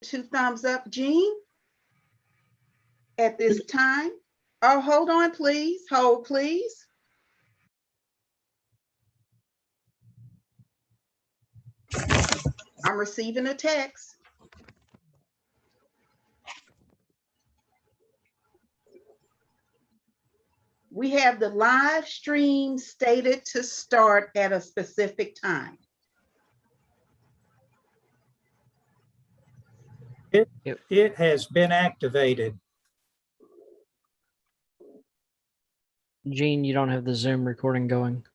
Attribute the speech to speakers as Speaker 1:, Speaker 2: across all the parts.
Speaker 1: 2 thumbs up, Jean, at this time. Oh, hold on, please. Hold, please. I'm receiving a text. We have the live stream stated to start at a specific time.
Speaker 2: It has been activated.
Speaker 3: Gene, you don't have the Zoom recording going.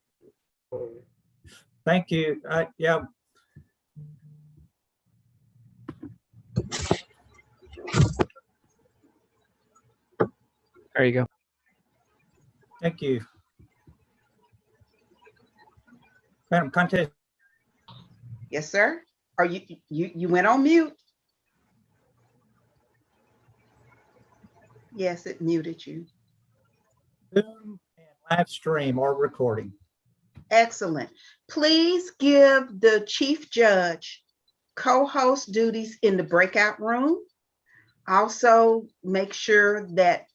Speaker 2: Thank you. Yeah.
Speaker 3: There you go.
Speaker 2: Thank you. Madam Contest.
Speaker 1: Yes, sir. Are you went on mute? Yes, it muted you.
Speaker 2: Zoom and live stream or recording.
Speaker 1: Excellent. Please give the chief judge co-host duties in the breakout room. Also, make sure that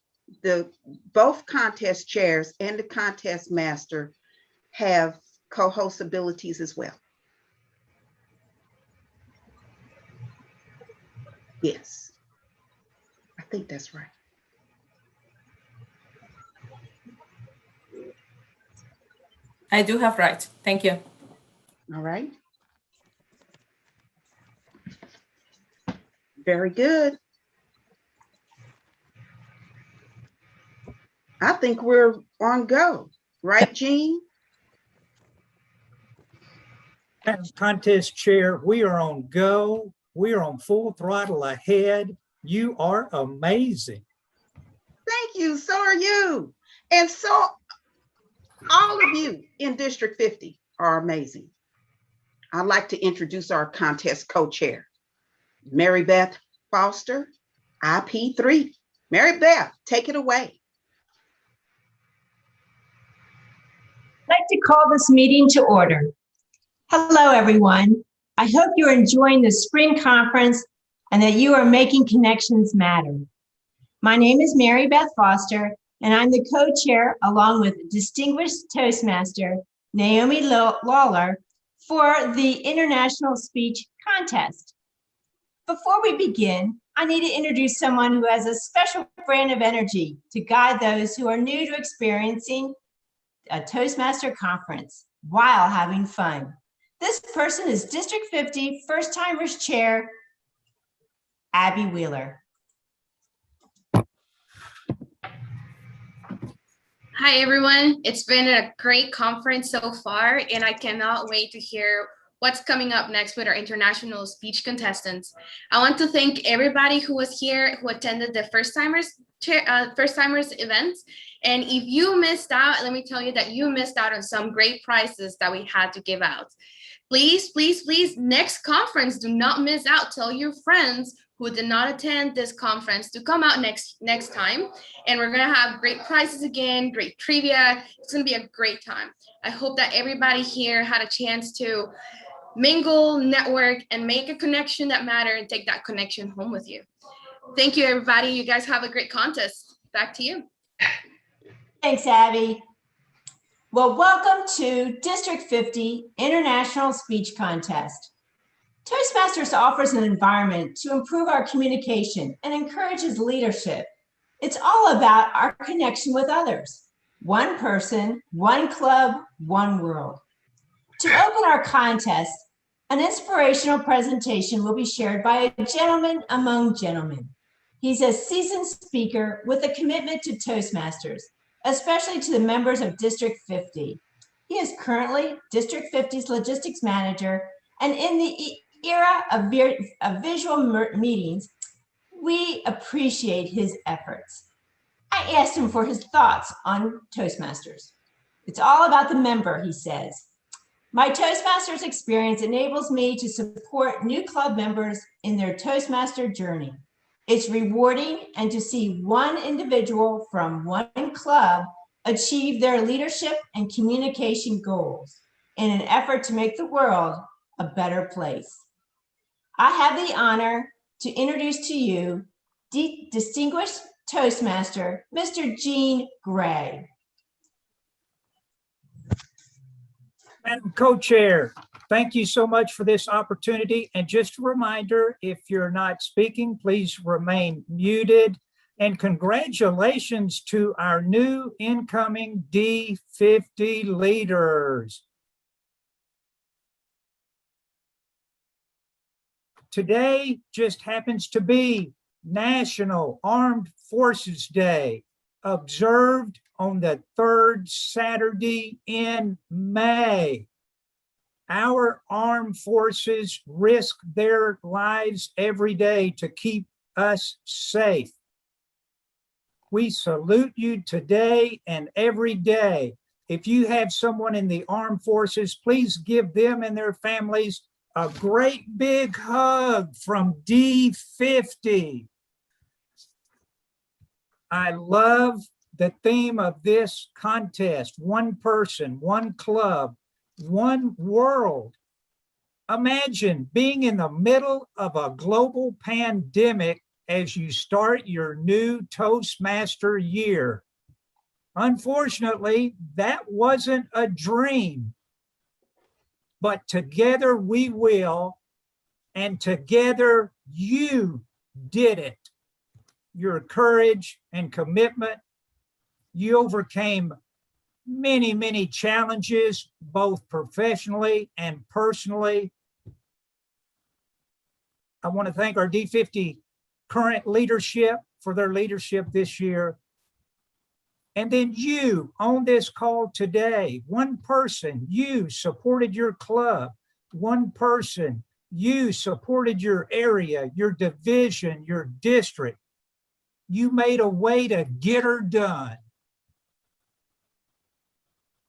Speaker 1: both contest chairs and the contest master have co-host abilities as well. Yes, I think that's right.
Speaker 4: I do have rights. Thank you.
Speaker 1: All right. Very good. I think we're on go, right, Jean?
Speaker 2: Madam Contest Chair, we are on go. We are on full throttle ahead. You are amazing.
Speaker 1: Thank you. So are you. And so all of you in District 50 are amazing. I'd like to introduce our contest co-chair, Mary Beth Foster, IP3. Mary Beth, take it away.
Speaker 5: I'd like to call this meeting to order. Hello, everyone. I hope you're enjoying the spring conference and that you are making connections matter. My name is Mary Beth Foster, and I'm the co-chair along with distinguished Toastmaster Naomi Lawler for the International Speech Contest. Before we begin, I need to introduce someone who has a special brand of energy to guide those who are new to experiencing a Toastmaster conference while having fun. This person is District 50 First Timers Chair, Abby Wheeler.
Speaker 6: Hi, everyone. It's been a great conference so far, and I cannot wait to hear what's coming up next with our international speech contestants. I want to thank everybody who was here, who attended the First Timers event. And if you missed out, let me tell you that you missed out on some great prizes that we had to give out. Please, please, please, next conference, do not miss out. Tell your friends who did not attend this conference to come out next time. And we're gonna have great prizes again, great trivia. It's gonna be a great time. I hope that everybody here had a chance to mingle, network, and make a connection that matters and take that connection home with you. Thank you, everybody. You guys have a great contest. Back to you.
Speaker 5: Thanks, Abby. Well, welcome to District 50 International Speech Contest. Toastmasters offers an environment to improve our communication and encourages leadership. It's all about our connection with others. One person, one club, one world. To open our contest, an inspirational presentation will be shared by a gentleman among gentlemen. He's a seasoned speaker with a commitment to Toastmasters, especially to the members of District 50. He is currently District 50's logistics manager, and in the era of visual meetings, we appreciate his efforts. I asked him for his thoughts on Toastmasters. It's all about the member, he says. My Toastmasters experience enables me to support new club members in their Toastmaster journey. It's rewarding and to see one individual from one club achieve their leadership and communication goals in an effort to make the world a better place. I have the honor to introduce to you distinguished Toastmaster, Mr. Gene Gray.
Speaker 2: Madam Co-Chair, thank you so much for this opportunity. And just a reminder, if you're not speaking, please remain muted. And congratulations to our new incoming D50 leaders. Today just happens to be National Armed Forces Day, observed on the third Saturday in May. Our armed forces risk their lives every day to keep us safe. We salute you today and every day. If you have someone in the armed forces, please give them and their families a great big hug from D50. I love the theme of this contest: one person, one club, one world. Imagine being in the middle of a global pandemic as you start your new Toastmaster year. Unfortunately, that wasn't a dream, but together we will, and together you did it. Your courage and commitment, you overcame many, many challenges, both professionally and personally. I want to thank our D50 current leadership for their leadership this year. And then you on this call today, one person, you supported your club. One person, you supported your area, your division, your district. You made a way to get her done.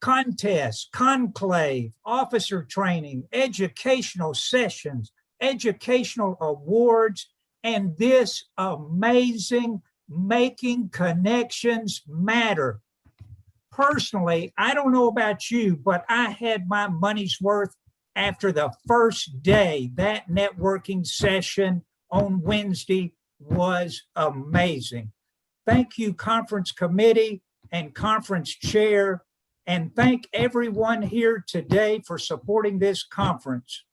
Speaker 2: Contests, conclave, officer training, educational sessions, educational awards, and this amazing Making Connections Matter. Personally, I don't know about you, but I had my money's worth after the first day. That networking session on Wednesday was amazing. Thank you, conference committee and conference chair, and thank everyone here today for supporting this conference.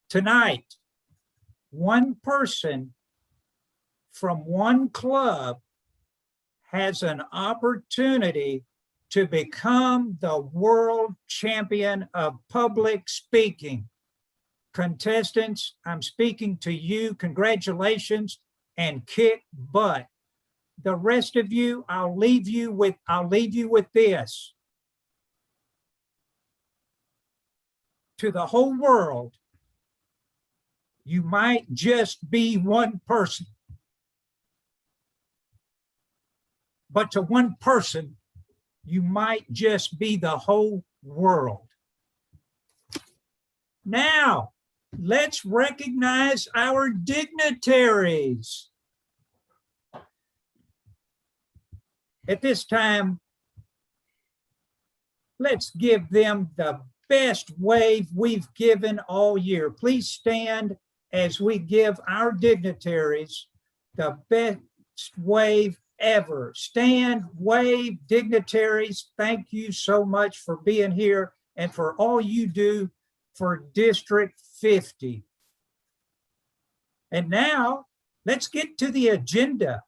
Speaker 2: Tonight, one person from one club has an opportunity to become the world champion of public speaking. Contestants, I'm speaking to you. Congratulations and kick butt. The rest of you, I'll leave you with this. To the whole world, you might just be one person. But to one person, you might just be the whole world. Now, let's recognize our dignitaries. At this time, let's give them the best wave we've given all year. Please stand as we give our dignitaries the best wave ever. Stand, wave, dignitaries. Thank you so much for being here and for all you do for District 50. And now let's get to the agenda.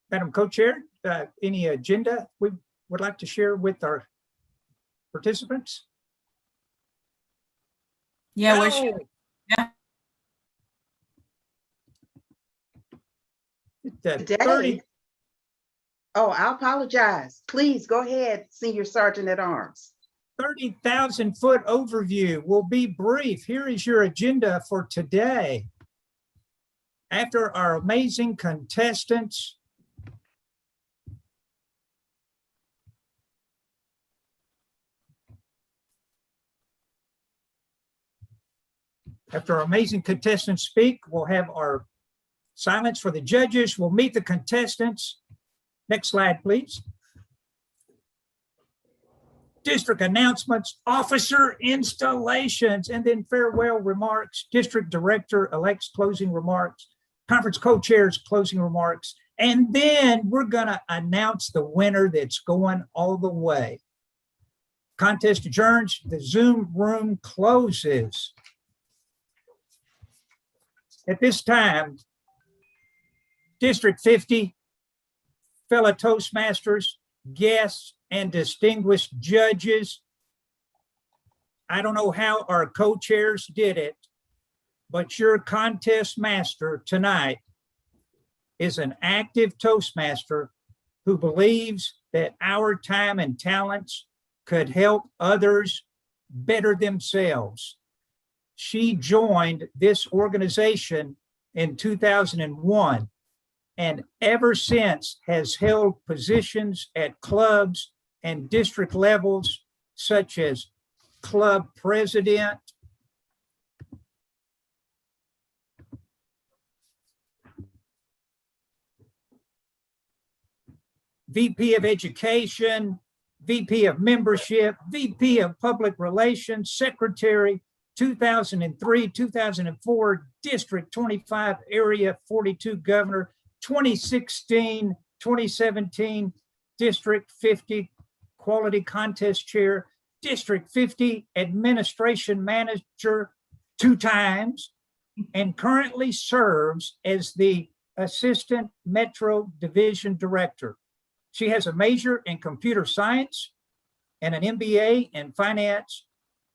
Speaker 2: Madam Co-Chair, any agenda we would like to share with our participants?
Speaker 4: Yeah,
Speaker 2: Oh,
Speaker 4: Yeah.
Speaker 2: The
Speaker 1: Today.
Speaker 2: 30
Speaker 1: Oh, I apologize. Please go ahead, Senior Sergeant at Arms.
Speaker 2: 30,000-foot overview will be brief. Here is your agenda for today. After our amazing contestants speak, we'll have our silence for the judges. We'll meet the contestants. Next slide, please. District announcements, officer installations, and then farewell remarks, district director-elect's closing remarks, conference co-chairs closing remarks, and then we're going to announce the winner that's going all the way. Contest adjourns. The Zoom room closes. At this time, District 50, fellow Toastmasters, guests, and distinguished judges. I don't know how our co-chairs did it, but your contest master tonight is an active Toastmaster who believes that our time and talents could help others better themselves. She joined this organization in 2001 and ever since has held positions at clubs and district levels such as club president, VP of Education, VP of Membership, VP of Public Relations, Secretary, 2003, 2004, District 25, Area 42 Governor, 2016, 2017, District 50 Quality Contest Chair, District 50 Administration Manager 2 times, and currently serves as the Assistant Metro Division Director. She has a major in computer science and an MBA in finance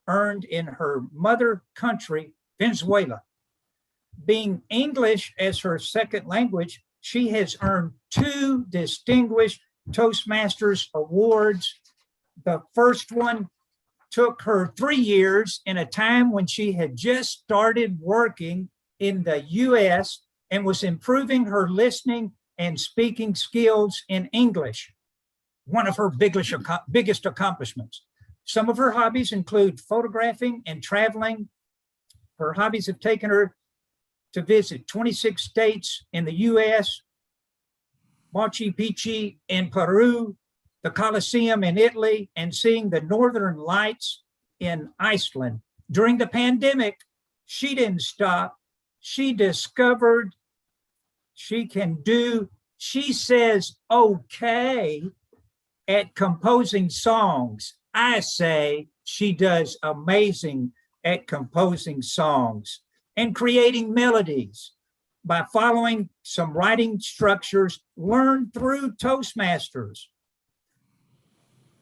Speaker 2: earned in her mother country, Venezuela. Being English as her second language, she has earned 2 distinguished Toastmasters awards. The first one took her 3 years in a time when she had just started working in the US and was improving her listening and speaking skills in English, one of her biggest accomplishments. Some of her hobbies include photographing and traveling. Her hobbies have taken her to visit 26 states in the US, Machu Picchu in Peru, the Colosseum in Italy, and seeing the Northern Lights in Iceland. During the pandemic, she didn't stop. She discovered she can do, she says, okay at composing songs. I say she does amazing at composing songs and creating melodies by following some writing structures learned through Toastmasters.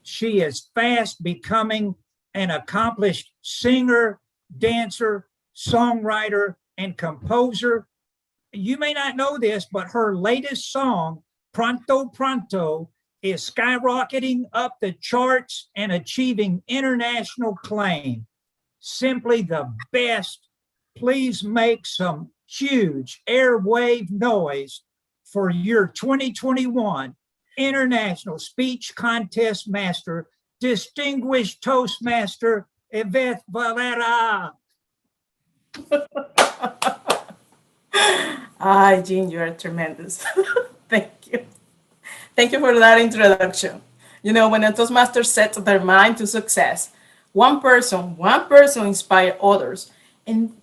Speaker 2: She is fast becoming an accomplished singer, dancer, songwriter, and composer. You may not know this, but her latest song, Pronto Pronto, is skyrocketing up the charts and achieving international acclaim. Simply the best. Please make some huge airwave noise for your 2021 International Speech Contest Master, Distinguished Toastmaster, Yvette Valera.
Speaker 4: Hi, Jean, you are tremendous. Thank you. Thank you for that introduction. You know, when a Toastmaster sets their mind to success, one person inspires others and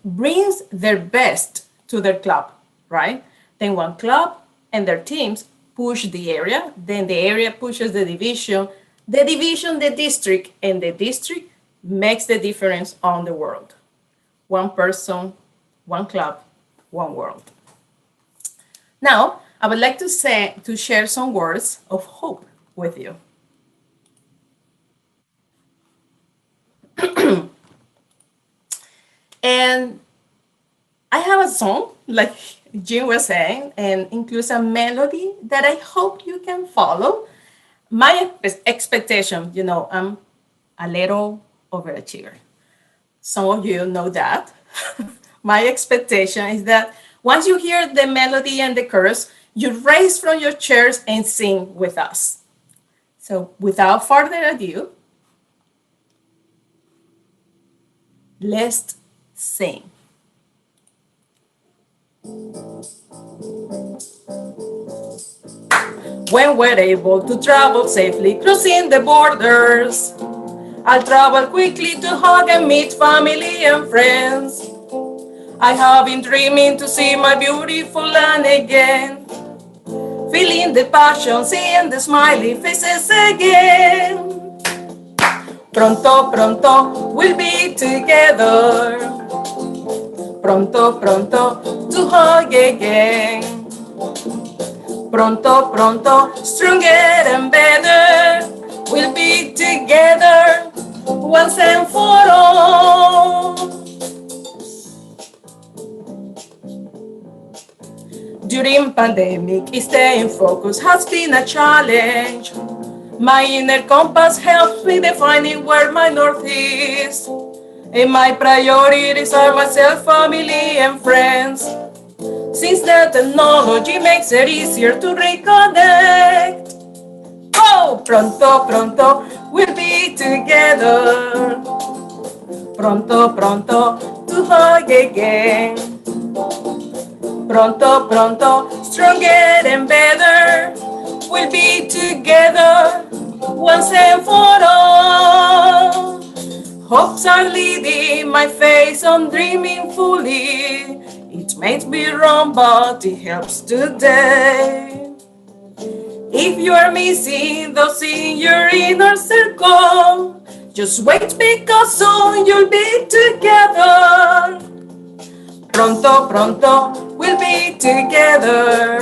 Speaker 4: brings their best to their club, right? Then one club and their teams push the area, then the area pushes the division, the district, and the district makes the difference on the world. One person, one club, one world. Now, I would like to share some words of hope with you. And I have a song, like Jim was saying, and includes a melody that I hope you can follow. My expectation, you know, I'm a little overachiever. Some of you know that. My expectation is that once you hear the melody and the chorus, you raise from your chairs and sing with us. So without further ado, let's sing. When we're able to travel safely, crossing the borders, I'll travel quickly to hug and meet family and friends. I have been dreaming to see my beautiful land again, feeling the passion, seeing the smiling faces again. Pronto, pronto, we'll be together. Pronto, pronto, to hug again. Pronto, pronto, stronger and better. We'll be together once and for all. During pandemic, staying focused has been a challenge. My inner compass helps me defining where my north is. And my priorities are myself, family, and friends. Since the technology makes it easier to reconnect. Oh, pronto, pronto, we'll be together. Pronto, pronto, to hug again. Pronto, pronto, stronger and better. We'll be together once and for all. Hopes are leading my face on dreaming fully. It may be wrong, but it helps today. If you are missing those in your inner circle, just wait because soon you'll be together. Pronto, pronto, we'll be together.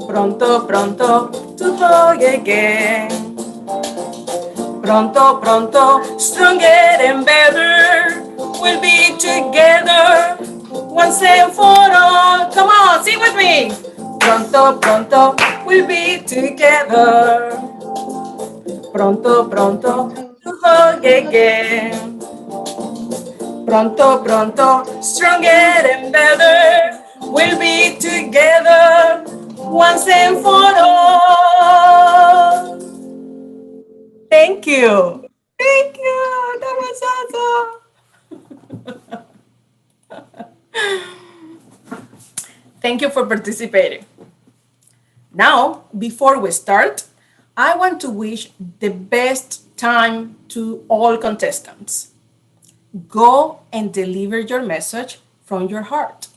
Speaker 4: Pronto, pronto, to hug again. Pronto, pronto, stronger and better. We'll be together once and for all. Come on, sing with me. Pronto, pronto, we'll be together. Pronto, pronto, to hug again. Pronto, pronto, stronger and better. We'll be together once and for all. Thank you. Thank you. That was awesome. Thank you for participating. Now, before we start, I want to wish the best time to all contestants. Go and deliver your message from your heart,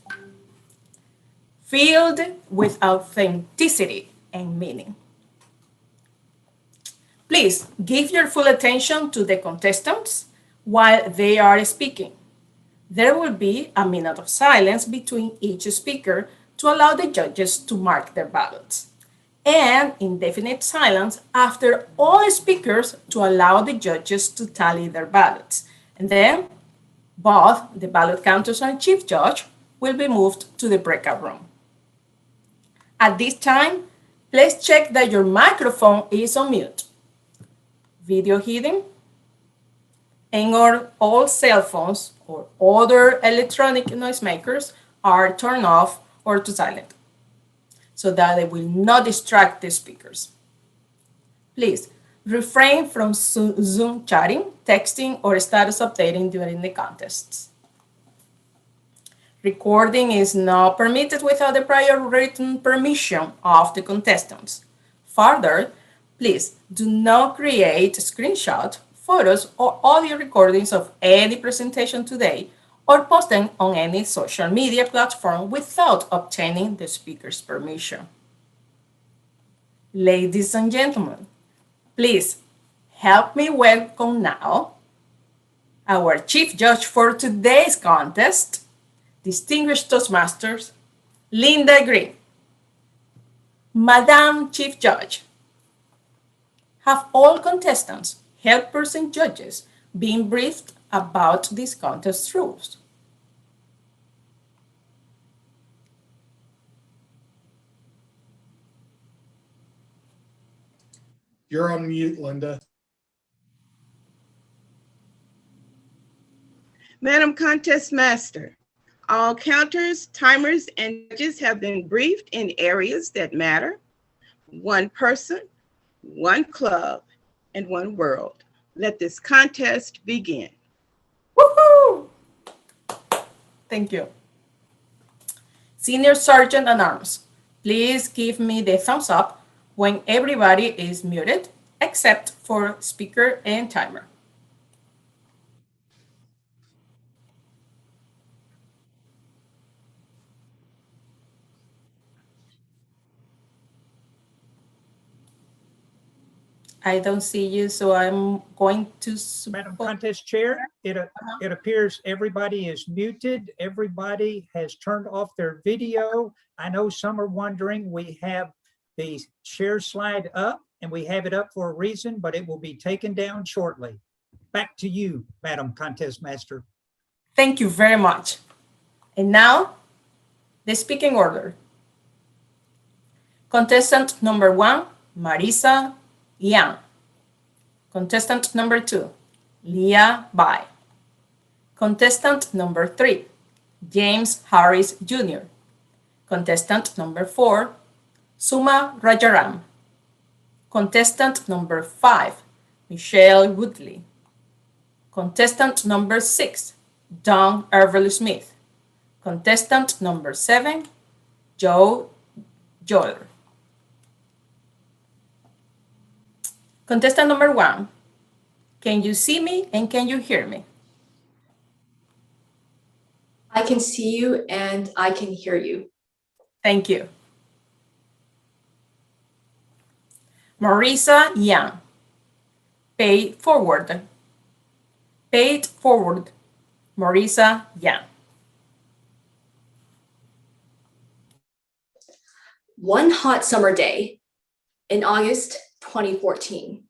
Speaker 4: filled with authenticity and meaning. Please give your full attention to the contestants while they are speaking. There will be a minute of silence between each speaker to allow the judges to mark their ballots, and indefinite silence after all speakers to allow the judges to tally their ballots. And then both the ballot counters and chief judge will be moved to the breakout room. At this time, please check that your microphone is on mute, video hidden, and all cell phones or other electronic noisemakers are turned off or to silent, so that they will not distract the speakers. Please refrain from Zoom chatting, texting, or status updating during the contests. Recording is not permitted without the prior written permission of the contestants. Further, please do not create screenshots, photos, or audio recordings of any presentation today or post them on any social media platform without obtaining the speaker's permission. Ladies and gentlemen, please help me welcome now our Chief Judge for today's contest, distinguished Toastmasters, Linda Green. Madam Chief Judge, have all contestants, helpers, and judges been briefed about this contest rules.
Speaker 7: You're on mute, Linda.
Speaker 8: Madam Contest Master, all counters, timers, and judges have been briefed in areas that matter. One person, one club, and one world. Let this contest begin.
Speaker 4: Woohoo! Thank you. Senior Sergeant at Arms, please give me the thumbs up when everybody is muted, except for speaker and timer. I don't see you, so I'm going to.
Speaker 2: Madam Contest Chair, it appears everybody is muted. Everybody has turned off their video. I know some are wondering, we have the share slide up and we have it up for a reason, but it will be taken down shortly. Back to you, Madam Contest Master.
Speaker 4: Thank you very much. And now, the speaking order. Contestant number 1, Marisa Yang. Contestant number 2, Leah Bai. Contestant number 3, James Harris Jr. Contestant number 4, Suma Rajaram. Contestant number 5, Michelle Woodley. Contestant number 6, Don Everly Smith. Contestant number 7, Joe Joyer. Contestant number 1, can you see me and can you hear me?
Speaker 9: I can see you and I can hear you.
Speaker 4: Thank you. Marisa Yang, pay it forward. Pay it forward, Marisa Yang.
Speaker 9: One hot summer day in August 2014,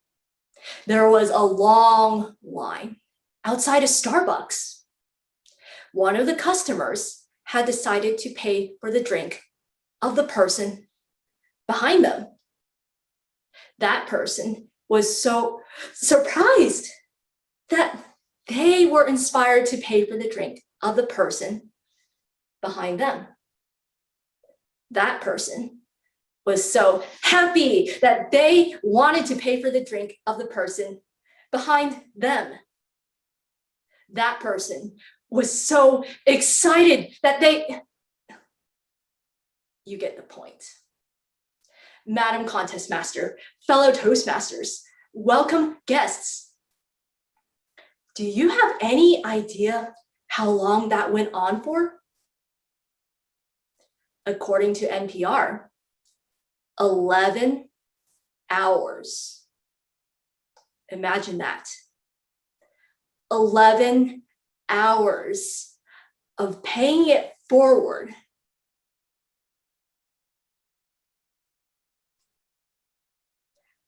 Speaker 9: there was a long line outside a Starbucks. One of the customers had decided to pay for the drink of the person behind them. That person was so surprised that they were inspired to pay for the drink of the person behind them. That person was so happy that they wanted to pay for the drink of the person behind them. That person was so excited that you get the point. Madam Contest Master, fellow Toastmasters, welcome guests. Do you have any idea how long that went on for? According to NPR, 11 hours. Imagine that. 11 hours of paying it forward.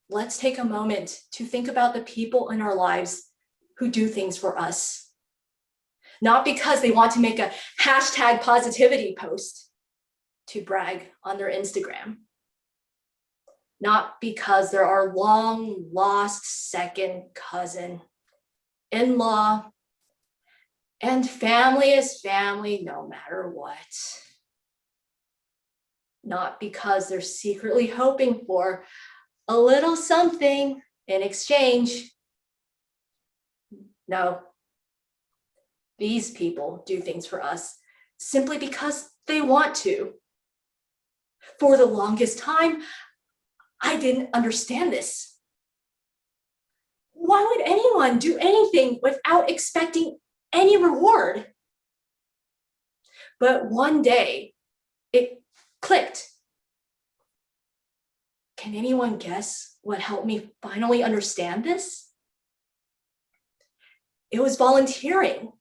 Speaker 9: Let's take a moment to think about the people in our lives who do things for us. Not because they want to make a hashtag positivity post to brag on their Instagram. Not because they're our long lost second cousin, in-law, and family is family no matter what. Not because they're secretly hoping for a little something in exchange. No, these people do things for us simply because they want to. For the longest time, I didn't understand this. Why would anyone do anything without expecting any reward? But one day, it clicked. Can anyone guess what helped me finally understand this? It was volunteering.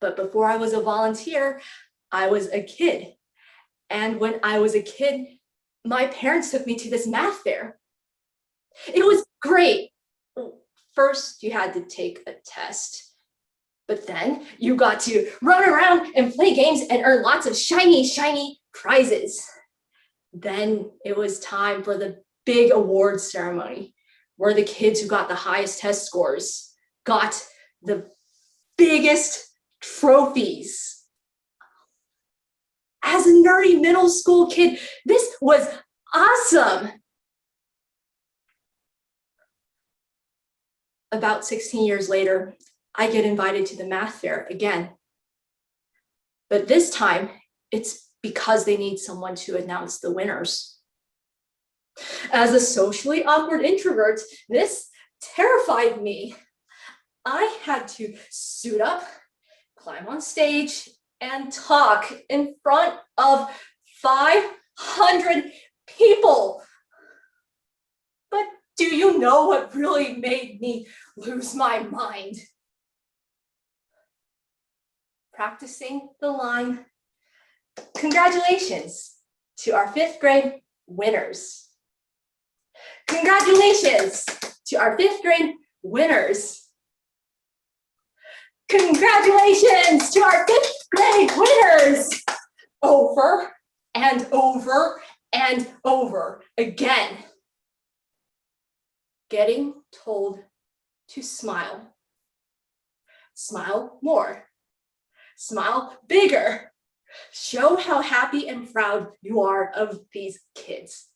Speaker 9: But before I was a volunteer, I was a kid. And when I was a kid, my parents took me to this math fair. It was Great. First, you had to take a test, but then you got to run around and play games and earn lots of shiny, shiny prizes. Then it was time for the big awards ceremony, where the kids who got the highest test scores got the biggest trophies. As a nerdy middle school kid, this was awesome. About 16 years later, I get invited to the math fair again. But this time, it's because they need someone to announce the winners. As a socially awkward introvert, this terrified me. I had to suit up, climb on stage, and talk in front of 500 people. But do you know what really made me lose my mind? Practicing the line, "Congratulations to our 5th grade winners." Congratulations to our 5th grade winners. Congratulations to our 5th grade winners. Over and over and over again. Getting told to smile. Smile more. Smile bigger. Show how happy and proud you are of these kids.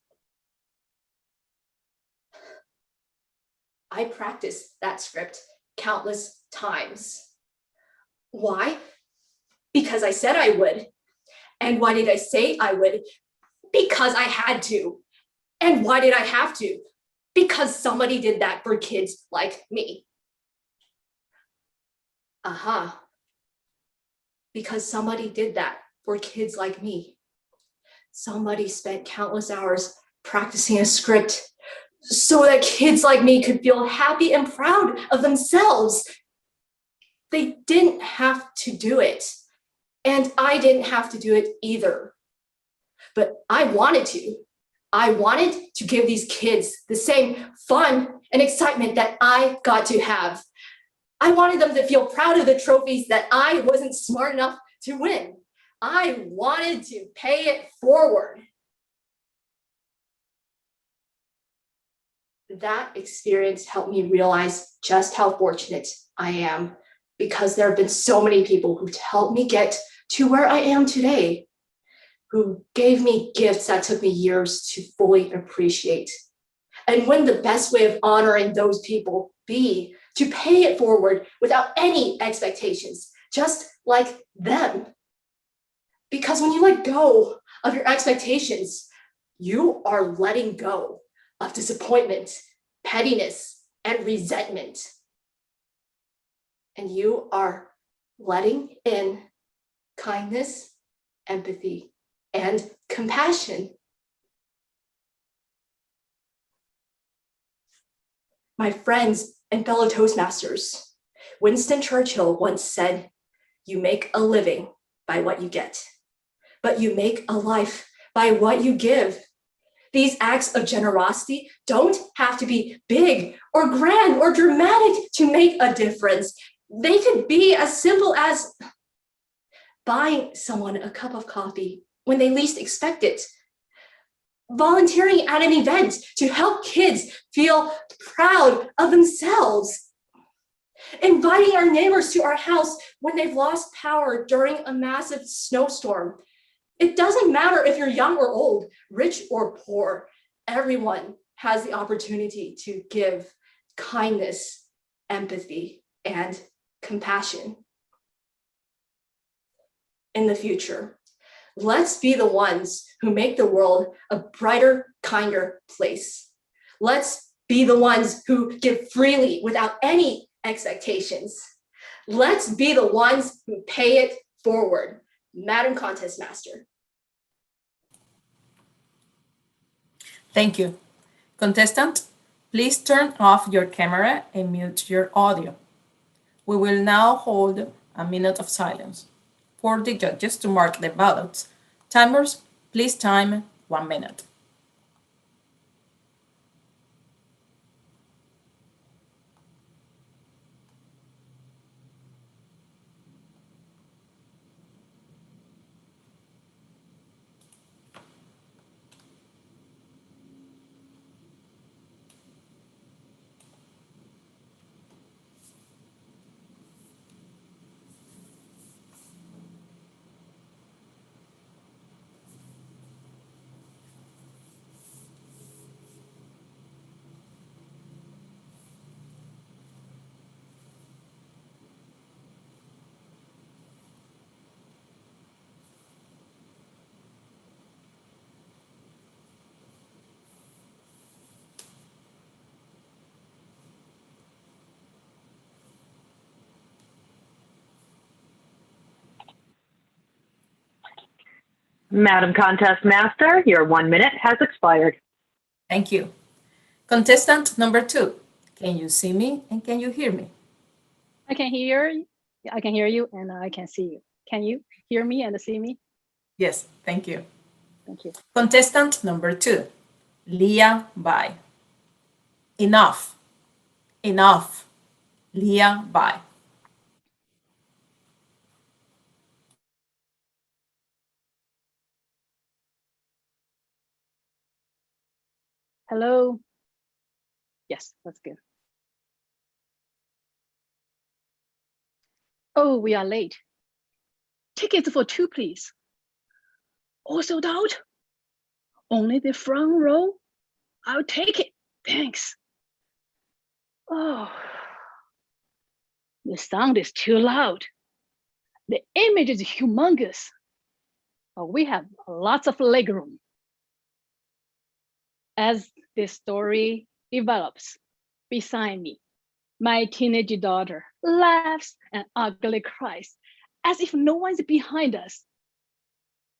Speaker 9: I practiced that script countless times. Why? Because I said I would. And why did I say I would? Because I had to. And why did I have to? Because somebody did that for kids like me. Aha. Because somebody did that for kids like me. Somebody spent countless hours practicing a script so that kids like me could feel happy and proud of themselves. They didn't have to do it, and I didn't have to do it either. But I wanted to. I wanted to give these kids the same fun and excitement that I got to have. I wanted them to feel proud of the trophies that I wasn't smart enough to win. I wanted to pay it forward. That experience helped me realize just how fortunate I am, because there have been so many people who've helped me get to where I am today, who gave me gifts that took me years to fully appreciate. And wouldn't the best way of honoring those people be to pay it forward without any expectations, just like them? Because when you let go of your expectations, you are letting go of disappointment, pettiness, and resentment. And you are letting in kindness, empathy, and compassion. My friends and fellow Toastmasters, Winston Churchill once said, "You make a living by what you get, but you make a life by what you give." These acts of generosity don't have to be big or grand or dramatic to make a difference. They could be as simple as buying someone a cup of coffee when they least expect it, volunteering at an event to help kids feel proud of themselves, inviting our neighbors to our house when they've lost power during a massive snowstorm. It doesn't matter if you're young or old, rich or poor, everyone has the opportunity to give kindness, empathy, and compassion. In the future, let's be the ones who make the world a brighter, kinder place. Let's be the ones who give freely without any expectations. Let's be the ones who pay it forward. Madam Contest Master.
Speaker 4: Thank you. Contestant, please turn off your camera and mute your audio. We will now hold a minute of silence for the judges to mark the ballots. Timers, please time 1 minute.
Speaker 10: Madam Contest Master, your 1 minute has expired.
Speaker 4: Thank you. Contestant number 2, can you see me and can you hear me?
Speaker 11: I can hear you and I can see you. Can you hear me and see me?
Speaker 4: Yes, thank you.
Speaker 11: Thank you.
Speaker 4: Contestant number 2, Leah Bai. Enough. Enough. Leah Bai.
Speaker 11: Hello. Yes, that's good. Oh, we are late. Tickets for 2, please. All sold out? Only the front row? I'll take it. Thanks. Oh, the sound is too loud. The image is humongous. But we have lots of legroom. As the story develops beside me, my teenage daughter laughs and ugly cries as if no one's behind us.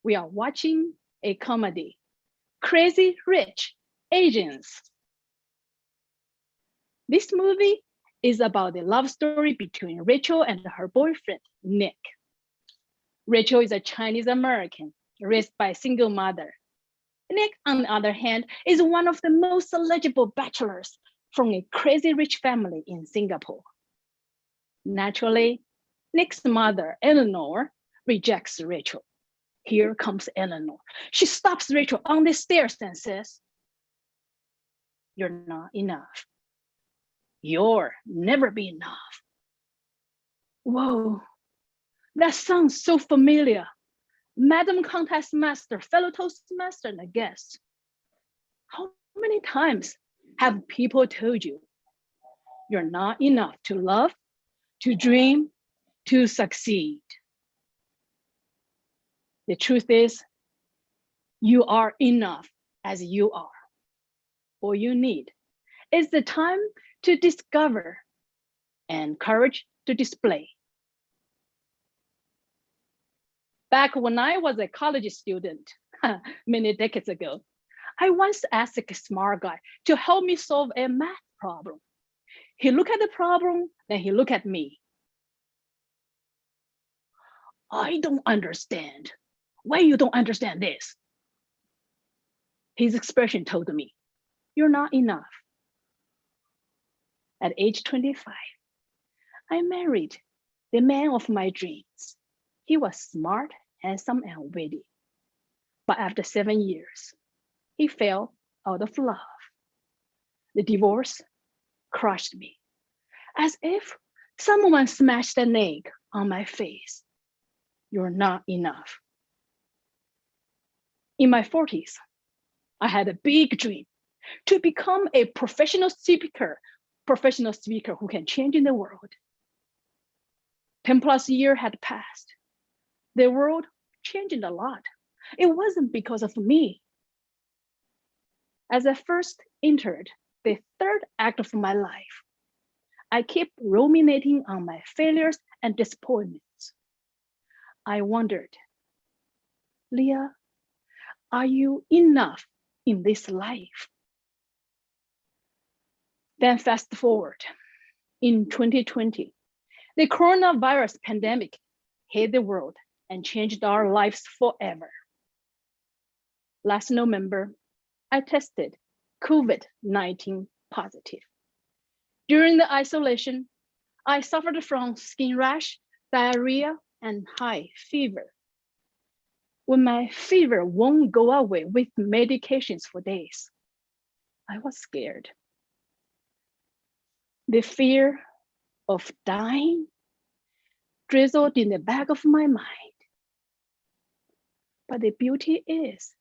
Speaker 11: We are watching a comedy, Crazy Rich Asians. This movie is about the love story between Rachel and her boyfriend, Nick. Rachel is a Chinese American raised by a single mother. Nick, on the other hand, is one of the most eligible bachelors from a crazy rich family in Singapore. Naturally, Nick's mother, Eleanor, rejects Rachel. Here comes Eleanor. She stops Rachel on the stairs and says, "You're not enough. You'll never be enough." Whoa, that sounds so familiar. Madam Contest Master, fellow Toastmaster, and a guest. How many times have people told you you're not enough to love, to dream, to succeed? The truth is, you are enough as you are. All you need is the time to discover and courage to display. Back when I was a college student, many decades ago, I once asked a smart guy to help me solve a math problem. He looked at the problem, then he looked at me. "I don't understand. Why you don't understand this?" His expression told me, "You're not enough." At age 25, I married the man of my dreams. He was smart, handsome, and witty. But after 7 years, he fell out of love. The divorce crushed me, as if someone smashed an egg on my face. You're not enough. In my 40s, I had a big dream to become a professional speaker who can change the world. 10 plus years had passed. The world changed a lot. It wasn't because of me. As I first entered the third act of my life, I kept ruminating on my failures and disappointments. I wondered, Leah, are you enough in this life? Then fast forward, in 2020, the coronavirus pandemic hit the world and changed our lives forever. Last November, I tested COVID-19 positive. During the isolation, I suffered from skin rash, diarrhea, and high fever. When my fever won't go away with medications for days, I was scared. The fear of dying drizzled in the back of my mind. But the beauty is,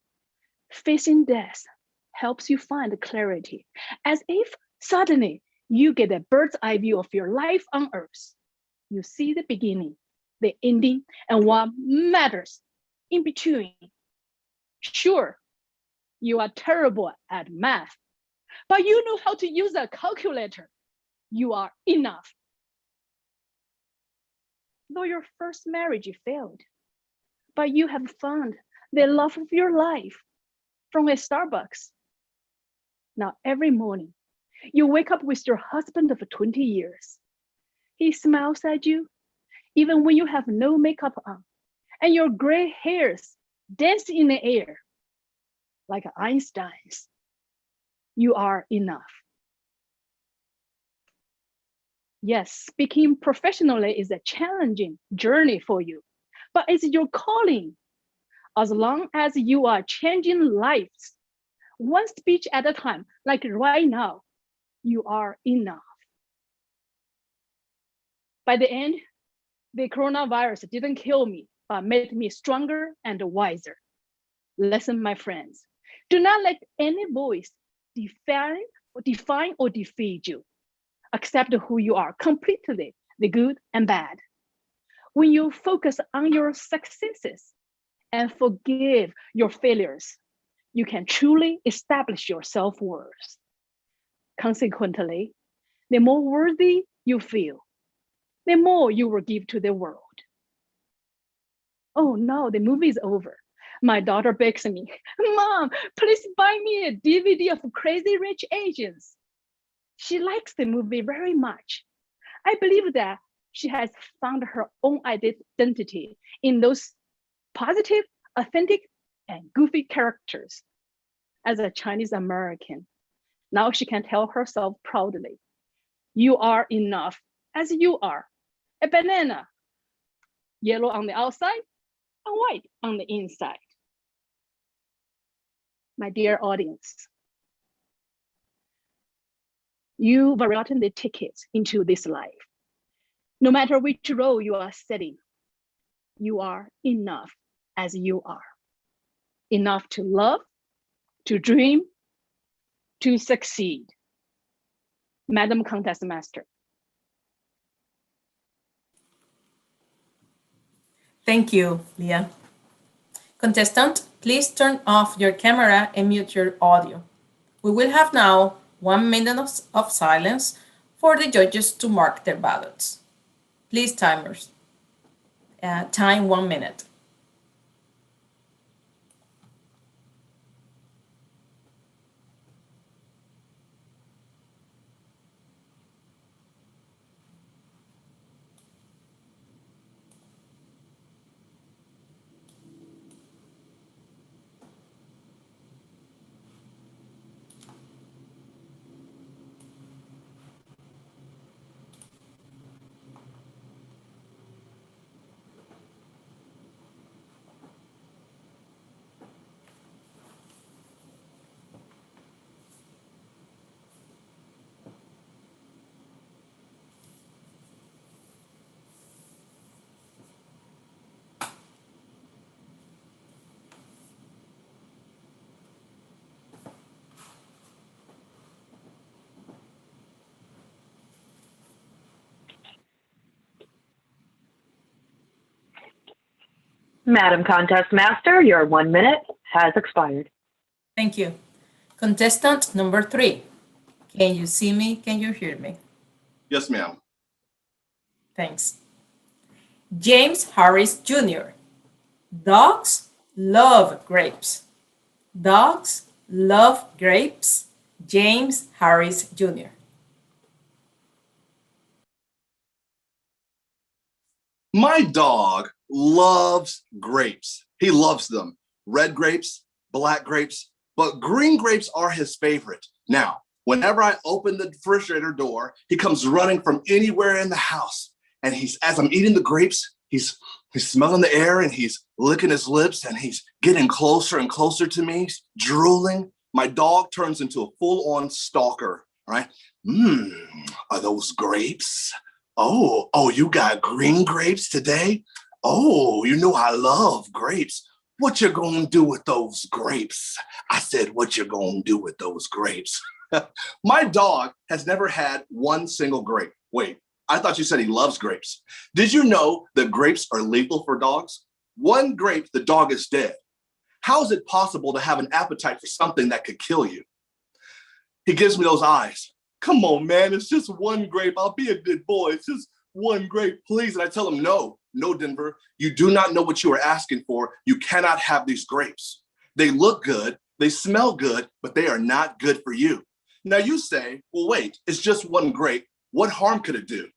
Speaker 11: facing death helps you find clarity, as if suddenly you get a bird's eye view of your life on Earth. You see the beginning, the ending, and what matters in between. Sure, you are terrible at math, but you know how to use a calculator. You are enough. Though your first marriage failed, but you have found the love of your life from a Starbucks. Now, every morning, you wake up with your husband of 20 years. He smiles at you, even when you have no makeup on, and your gray hairs dance in the air like Einstein's. You are enough. Yes, speaking professionally is a challenging journey for you, but it's your calling. As long as you are changing lives, one speech at a time, like right now, you are enough. By the end, the coronavirus didn't kill me, but made me stronger and wiser. Listen, my friends, do not let any voice define or defeat you. Accept who you are completely, the good and bad. When you focus on your successes and forgive your failures, you can truly establish your self-worth. Consequently, the more worthy you feel, the more you will give to the world. Oh no, the movie is over. My daughter begs me, Mom, please buy me a DVD of Crazy Rich Asians. She likes the movie very much. I believe that she has found her own identity in those positive, authentic, and goofy characters. As a Chinese American, now she can tell herself proudly, you are enough as you are. A banana, yellow on the outside and white on the inside. My dear audience, you've gotten the tickets into this life. No matter which role you are setting, you are enough as you are. Enough to love, to dream, to succeed. Madam Contest Master.
Speaker 4: Thank you, Leah. Contestant, please turn off your camera and mute your audio. We will have now 1 minute of silence for the judges to mark their ballots. Please, timers. Time 1 minute.
Speaker 10: Madam Contest Master, your 1 minute has expired.
Speaker 4: Thank you. Contestant number 3. Can you see me? Can you hear me?
Speaker 12: Yes, ma'am.
Speaker 4: Thanks. James Harris Jr. Dogs love grapes. Dogs love grapes. James Harris Jr.
Speaker 12: My dog loves grapes. He loves them. Red grapes, black grapes, but green grapes are his favorite. Now, whenever I open the refrigerator door, he comes running from anywhere in the house. And as I'm eating the grapes, he's smelling the air and he's licking his lips and he's getting closer and closer to me, drooling. My dog turns into a full-on stalker, right? Are those grapes? Oh, you got green grapes today? Oh, you know I love grapes. What you gonna do with those grapes? I said, what you gonna do with those grapes? My dog has never had one single grape. Wait, I thought you said he loves grapes. Did you know that grapes are legal for dogs? One grape, the dog is dead. How is it possible to have an appetite for something that could kill you? He gives me those eyes. Come on, man, it's just one grape. I'll be a good boy. It's just one grape, please. And I tell him, no, no, Denver, you do not know what you are asking for. You cannot have these grapes. They look good, they smell good, but they are not good for you. Now you say, well, wait, it's just one grape. What harm could it do?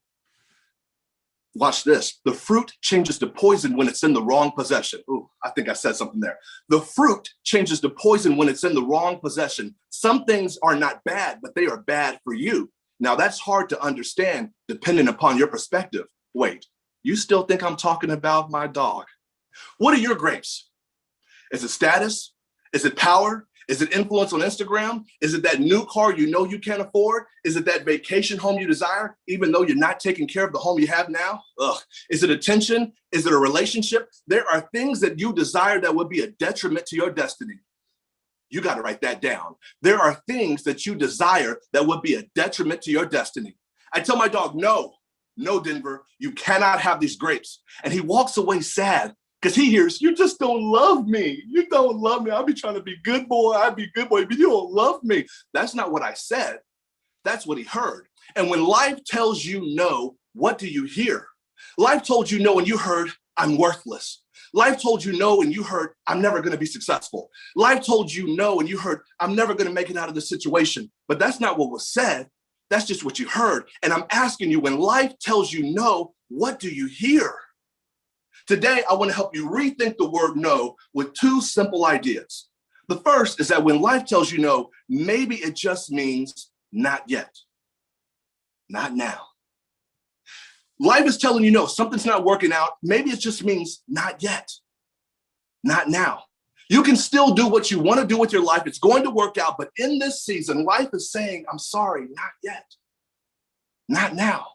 Speaker 12: Watch this. The fruit changes to poison when it's in the wrong possession. Ooh, I think I said something there. The fruit changes to poison when it's in the wrong possession. Some things are not bad, but they are bad for you. Now that's hard to understand depending upon your perspective. Wait, you still think I'm talking about my dog? What are your grapes? Is it status? Is it power? Is it influence on Instagram? Is it that new car you know you can't afford? Is it that vacation home you desire, even though you're not taking care of the home you have now? Ugh. Is it attention? Is it a relationship? There are things that you desire that would be a detriment to your destiny. You got to write that down. There are things that you desire that would be a detriment to your destiny. I tell my dog, no, Denver, you cannot have these grapes. And he walks away sad because he hears, you just don't love me. You don't love me. I'll be trying to be good boy. I'll be good boy, but you don't love me. That's not what I said. That's what he heard. And when life tells you no, what do you hear? Life told you no and you heard, I'm worthless. Life told you no and you heard, I'm never going to be successful. Life told you no and you heard, I'm never going to make it out of this situation. But that's not what was said. That's just what you heard. And I'm asking you, when life tells you no, what do you hear? Today, I want to help you rethink the word no with two simple ideas. The first is that when life tells you no, maybe it just means not yet, not now. Life is telling you no, something's not working out. Maybe it just means not yet, not now. You can still do what you want to do with your life. It's going to work out. But in this season, life is saying, I'm sorry, not yet, not now.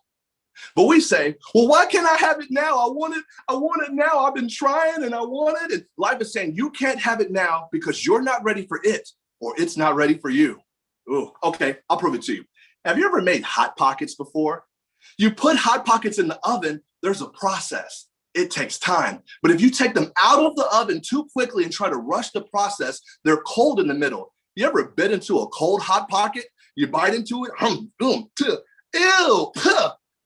Speaker 12: But we say, well, why can't I have it now? I want it now. I've been trying and I want it. And life is saying you can't have it now because you're not ready for it or it's not ready for you. Ooh, okay, I'll prove it to you. Have you ever made Hot Pockets before? You put Hot Pockets in the oven, there's a process. It takes time. But if you take them out of the oven too quickly and try to rush the process, they're cold in the middle. You ever bit into a cold Hot Pocket? You bite into it, boom, ew,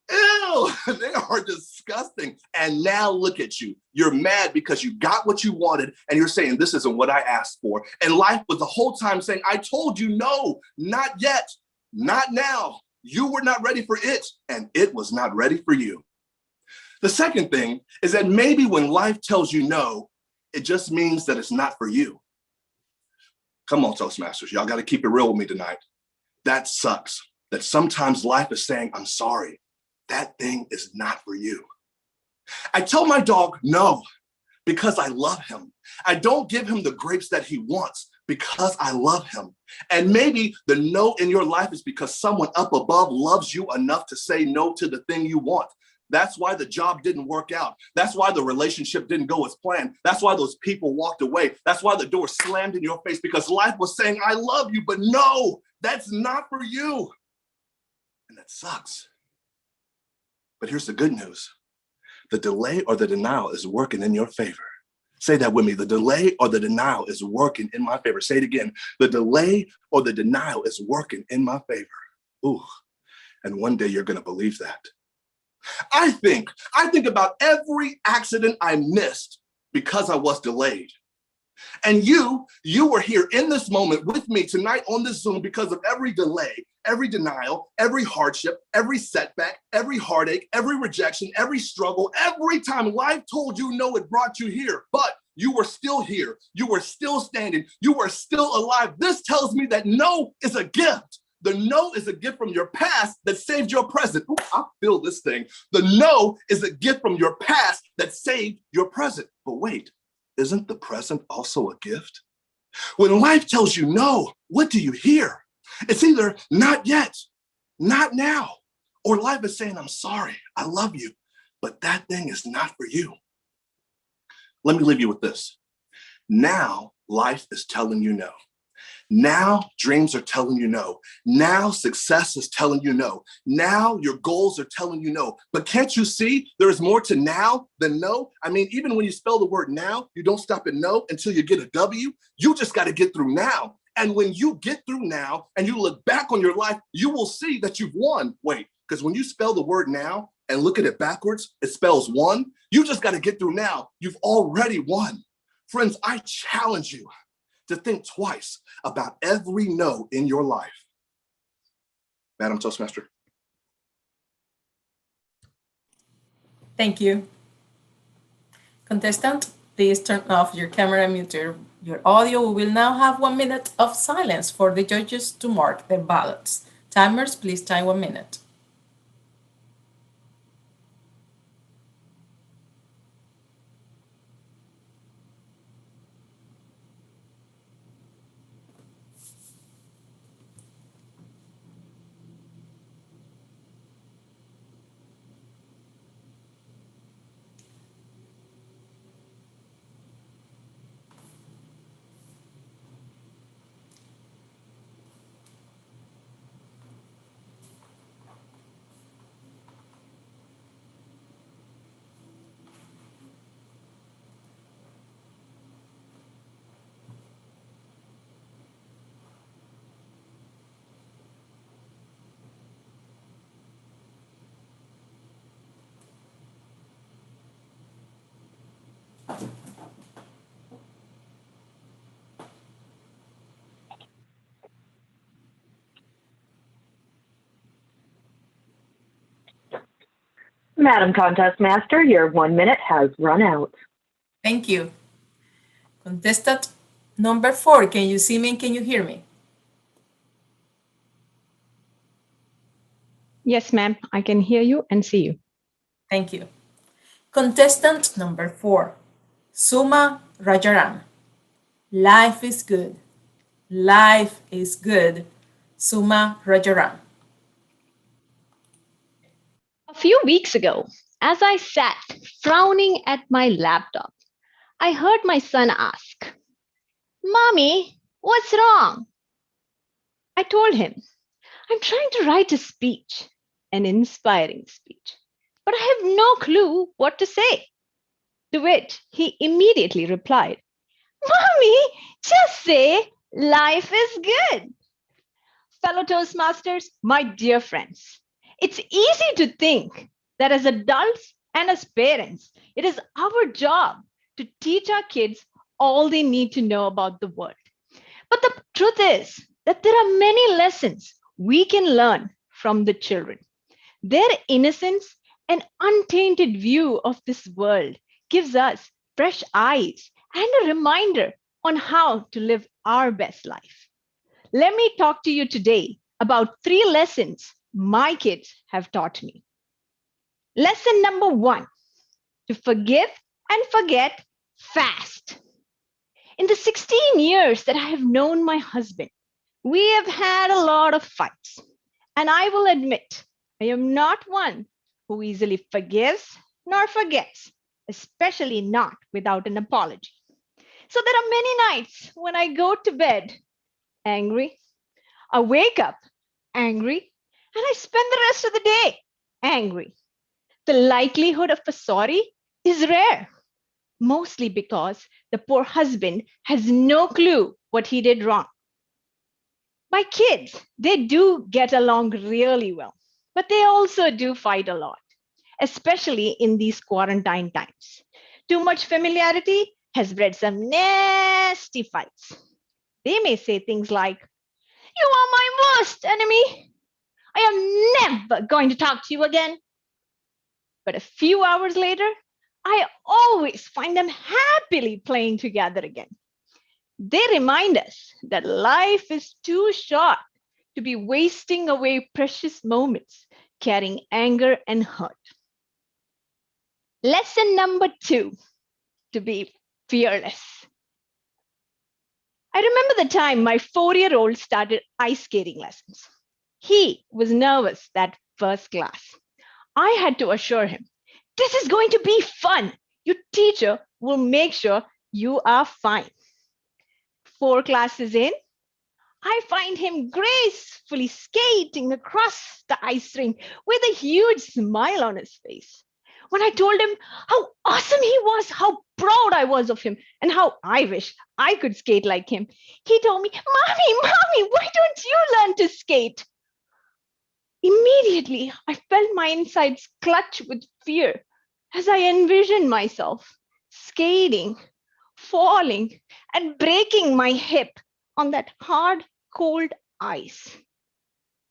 Speaker 12: ew, they are disgusting. And now look at you. You're mad because you got what you wanted and you're saying, this isn't what I asked for. And life was the whole time saying, I told you no, not yet, not now. You were not ready for it and it was not ready for you. The second thing is that maybe when life tells you no, it just means that it's not for you. Come on, Toastmasters, y'all got to keep it real with me tonight. That sucks. That sometimes life is saying, I'm sorry. That thing is not for you. I tell my dog no because I love him. I don't give him the grapes that he wants because I love him. And maybe the no in your life is because someone up above loves you enough to say no to the thing you want. That's why the job didn't work out. That's why the relationship didn't go as planned. That's why those people walked away. That's why the door slammed in your face because life was saying, I love you, but no, that's not for you. And that sucks. But here's the good news. The delay or the denial is working in your favor. Say that with me. The delay or the denial is working in my favor. Say it again. The delay or the denial is working in my favor. Ooh, and one day you're going to believe that. I think about every accident I missed because I was delayed. And you were here in this moment with me tonight on this Zoom because of every delay, every denial, every hardship, every setback, every heartache, every rejection, every struggle, every time life told you no, it brought you here, but you were still here. You were still standing. You were still alive. This tells me that no is a gift. The no is a gift from your past that saved your present. Ooh, I feel this thing. The no is a gift from your past that saved your present. But wait, isn't the present also a gift? When life tells you no, what do you hear? It's either not yet, not now, or life is saying, I'm sorry, I love you, but that thing is not for you. Let me leave you with this. Now life is telling you no. Now dreams are telling you no. Now success is telling you no. Now your goals are telling you no. But can't you see there's more to now than no? I mean, even when you spell the word now, you don't stop at no until you get a W. You just got to get through now. And when you get through now and you look back on your life, you will see that you've won. Wait, because when you spell the word now, and look at it backwards, it spells one. You just got to get through now. You've already won. Friends, I challenge you to think twice about every no in your life. Madam Toastmaster.
Speaker 4: Thank you. Contestant, please turn off your camera and mute your audio. We will now have 1 minute of silence for the judges to mark their ballots. Timers, please time 1 minute.
Speaker 10: Madam Contest Master, your 1 minute has run out.
Speaker 4: Thank you. Contestant number 4, can you see me and can you hear me?
Speaker 11: Yes, ma'am. I can hear you and see you.
Speaker 4: Thank you. Contestant number 4, Suma Rajaram. Life is good. Life is good. Suma Rajaram.
Speaker 11: A few weeks ago, as I sat frowning at my laptop, I heard my son ask, "Mommy, what's wrong?" I told him, "I'm trying to write a speech, an inspiring speech, but I have no clue what to say." To which he immediately replied, "Mommy, just say life is good." Fellow Toastmasters, my dear friends, it's easy to think that as adults and as parents, it is our job to teach our kids all they need to know about the world. But the truth is that there are many lessons we can learn from the children. Their innocence and untainted view of this world gives us fresh eyes and a reminder on how to live our best life. Let me talk to you today about 3 lessons my kids have taught me. Lesson number 1, to forgive and forget fast. In the 16 years that I have known my husband, we have had a lot of fights. And I will admit, I am not one who easily forgives nor forgets, especially not without an apology. So there are many nights when I go to bed angry, I wake up angry, and I spend the rest of the day angry. The likelihood of a sorry is rare, mostly because the poor husband has no clue what he did wrong. My kids, they do get along really well, but they also do fight a lot, especially in these quarantine times. Too much familiarity has bred some nasty fights. They may say things like, "You are my worst enemy. I am never going to talk to you again." But a few hours later, I always find them happily playing together again. They remind us that life is too short to be wasting away precious moments carrying anger and hurt. Lesson number 2, to be fearless. I remember the time my 4-year-old started ice skating lessons. He was nervous that first class. I had to assure him, "This is going to be fun. Your teacher will make sure you are fine." 4 classes in, I find him gracefully skating across the ice rink with a huge smile on his face. When I told him how awesome he was, how proud I was of him, and how I wish I could skate like him, he told me, "Mommy, why don't you learn to skate?" Immediately, I felt my insides clutch with fear as I envisioned myself skating, falling, and breaking my hip on that hard, cold ice.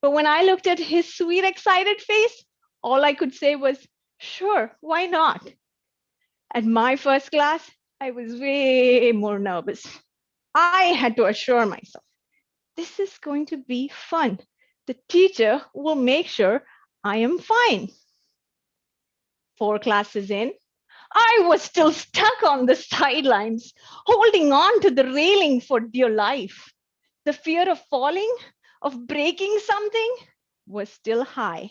Speaker 11: But when I looked at his sweet, excited face, all I could say was, sure, why not? At my first class, I was way more nervous. I had to assure myself, this is going to be fun. The teacher will make sure I am fine. 4 classes in, I was still stuck on the sidelines, holding on to the railing for dear life. The fear of falling, of breaking something, was still high.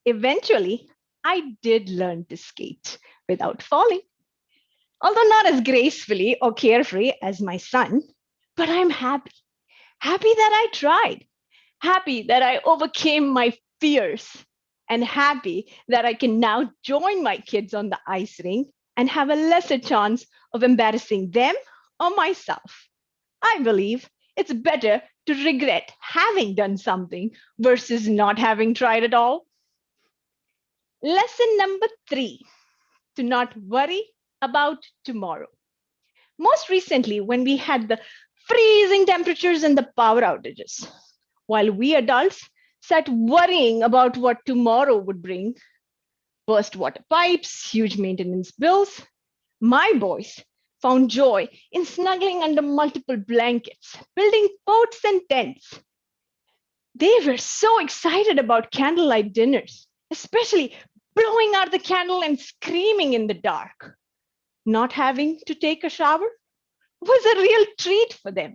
Speaker 11: Eventually, I did learn to skate without falling, although not as gracefully or carefree as my son. But I'm happy, happy that I tried, happy that I overcame my fears, and happy that I can now join my kids on the ice rink and have a lesser chance of embarrassing them or myself. I believe it's better to regret having done something versus not having tried at all. Lesson number 3, to not worry about tomorrow. Most recently, when we had the freezing temperatures and the power outages, while we adults sat worrying about what tomorrow would bring, burst water pipes, huge maintenance bills, my boys found joy in snuggling under multiple blankets, building boats and tents. They were so excited about candlelight dinners, especially blowing out the candle and screaming in the dark. Not having to take a shower was a real treat for them.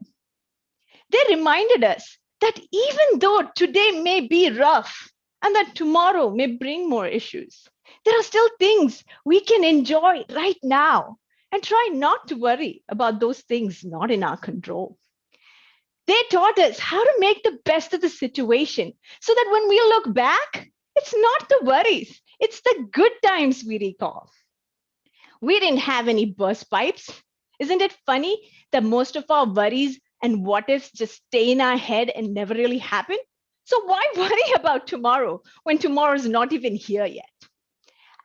Speaker 11: They reminded us that even though today may be rough and that tomorrow may bring more issues, there are still things we can enjoy right now and try not to worry about those things not in our control. They taught us how to make the best of the situation so that when we look back, it's not the worries, it's the good times we recall. We didn't have any burst pipes. Isn't it funny that most of our worries and what ifs just stay in our head and never really happen? So why worry about tomorrow when tomorrow is not even here yet?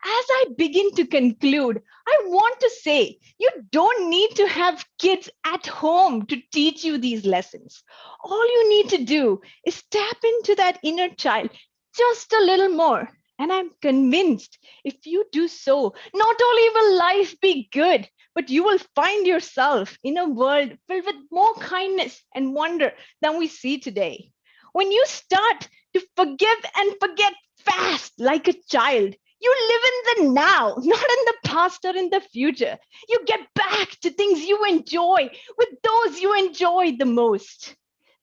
Speaker 11: As I begin to conclude, I want to say you don't need to have kids at home to teach you these lessons. All you need to do is tap into that inner child just a little more. And I'm convinced if you do so, not only will life be good, but you will find yourself in a world filled with more kindness and wonder than we see today. When you start to forgive and forget fast like a child, you live in the now, not in the past or in the future. You get back to things you enjoy with those you enjoy the most.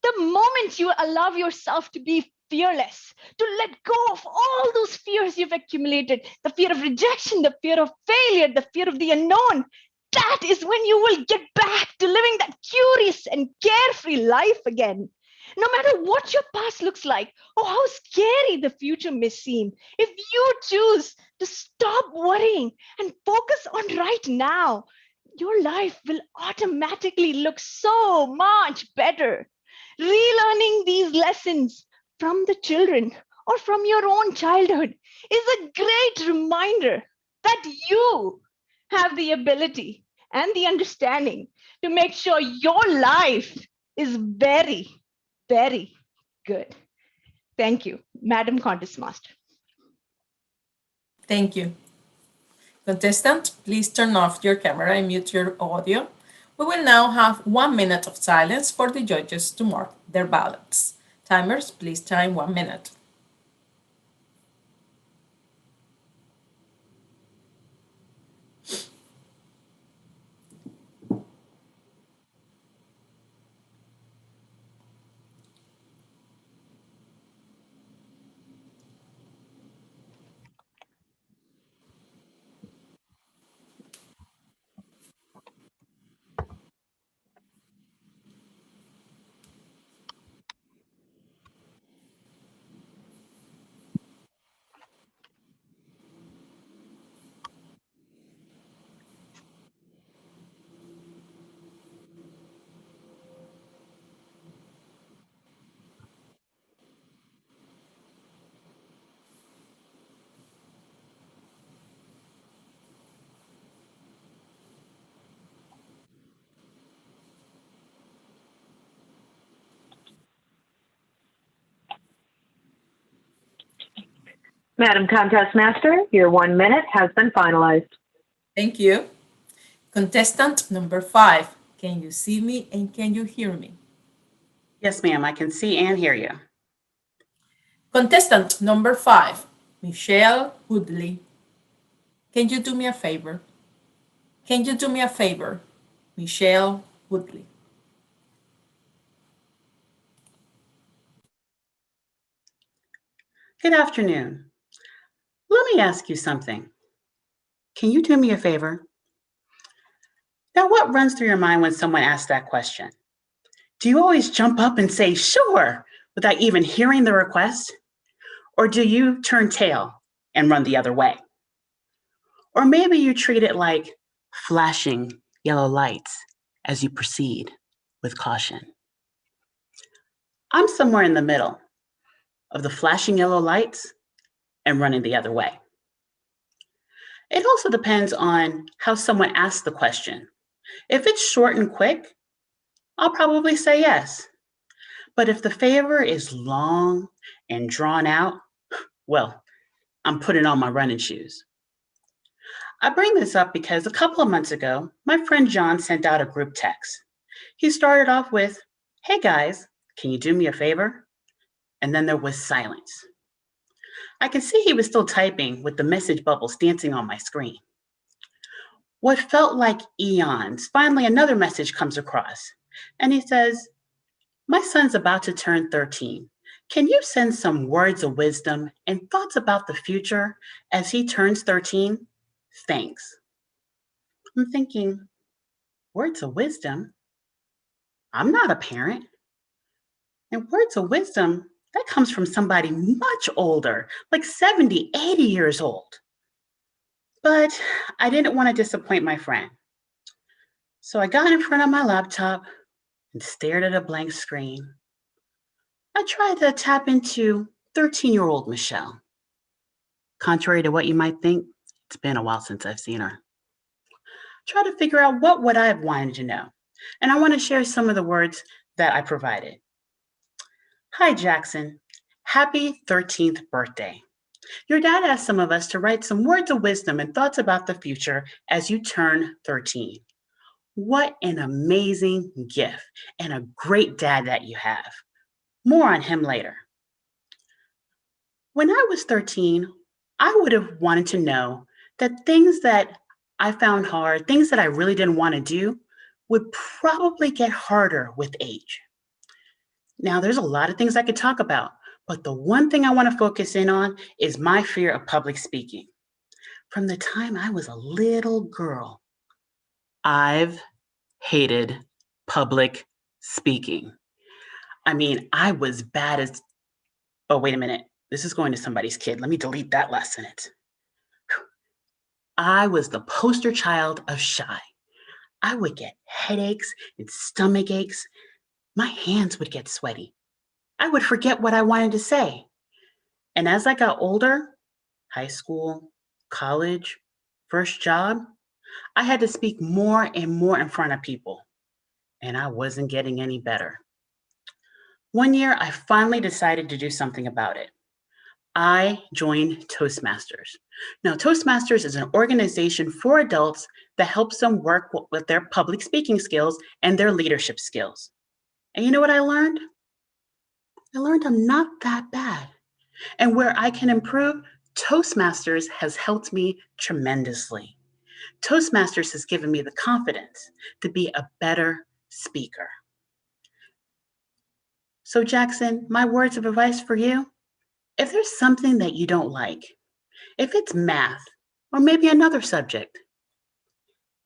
Speaker 11: The moment you allow yourself to be fearless, to let go of all those fears you've accumulated, the fear of rejection, the fear of failure, the fear of the unknown, that is when you will get back to living that curious and carefree life again. No matter what your past looks like or how scary the future may seem, if you choose to stop worrying and focus on right now, your life will automatically look so much better. Relearning these lessons from the children or from your own childhood is a great reminder that you have the ability and the understanding to make sure your life is very, very good. Thank you, Madam Contest Master.
Speaker 4: Thank you. Contestant, please turn off your camera and mute your audio. We will now have 1 minute of silence for the judges to mark their ballots. Timers, please time 1 minute.
Speaker 10: Madam Contest Master, your 1 minute has been finalized.
Speaker 4: Thank you. Contestant number 5, can you see me and can you hear me?
Speaker 13: Yes, ma'am, I can see and hear you.
Speaker 4: Contestant number 5, Michelle Woodley. Can you do me a favor? Can you do me a favor, Michelle Woodley?
Speaker 13: Good afternoon. Let me ask you something. Can you do me a favor? Now, what runs through your mind when someone asks that question? Do you always jump up and say, sure, without even hearing the request? Or do you turn tail and run the other way? Or maybe you treat it like flashing yellow lights as you proceed with caution. I'm somewhere in the middle of the flashing yellow lights and running the other way. It also depends on how someone asks the question. If it's short and quick, I'll probably say yes. But if the favor is long and drawn out, well, I'm putting on my running shoes. I bring this up because a couple of months ago, my friend John sent out a group text. He started off with, hey guys, can you do me a favor? And then there was silence. I could see he was still typing with the message bubbles dancing on my screen. What felt like eons, finally another message comes across, and he says, my son's about to turn 13. Can you send some words of wisdom and thoughts about the future as he turns 13? Thanks. I'm thinking, words of wisdom? I'm not a parent. And words of wisdom, that comes from somebody much older, like 70, 80 years old. But I didn't want to disappoint my friend. So I got in front of my laptop and stared at a blank screen. I tried to tap into 13-year-old Michelle. Contrary to what you might think, it's been a while since I've seen her. Try to figure out what would I have wanted to know. And I want to share some of the words that I provided. Hi, Jackson. Happy 13th birthday. Your dad asked some of us to write some words of wisdom and thoughts about the future as you turn 13. What an amazing gift and a great dad that you have. More on him later. When I was 13, I would have wanted to know that things that I found hard, things that I really didn't want to do, would probably get harder with age. Now, there's a lot of things I could talk about, but the one thing I want to focus in on is my fear of public speaking. From the time I was a little girl, I've hated public speaking. I mean, I was bad as, oh, wait a minute. This is going to somebody's kid. Let me delete that last sentence. I was the poster child of shy. I would get headaches and stomach aches. My hands would get sweaty. I would forget what I wanted to say. And as I got older, high school, college, first job, I had to speak more and more in front of people. And I wasn't getting any better. One year, I finally decided to do something about it. I joined Toastmasters. Now, Toastmasters is an organization for adults that helps them work with their public speaking skills and their leadership skills. And you know what I learned? I learned I'm not that bad. And where I can improve, Toastmasters has helped me tremendously. Toastmasters has given me the confidence to be a better speaker. So, Jackson, my words of advice for you, if there's something that you don't like, if it's math or maybe another subject,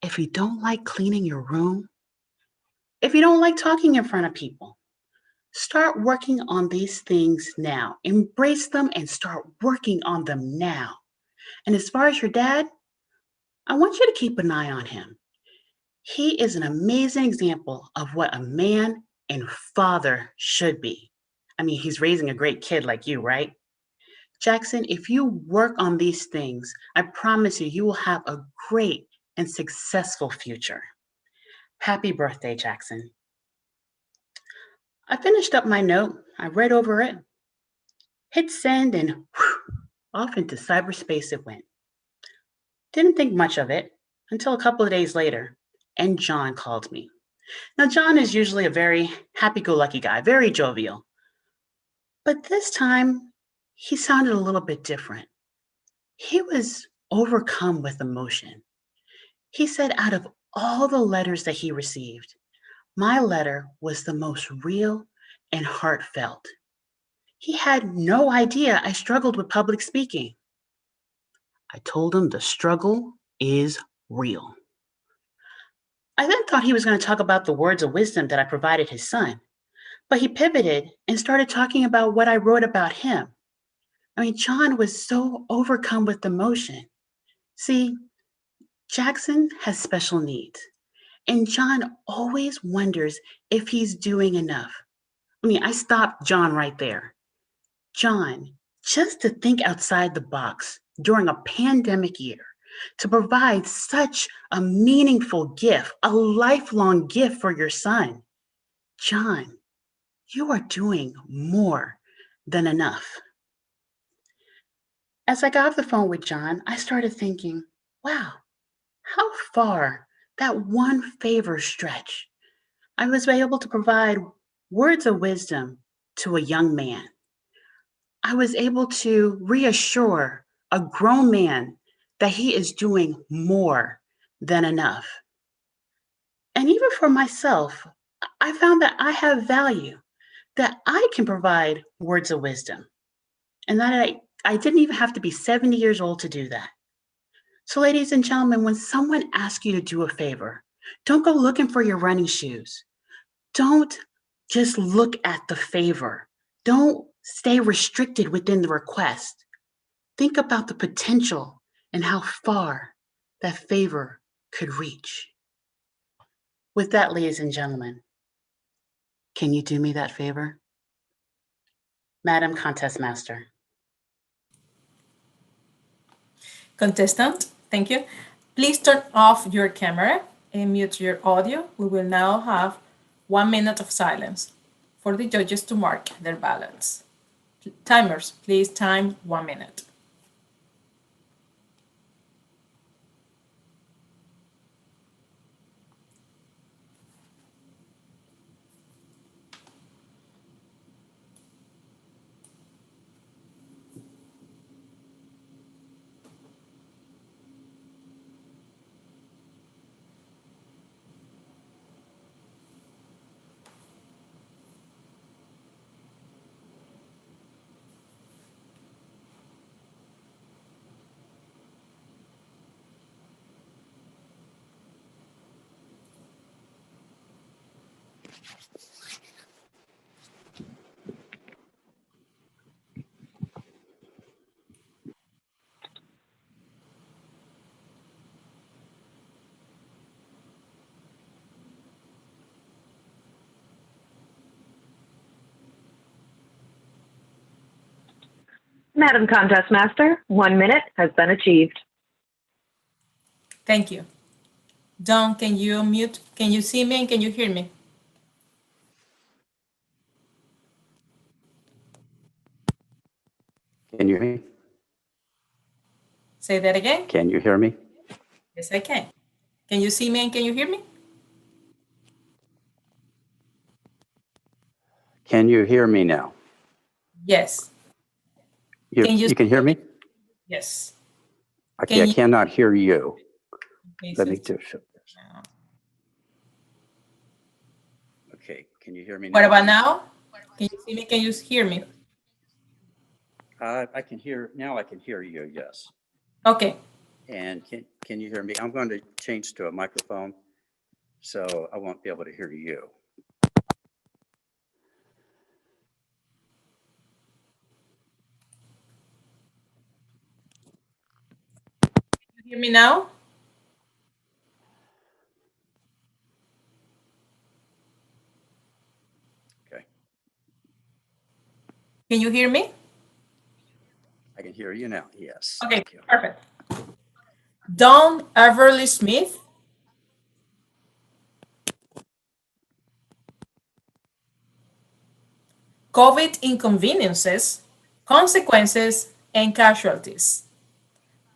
Speaker 13: if you don't like cleaning your room, if you don't like talking in front of people, start working on these things now. Embrace them and start working on them now. And as far as your dad, I want you to keep an eye on him. He is an amazing example of what a man and father should be. I mean, he's raising a great kid like you, right? Jackson, if you work on these things, I promise you, you will have a great and successful future. Happy birthday, Jackson. I finished up my note. I read over it, hit send, and whew, Off into cyberspace it went. Didn't think much of it until a couple of days later, and John called me. Now, John is usually a very happy-go-lucky guy, very jovial. But this time, he sounded a little bit different. He was overcome with emotion. He said out of all the letters that he received, my letter was the most real and heartfelt. He had no idea I struggled with public speaking. I told him the struggle is real. I then thought he was going to talk about the words of wisdom that I provided his son, but he pivoted and started talking about what I wrote about him. I mean, John was so overcome with emotion. See, Jackson has special needs, and John always wonders if he's doing enough. I mean, I stopped John right there. John, just to think outside the box during a pandemic year, to provide such a meaningful gift, a lifelong gift for your son. John, you are doing more than enough. As I got off the phone with John, I started thinking, wow, how far that one favor stretch. I was able to provide words of wisdom to a young man. I was able to reassure a grown man that he is doing more than enough. And even for myself, I found that I have value, that I can provide words of wisdom, and that I didn't even have to be 70 years old to do that. So, ladies and gentlemen, when someone asks you to do a favor, don't go looking for your running shoes. Don't just look at the favor. Don't stay restricted within the request. Think about the potential and how far that favor could reach. With that, ladies and gentlemen, can you do me that favor? Madam Contest Master.
Speaker 4: Contestant, thank you. Please turn off your camera and mute your audio. We will now have 1 minute of silence for the judges to mark their ballots. Timers, please time 1 minute.
Speaker 10: Madam Contest Master, 1 minute has been achieved.
Speaker 4: Thank you. Don, can you mute? Can you see me and can you hear me?
Speaker 14: Can you hear me?
Speaker 4: Say that again.
Speaker 14: Can you hear me?
Speaker 4: Yes, I can. Can you see me and can you hear me?
Speaker 14: Can you hear me now?
Speaker 4: Yes.
Speaker 14: You can hear me?
Speaker 4: Yes.
Speaker 14: Okay, I cannot hear you.
Speaker 4: Okay,
Speaker 14: Let me just show this. Okay, can you hear me now?
Speaker 4: What about now? Can you see me? Can you hear me?
Speaker 14: I can hear, now I can hear you, yes.
Speaker 4: Okay.
Speaker 14: And can you hear me? I'm going to change to a microphone, so I won't be able to hear you.
Speaker 4: Can you hear me now?
Speaker 14: Okay.
Speaker 4: Can you hear me?
Speaker 14: I can hear you now, yes.
Speaker 4: Okay, perfect. Don Everly Smith. COVID inconveniences, consequences, and casualties.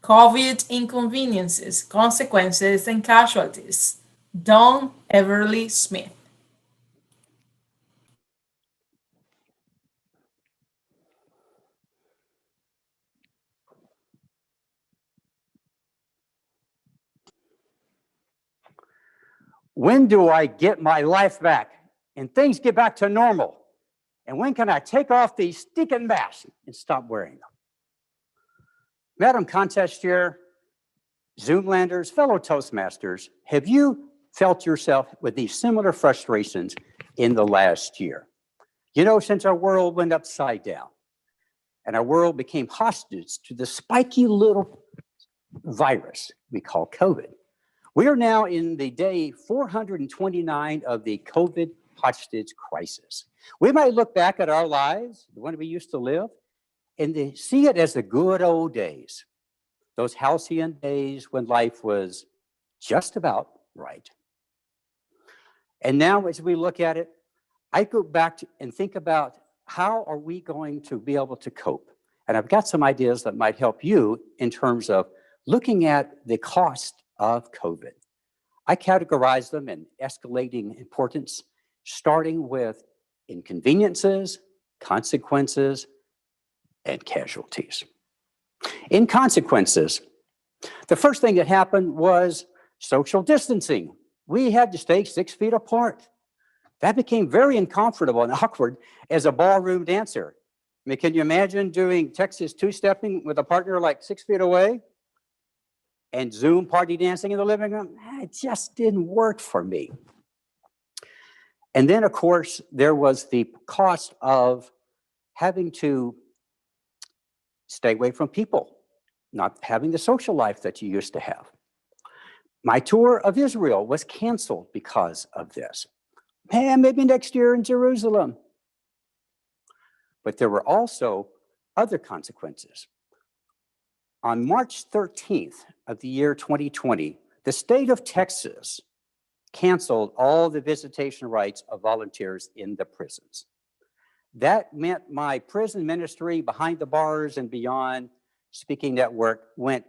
Speaker 4: COVID inconveniences, consequences, and casualties. Don Everly Smith.
Speaker 15: When do I get my life back and things get back to normal? And when can I take off these stinking masks and stop wearing them? Madam Contest Chair, Zoomlanders, fellow Toastmasters, have you felt yourself with these similar frustrations in the last year? You know, since our world went upside down and our world became hostage to the spiky little virus we call COVID, we are now in the day 429 of the COVID hostage crisis. We might look back at our lives, the one we used to live, and see it as the good old days, those halcyon days when life was just about right. And now as we look at it, I go back and think about how are we going to be able to cope? And I've got some ideas that might help you in terms of looking at the cost of COVID. I categorize them in escalating importance, starting with inconveniences, consequences, and casualties. In consequences, the first thing that happened was social distancing. We had to stay 6 feet apart. That became very uncomfortable and awkward as a ballroom dancer. I mean, can you imagine doing Texas two-stepping with a partner like 6 feet away? And Zoom party dancing in the living room? It just didn't work for me. And then, of course, there was the cost of having to stay away from people, not having the social life that you used to have. My tour of Israel was canceled because of this. Man, maybe next year in Jerusalem. But there were also other consequences. On March 13th of the year 2020, the state of Texas canceled all the visitation rights of volunteers in the prisons. That meant my prison ministry behind the bars and beyond speaking network went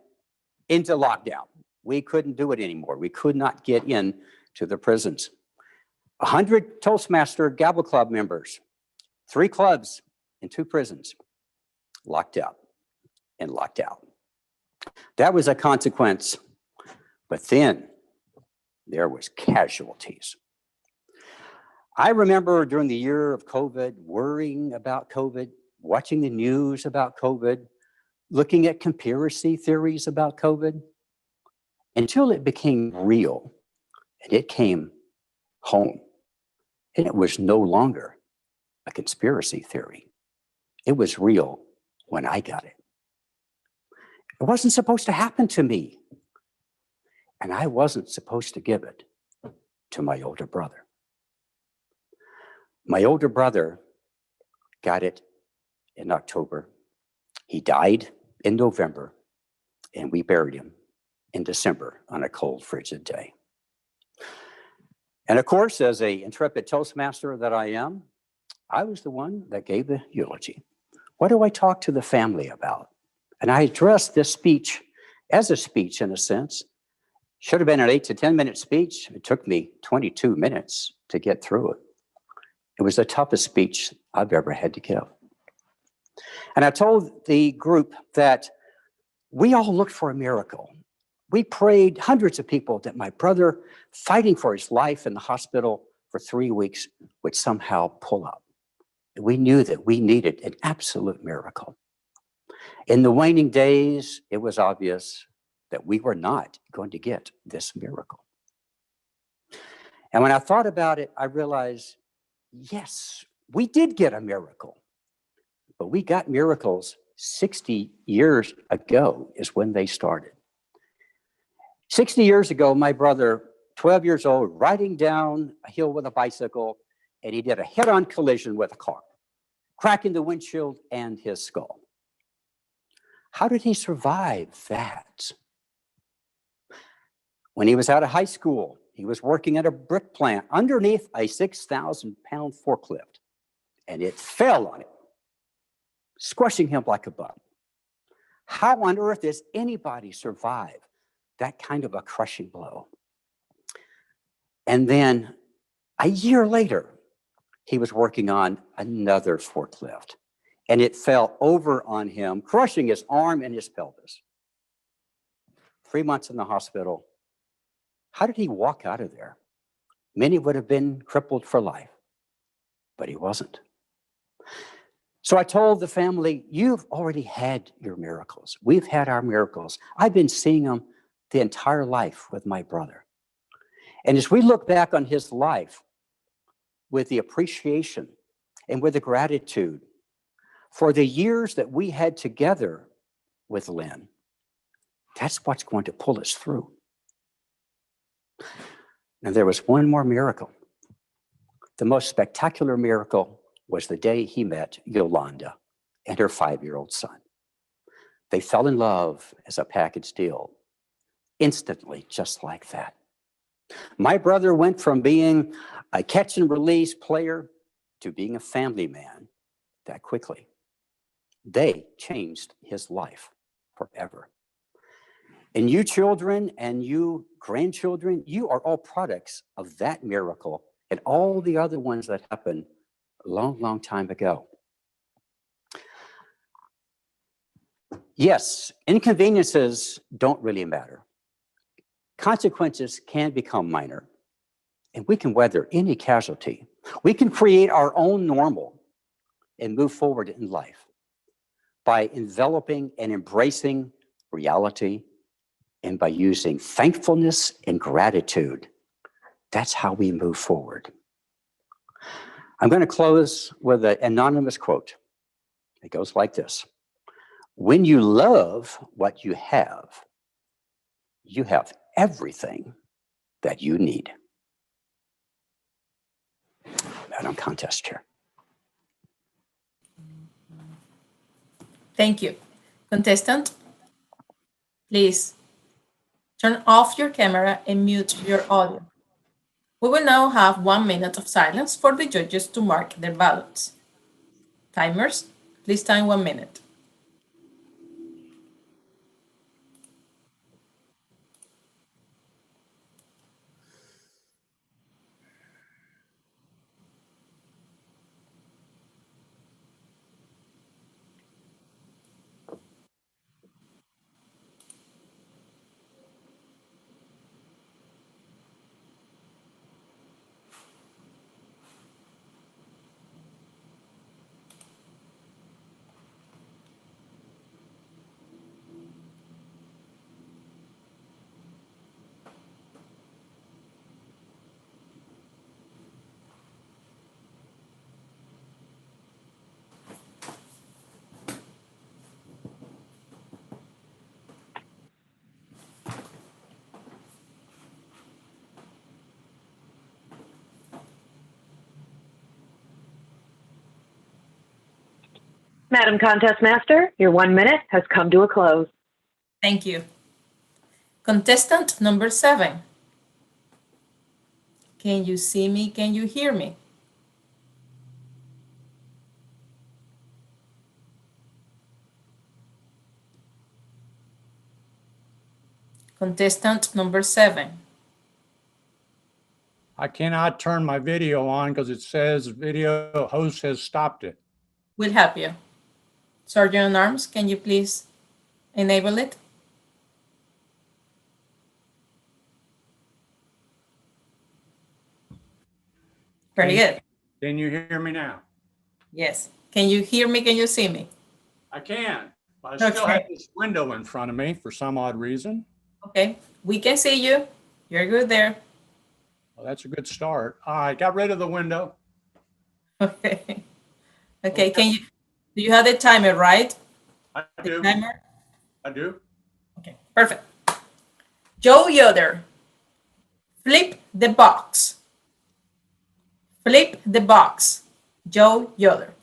Speaker 15: into lockdown. We couldn't do it anymore. We could not get in to the prisons. 100 Toastmaster Gavel Club members, 3 clubs and 2 prisons, locked out and locked out. That was a consequence, but then there was casualties. I remember during the year of COVID, worrying about COVID, watching the news about COVID, looking at conspiracy theories about COVID, until it became real and it came home. And it was no longer a conspiracy theory. It was real when I got it. It wasn't supposed to happen to me. And I wasn't supposed to give it to my older brother. My older brother got it in October. He died in November, and we buried him in December on a cold, frigid day. And of course, as an intrepid Toastmaster that I am, I was the one that gave the eulogy. What do I talk to the family about? And I addressed this speech as a speech in a sense. Should have been an 8 to 10 minute speech. It took me 22 minutes to get through it. It was the toughest speech I've ever had to give. And I told the group that we all looked for a miracle. We prayed, hundreds of people, that my brother, fighting for his life in the hospital for 3 weeks, would somehow pull up. We knew that we needed an absolute miracle. In the waning days, it was obvious that we were not going to get this miracle. And when I thought about it, I realized, yes, we did get a miracle, but we got miracles 60 years ago is when they started. 60 years ago, my brother, 12 years old, riding down a hill with a bicycle, and he did a head-on collision with a car, cracking the windshield and his skull. How did he survive that? When he was out of high school, he was working at a brick plant underneath a 6,000-pound forklift, and it fell on him, squashing him like a bug. How on earth does anybody survive that kind of a crushing blow? And then a year later, he was working on another forklift, and it fell over on him, crushing his arm and his pelvis. 3 months in the hospital. How did he walk out of there? Many would have been crippled for life, but he wasn't. So I told the family, you've already had your miracles. We've had our miracles. I've been seeing them the entire life with my brother. And as we look back on his life with the appreciation and with the gratitude for the years that we had together with Lynn, that's what's going to pull us through. And there was one more miracle. The most spectacular miracle was the day he met Yolanda and her 5-year-old son. They fell in love as a package deal, instantly, just like that. My brother went from being a catch and release player to being a family man that quickly. They changed his life forever. And you children and you grandchildren, you are all products of that miracle and all the other ones that happened a long, long time ago. Yes, inconveniences don't really matter. Consequences can become minor, and we can weather any casualty. We can create our own normal and move forward in life by enveloping and embracing reality and by using thankfulness and gratitude. That's how we move forward. I'm going to close with an anonymous quote. It goes like this. When you love what you have everything that you need. Madam Contest Chair.
Speaker 4: Thank you. Contestant, please turn off your camera and mute your audio. We will now have 1 minute of silence for the judges to mark their ballots. Timers, please time 1 minute.
Speaker 10: Madam Contest Master, your 1 minute has come to a close.
Speaker 4: Thank you. Contestant number 7. Can you see me? Can you hear me? Contestant number 7.
Speaker 16: I cannot turn my video on because it says video host has stopped it.
Speaker 4: We'll help you. Sergeant at Arms, can you please enable it? Very good.
Speaker 16: Can you hear me now?
Speaker 4: Yes. Can you hear me? Can you see me?
Speaker 16: I can. But I still have this window in front of me for some odd reason.
Speaker 4: Okay. We can see you. You're good there.
Speaker 16: Well, that's a good start. I got rid of the window.
Speaker 4: Okay. Okay. Do you have the timer, right?
Speaker 16: I do.
Speaker 4: Timer?
Speaker 16: I do.
Speaker 4: Okay. Perfect. Joe Yoder, flip the box. Flip the box. Joe Yoder.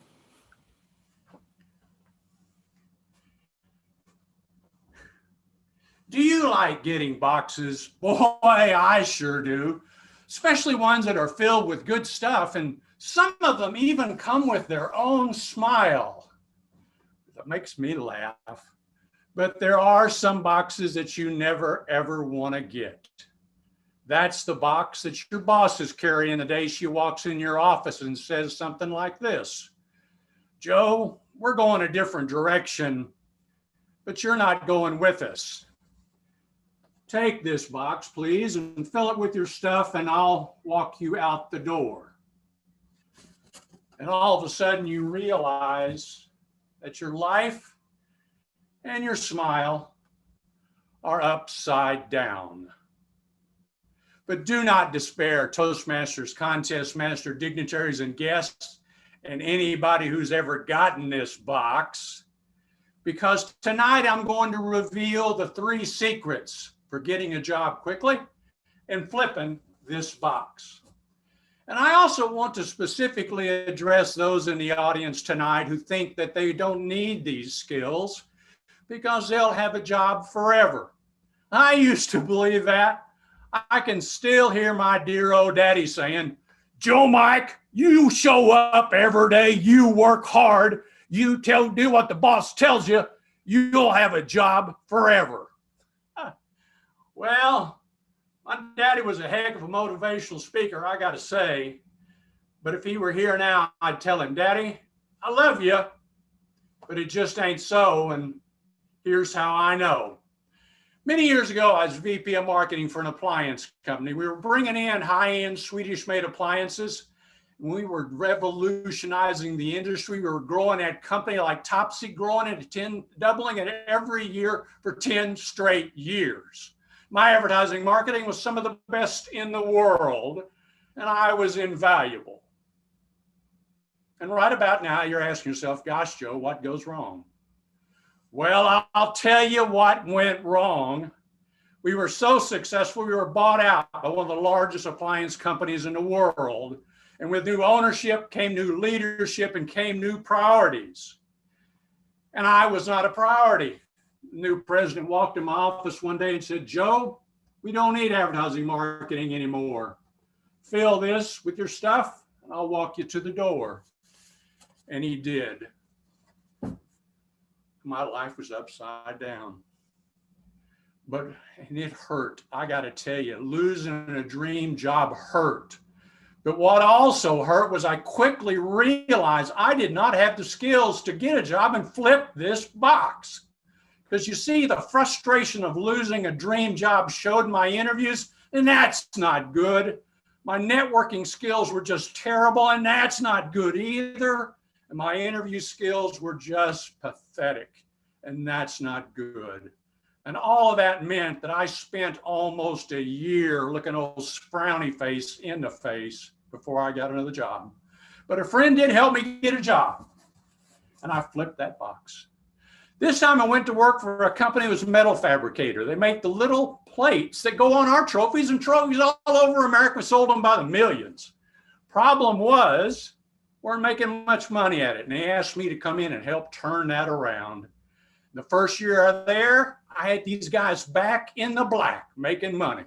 Speaker 16: Do you like getting boxes? Boy, I sure do. Especially ones that are filled with good stuff, and some of them even come with their own smile. That makes me laugh. But there are some boxes that you never, ever want to get. That's the box that your boss is carrying the day she walks in your office and says something like this: Joe, we're going a different direction, but you're not going with us. Take this box, please, and fill it with your stuff, and I'll walk you out the door. And all of a sudden you realize that your life and your smile are upside down. But do not despair, Toastmasters, contest master, dignitaries, and guests, and anybody who's ever gotten this box, because tonight I'm going to reveal the 3 secrets for getting a job quickly and flipping this box. And I also want to specifically address those in the audience tonight who think that they don't need these skills because they'll have a job forever. I used to believe that. I can still hear my dear old daddy saying, Joe Mike, you show up every day, you work hard, you do what the boss tells you, you'll have a job forever. Well, my daddy was a heck of a motivational speaker, I gotta say. But if he were here now, I'd tell him, Daddy, I love you, but it just ain't so, and here's how I know. Many years ago, I was VP of marketing for an appliance company. We were bringing in high-end Swedish-made appliances. We were revolutionizing the industry. We were growing that company like Topsy, growing it doubling it every year for 10 straight years. My advertising marketing was some of the best in the world, and I was invaluable. And right about now, you're asking yourself, gosh, Joe, what goes wrong? Well, I'll tell you what went wrong. We were so successful, we were bought out by one of the largest appliance companies in the world. And with new ownership came new leadership and came new priorities. And I was not a priority. The new president walked in my office one day and said, Joe, we don't need advertising marketing anymore. Fill this with your stuff and I'll walk you to the door. And he did. My life was upside down. And it hurt. I got to tell you, losing a dream job hurt. But what also hurt was I quickly realized I did not have the skills to get a job and flip this box. Because you see, the frustration of losing a dream job showed in my interviews, and that's not good. My networking skills were just terrible, and that's not good either. And my interview skills were just pathetic, and that's not good. And all of that meant that I spent almost a year looking old frowny face in the face before I got another job. But a friend did help me get a job, and I flipped that box. This time I went to work for a company that was a metal fabricator. They make the little plates that go on our trophies, and trophies all over America. We sold them by the millions. Problem was, weren't making much money at it. And they asked me to come in and help turn that around. The first year there, I had these guys back in the black making money.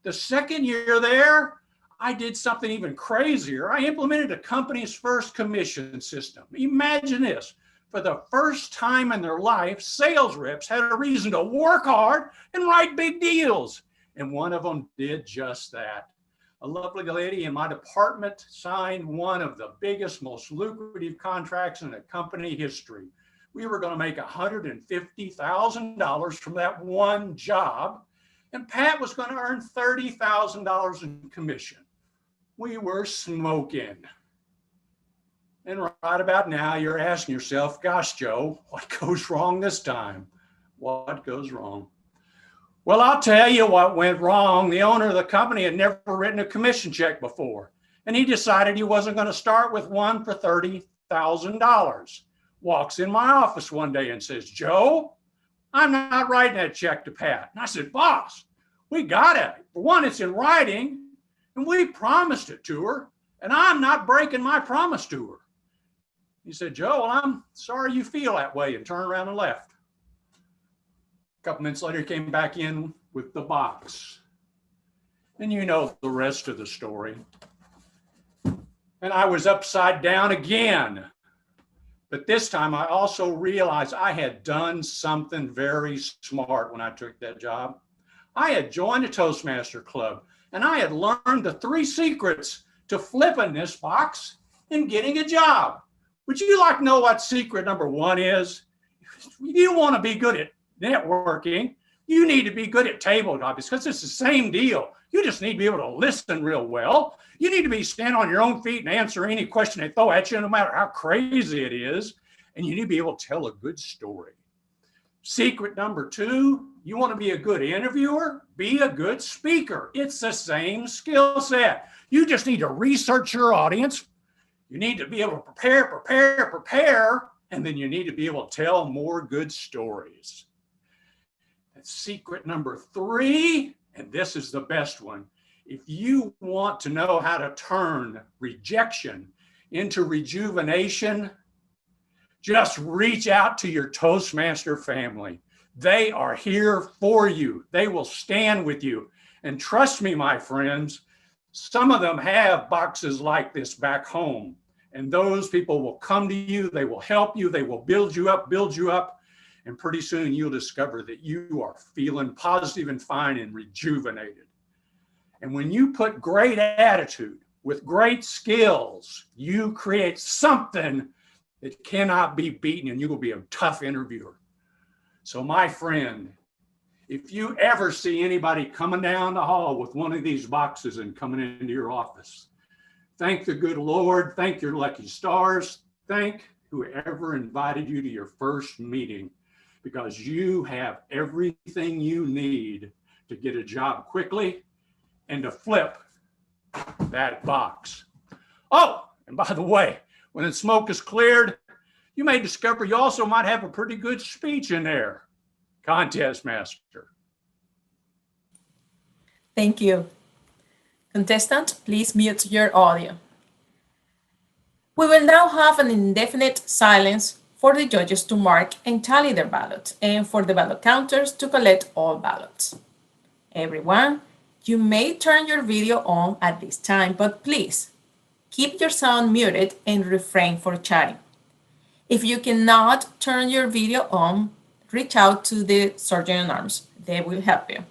Speaker 16: The second year there, I did something even crazier. I implemented the company's first commission system. Imagine this. For the first time in their life, sales reps had a reason to work hard and write big deals. And one of them did just that. A lovely lady in my department signed one of the biggest, most lucrative contracts in the company history. We were going to make $150,000 from that one job, and Pat was going to earn $30,000 in commission. We were smoking. And right about now, you're asking yourself, gosh, Joe, what goes wrong this time? What goes wrong? Well, I'll tell you what went wrong. The owner of the company had never written a commission check before, and he decided he wasn't going to start with one for $30,000. Walks in my office one day and says, Joe, I'm not writing that check to Pat. And I said, boss, we got it. For one, it's in writing, and we promised it to her, and I'm not breaking my promise to her. He said, Joe, well, I'm sorry you feel that way, and turned around and left. A couple minutes later, he came back in with the box. And you know the rest of the story. And I was upside down again. But this time I also realized I had done something very smart when I took that job. I had joined a Toastmaster club and I had learned the 3 secrets to flipping this box and getting a job. Would you like to know what secret number 1 is? You want to be good at networking. You need to be good at table topics because it's the same deal. You just need to be able to listen real well. You need to be stand on your own feet and answer any question they throw at you, no matter how crazy it is. And you need to be able to tell a good story. Secret number 2, you want to be a good interviewer, be a good speaker. It's the same skill set. You just need to research your audience. You need to be able to prepare, and then you need to be able to tell more good stories. That's secret number 3, and this is the best one. If you want to know how to turn rejection into rejuvenation, just reach out to your Toastmaster family. They are here for you. They will stand with you. And trust me, my friends, some of them have boxes like this back home. And those people will come to you. They will help you. They will build you up. And pretty soon you'll discover that you are feeling positive and fine and rejuvenated. And when you put great attitude with great skills, you create something that cannot be beaten, and you will be a tough interviewer. So my friend, if you ever see anybody coming down the hall with one of these boxes and coming into your office, thank the good Lord, thank your lucky stars, thank whoever invited you to your first meeting, because you have everything you need to get a job quickly and to flip that box. Oh, and by the way, when the smoke is cleared, you may discover you also might have a pretty good speech in there. Contest Master.
Speaker 4: Thank you. Contestant, please mute your audio. We will now have an indefinite silence for the judges to mark and tally their ballots and for the ballot counters to collect all ballots. Everyone, you may turn your video on at this time, but please keep your sound muted and refrain for chatting. If you cannot turn your video on, reach out to the Sergeant at Arms. They will help you.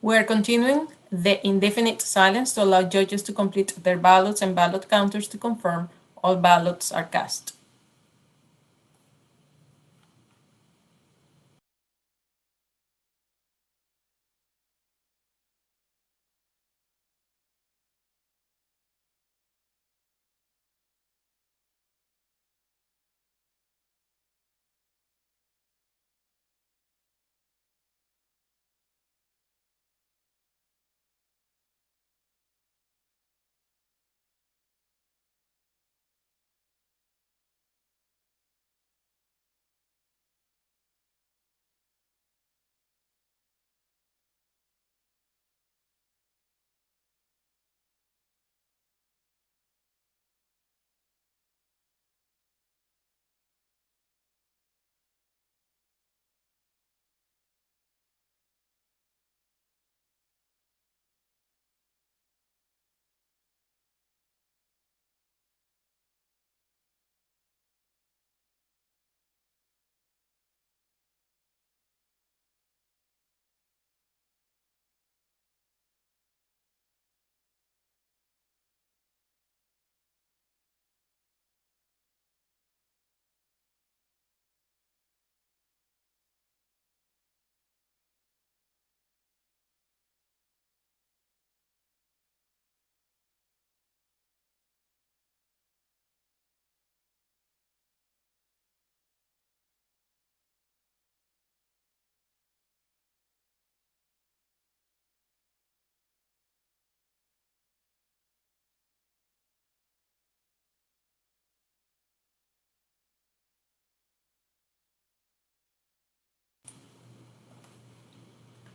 Speaker 4: We're continuing the indefinite silence to allow judges to complete their ballots and ballot counters to confirm all ballots are cast.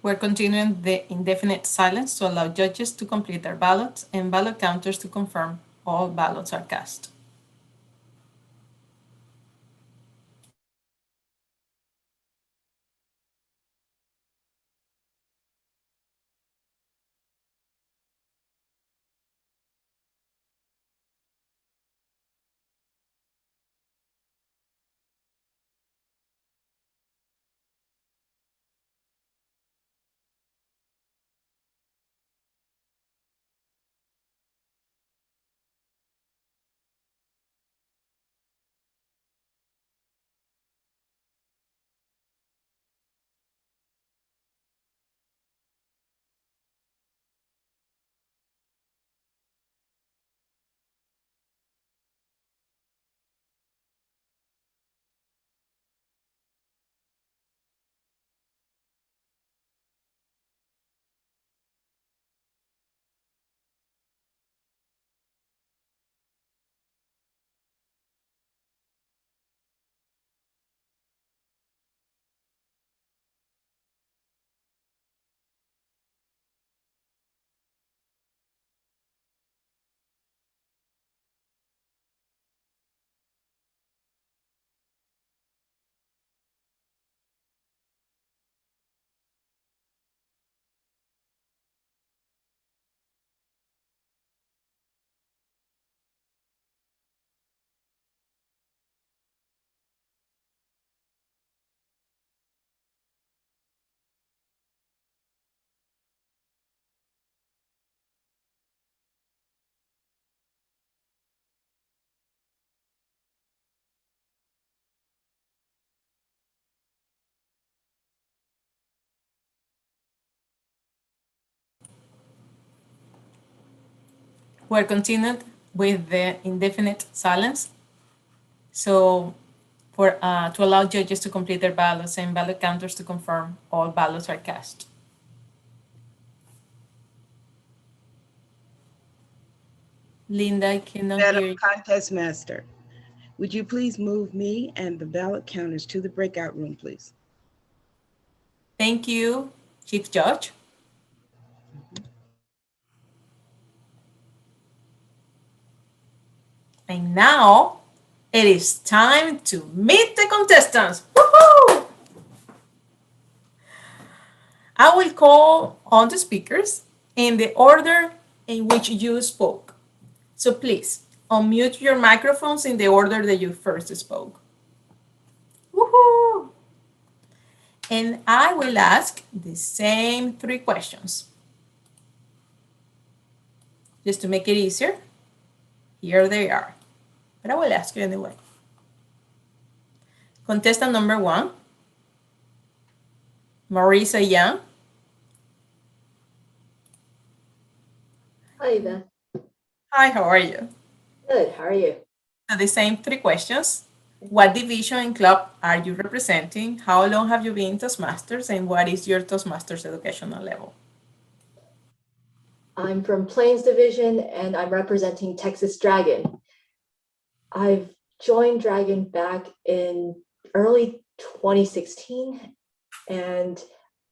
Speaker 4: We're continuing the indefinite silence to allow judges to complete their ballots and ballot counters to confirm all ballots are cast. We're continuing with the indefinite silence. So to allow judges to complete their ballots and ballot counters to confirm all ballots are cast. Linda, I cannot hear
Speaker 8: Madam
Speaker 4: you.
Speaker 8: Contest Master, would you please move me and the ballot counters to the breakout room, please?
Speaker 4: Thank you, Chief Judge. And now it is time to meet the contestants. Woohoo! I will call on the speakers in the order in which you spoke. So please unmute your microphones in the order that you first spoke. Woohoo! And I will ask the same 3 questions. Just to make it easier, here they are. But I will ask you anyway. Contestant number 1, Marisa Young.
Speaker 9: Hi, Beth.
Speaker 4: Hi, how are you?
Speaker 9: Good. How are you?
Speaker 4: So the same 3 questions. What division and club are you representing? How long have you been Toastmasters? And what is your Toastmasters educational level?
Speaker 9: I'm from Plains Division and I'm representing Texas Dragon. I've joined Dragon back in early 2016 and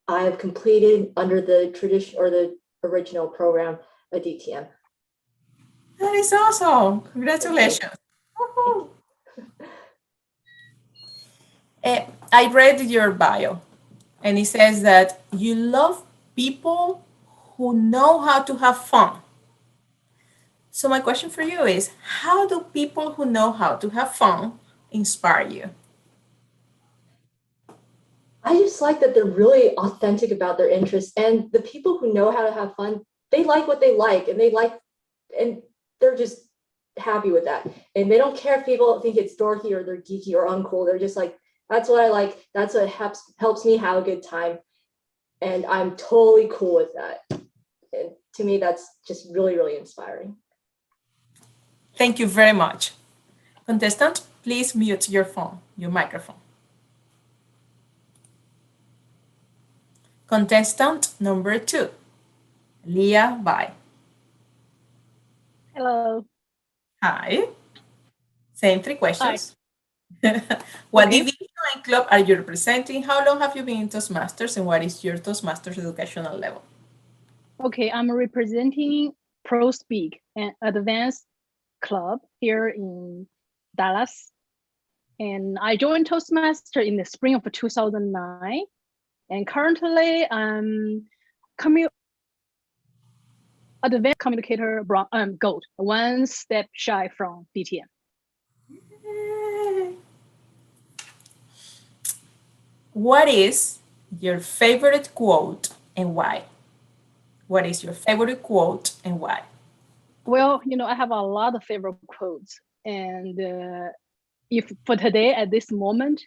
Speaker 9: I've completed under the tradition or the original program a DTM.
Speaker 4: That is awesome. Congratulations. I read your bio and it says that you love people who know how to have fun. So my question for you is, how do people who know how to have fun inspire you?
Speaker 9: I just like that they're really authentic about their interests, and the people who know how to have fun, they like what they like, and and they're just happy with that. And they don't care if people think it's dorky or they're geeky or uncool. They're just like, that's what I like. That's what helps me have a good time. And I'm totally cool with that. And to me, that's just really, really inspiring.
Speaker 4: Thank you very much. Contestant, please mute your phone, your microphone. Contestant number 2, Leah Bai.
Speaker 11: Hello.
Speaker 4: Hi. Same 3 questions. What
Speaker 11: Okay.
Speaker 4: division and club are you representing? How long have you been in Toastmasters and what is your Toastmasters educational level?
Speaker 11: Okay, I'm representing Pro Speak, an advanced club here in Dallas. And I joined Toastmaster in the spring of 2009. And currently I'm advanced communicator gold, one step shy from DTM.
Speaker 4: What is your favorite quote and why? What is your favorite quote and why?
Speaker 11: Well, I have a lot of favorite quotes. And if for today, at this moment,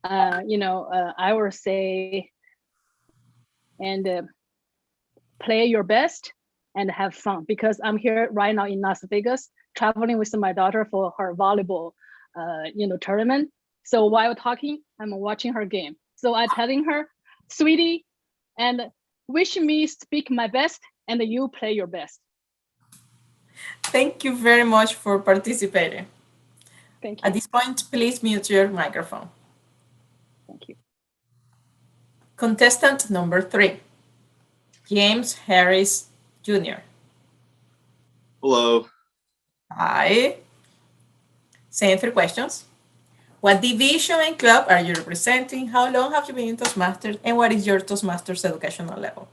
Speaker 11: I will say, and play your best and have fun, because I'm here right now in Las Vegas, traveling with my daughter for her volleyball, tournament. So while talking, I'm watching her game. So I'm telling her, sweetie, and wish me speak my best and you play your best.
Speaker 4: Thank you very much for participating.
Speaker 11: Thank you.
Speaker 4: At this point, please mute your microphone.
Speaker 11: Thank you.
Speaker 4: Contestant number 3, James Harris Jr.
Speaker 12: Hello.
Speaker 4: Hi. Same 3 questions. What division and club are you representing? How long have you been in Toastmasters? And what is your Toastmasters educational level?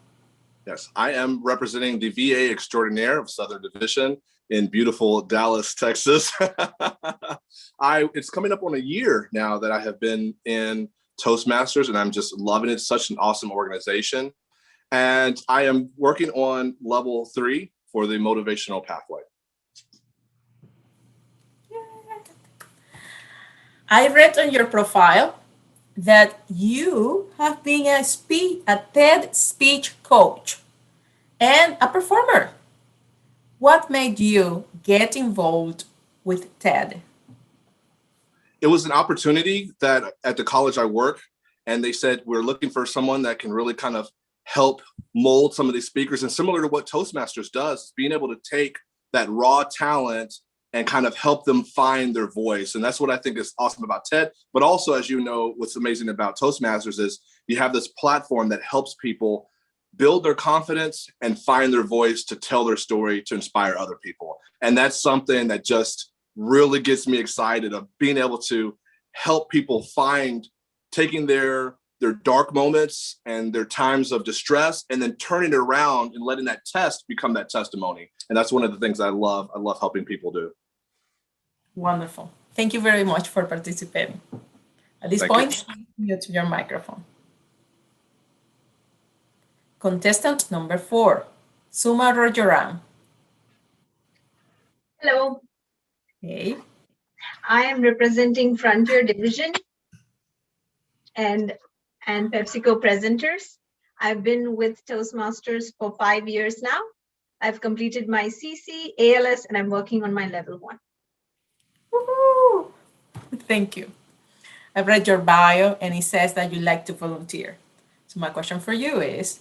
Speaker 12: Yes, I am representing the VA Extraordinaire of Southern Division in beautiful Dallas, Texas. It's coming up on a year now that I have been in Toastmasters, and I'm just loving it. Such an awesome organization. And I am working on level 3 for the motivational pathway.
Speaker 4: I read on your profile that you have been a TED speech coach and a performer. What made you get involved with TED?
Speaker 12: It was an opportunity that at the college I work, and they said, we're looking for someone that can really kind of help mold some of these speakers. And similar to what Toastmasters does, being able to take that raw talent and kind of help them find their voice. And that's what I think is awesome about TED. But also, as you know, what's amazing about Toastmasters is you have this platform that helps people build their confidence and find their voice to tell their story, to inspire other people. And that's something that just really gets me excited of being able to help people find taking their dark moments and their times of distress and then turning it around and letting that test become that testimony. And that's one of the things I love. I love helping people do.
Speaker 4: Wonderful. Thank you very much for participating. At this point, mute your microphone. Contestant number 4, Suma Rojaram.
Speaker 17: Hello.
Speaker 4: Hey.
Speaker 17: I am representing Frontier Division and PepsiCo presenters. I've been with Toastmasters for 5 years now. I've completed my CC, ALS, and I'm working on my level 1.
Speaker 4: Woohoo! Thank you. I've read your bio and it says that you like to volunteer. So my question for you is,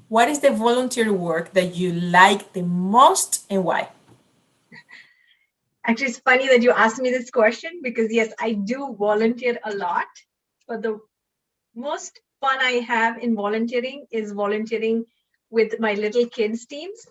Speaker 4: what is the volunteer work that you like the most and why?
Speaker 17: Actually, it's funny that you asked me this question because yes, I do volunteer a lot, but the most fun I have in volunteering is volunteering with my little kids teams,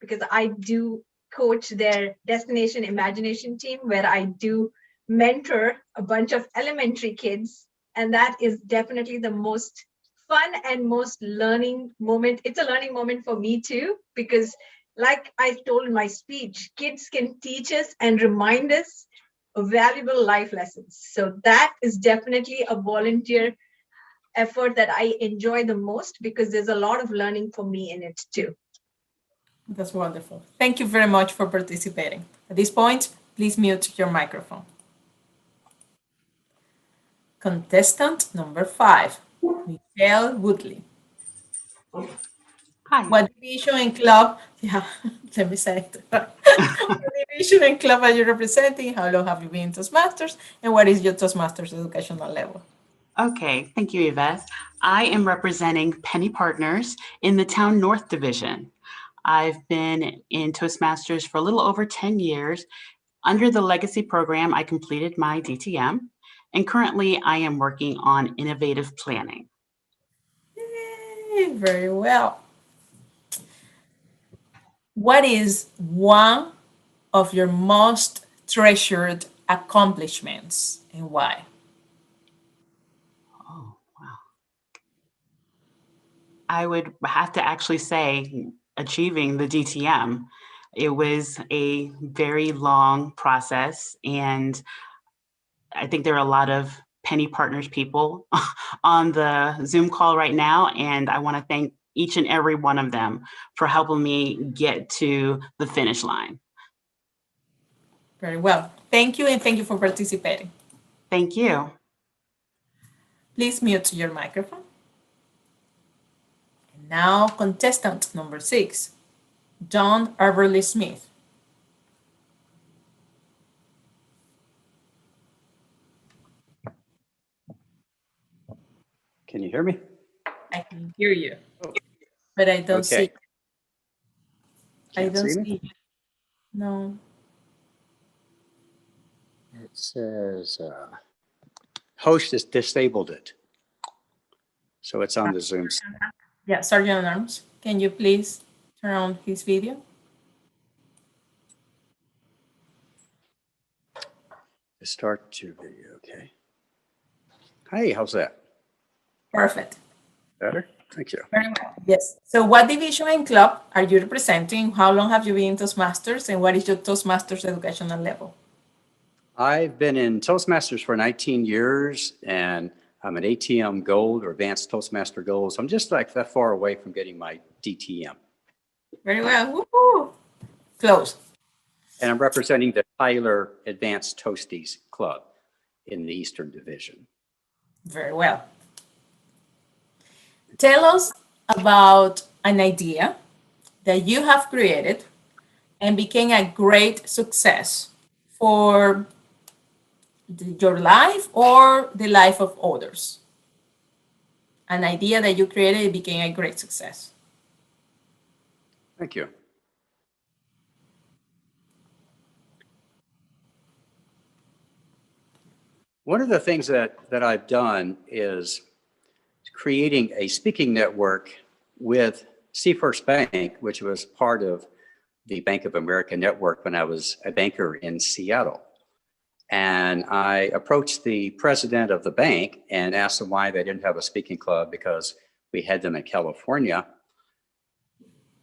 Speaker 17: because I do coach their Destination Imagination team where I do mentor a bunch of elementary kids. And that is definitely the most fun and most learning moment. It's a learning moment for me too, because like I told in my speech, kids can teach us and remind us of valuable life lessons. So that is definitely a volunteer effort that I enjoy the most because there's a lot of learning for me in it too.
Speaker 4: That's wonderful. Thank you very much for participating. At this point, please mute your microphone. Contestant number 5, Michelle Woodley.
Speaker 18: Hi.
Speaker 4: What division and club? Yeah, let me say it. What division and club are you representing? How long have you been in Toastmasters? And what is your Toastmasters educational level?
Speaker 18: Okay, thank you, Yvette. I am representing Penny Partners in the Town North Division. I've been in Toastmasters for a little over 10 years. Under the Legacy program, I completed my DTM, and currently I am working on innovative planning.
Speaker 4: Yay, very well. What is one of your most treasured accomplishments and why?
Speaker 18: Oh, wow. I would have to actually say achieving the DTM. It was a very long process, and I think there are a lot of Penny Partners people on the Zoom call right now, and I want to thank each and every one of them for helping me get to the finish line.
Speaker 4: Very well. Thank you, and thank you for participating.
Speaker 18: Thank you.
Speaker 4: Please mute your microphone. And now, contestant number 6, John Everly Smith.
Speaker 14: Can you hear me?
Speaker 4: I can hear you, but I don't see. I don't see. No.
Speaker 14: It says host has disabled it. So it's on the Zoom.
Speaker 4: Yeah, Sergeant Arms, can you please turn on his video?
Speaker 14: Start to video, okay. Hey, how's that?
Speaker 4: Perfect.
Speaker 14: Better? Thank you.
Speaker 4: Very well. Yes. So what division and club are you representing? How long have you been in Toastmasters, and what is your Toastmasters educational level?
Speaker 14: I've been in Toastmasters for 19 years, and I'm an ATM Gold or Advanced Toastmaster Gold. So I'm just like that far away from getting my DTM.
Speaker 4: Very well. Woohoo! Close.
Speaker 14: And I'm representing the Tyler Advanced Toasties Club in the Eastern Division.
Speaker 4: Very well. Tell us about an idea that you have created and became a great success for your life or the life of others. An idea that you created became a great success.
Speaker 14: Thank you. One of the things that I've done is creating a speaking network with Seafirst Bank, which was part of the Bank of America network when I was a banker in Seattle. And I approached the president of the bank and asked him why they didn't have a speaking club, because we had them in California.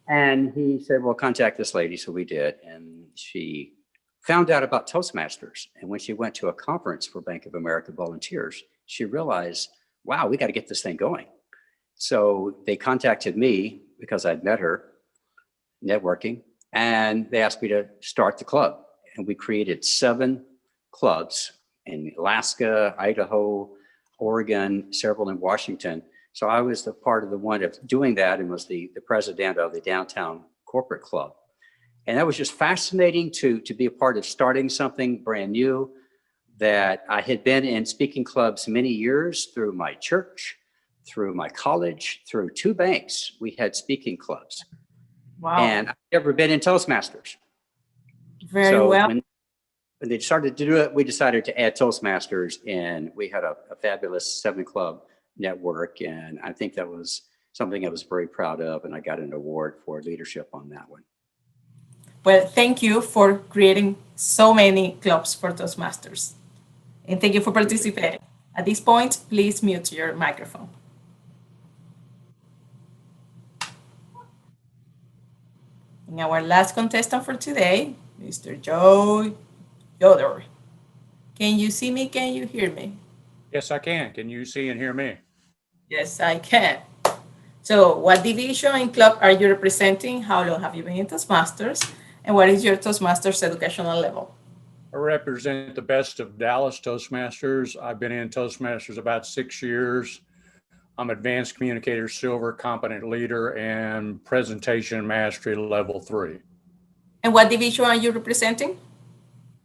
Speaker 14: And he said, well, contact this lady. So we did. And she found out about Toastmasters. And when she went to a conference for Bank of America volunteers, she realized, wow, we got to get this thing going. So they contacted me because I'd met her networking, and they asked me to start the club. And we created 7 clubs in Alaska, Idaho, Oregon, several in Washington. So I was the part of the one of doing that and was the president of the Downtown Corporate Club. And that was just fascinating to be a part of starting something brand new, that I had been in speaking clubs many years through my church, through my college, through 2 banks. We had speaking clubs.
Speaker 4: Wow.
Speaker 14: And I've never been in Toastmasters.
Speaker 4: Very well.
Speaker 14: When they started to do it, we decided to add Toastmasters, and we had a fabulous 7-club network. And I think that was something I was very proud of, and I got an award for leadership on that one.
Speaker 4: Well, thank you for creating so many clubs for Toastmasters. And thank you for participating. At this point, please mute your microphone. And our last contestant for today, Mr. Joe Yoder. Can you see me? Can you hear me?
Speaker 16: Yes, I can. Can you see and hear me?
Speaker 4: Yes, I can. So what division and club are you representing? How long have you been in Toastmasters? And what is your Toastmasters educational level?
Speaker 16: I represent the Best of Dallas Toastmasters. I've been in Toastmasters about 6 years. I'm Advanced Communicator Silver, Competent Leader, and Presentation Mastery Level 3.
Speaker 4: And what division are you representing?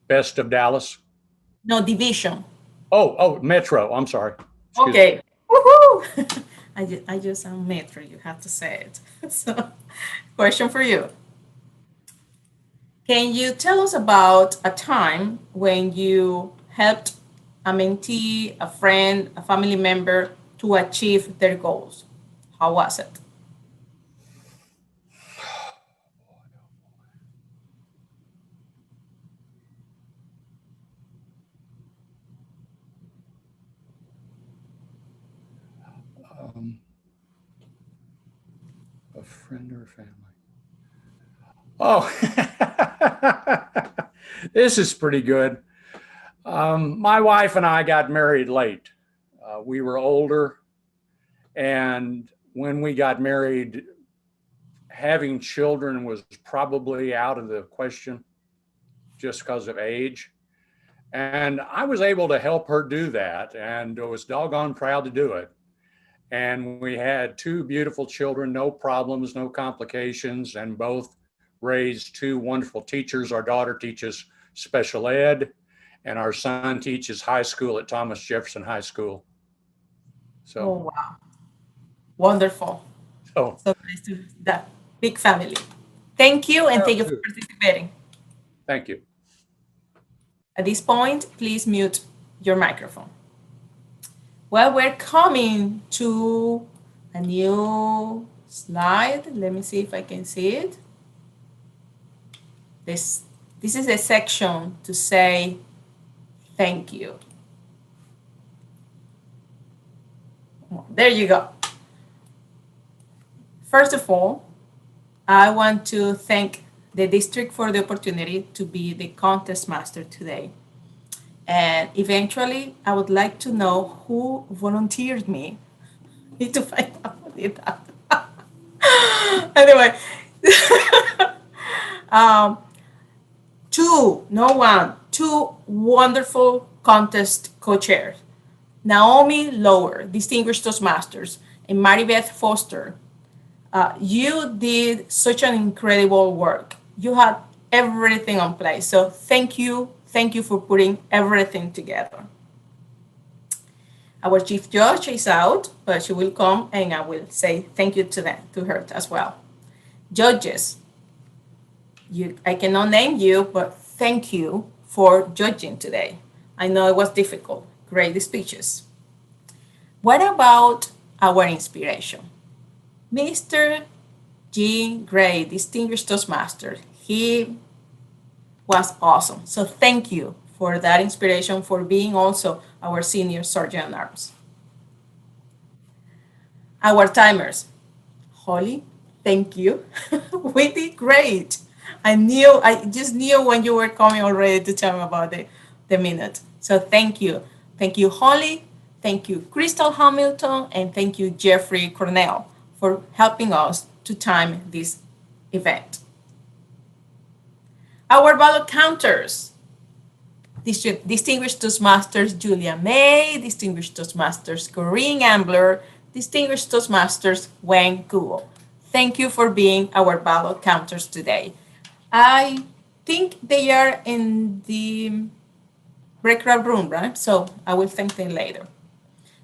Speaker 16: Best of Dallas.
Speaker 4: No, division.
Speaker 16: Oh, Metro. I'm sorry. Excuse
Speaker 4: Okay.
Speaker 16: me.
Speaker 4: Woohoo! I just am Metro. You have to say it. So, question for you. Can you tell us about a time when you helped a mentee, a friend, a family member to achieve their goals? How was it?
Speaker 16: A friend or family? Oh, this is pretty good. My wife and I got married late. We were older, and when we got married, having children was probably out of the question just because of age. And I was able to help her do that, and I was doggone proud to do it. And we had two beautiful children, no problems, no complications, and both raised two wonderful teachers. Our daughter teaches special ed, and our son teaches high school at Thomas Jefferson High School. So,
Speaker 4: Oh, wow. Wonderful.
Speaker 16: So
Speaker 4: nice to that big family. Thank you, and thank you for
Speaker 16: too.
Speaker 4: participating.
Speaker 16: Thank you.
Speaker 4: At this point, please mute your microphone. Well, we're coming to a new slide. Let me see if I can see it. This is a section to say thank you. There you go. First of all, I want to thank the district for the opportunity to be the contest master today. And eventually, I would like to know who volunteered me. Need to find out who did that. Anyway, two wonderful contest co-chairs. Naomi Lower, Distinguished Toastmasters, and Maribeth Foster. You did such an incredible work. You had everything on place. So thank you for putting everything together. Our chief judge is out, but she will come and I will say thank you to her as well. Judges, I cannot name you, but thank you for judging today. I know it was difficult. Great speeches. What about our inspiration? Mr. Gene Gray, Distinguished Toastmaster, he was awesome. So thank you for that inspiration, for being also our senior sergeant at arms. Our timers, Holly, thank you. We did great. I just knew when you were coming already to tell me about the minute. So thank you. Thank you, Holly. Thank you, Crystal Hamilton, and thank you, Jeffrey Cornell, for helping us to time this event. Our ballot counters, Distinguished Toastmasters Julia May, Distinguished Toastmasters Corinne Ambler, Distinguished Toastmasters Wayne Kuo. Thank you for being our ballot counters today. I think they are in the breakout room, right? So I will thank them later.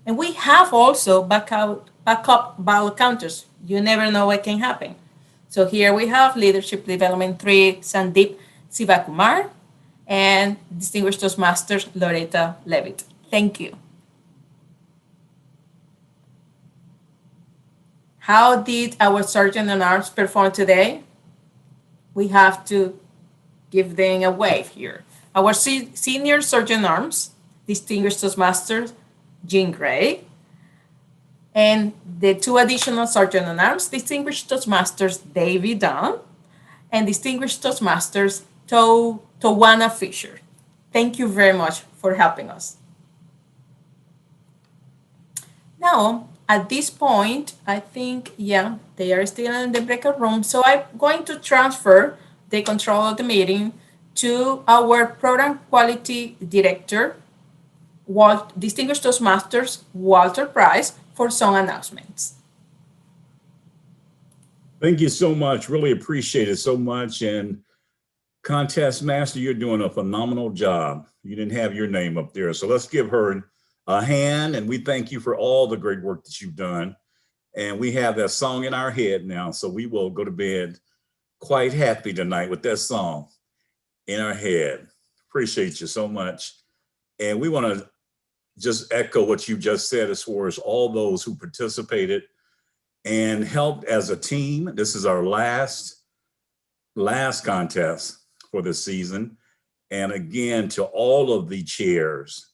Speaker 4: And we have also backup ballot counters. You never know what can happen. So here we have Leadership Development 3, Sandeep Sivakumar, and Distinguished Toastmasters Loretta Levitt. Thank you. How did our Sergeant at Arms perform today? We have to give them a wave here. Our Senior Sergeant at Arms, Distinguished Toastmasters Jean Gray, and the two additional Sergeant at Arms, Distinguished Toastmasters David Dunn, and Distinguished Toastmasters Tawana Fisher. Thank you very much for helping us. Now, at this point, I think, yeah, they are still in the breakout room. So I'm going to transfer the control of the meeting to our Program Quality Director, Distinguished Toastmasters Walter Price, for some announcements.
Speaker 19: Thank you so much. Really appreciate it so much. And Contest Master, you're doing a phenomenal job. You didn't have your name up there. So let's give her a hand. And we thank you for all the great work that you've done. And we have that song in our head now. So we will go to bed quite happy tonight with that song. in our head. Appreciate you so much. And we want to just echo what you just said as far as all those who participated and helped as a team. This is our last contest for this season. And again, to all of the chairs,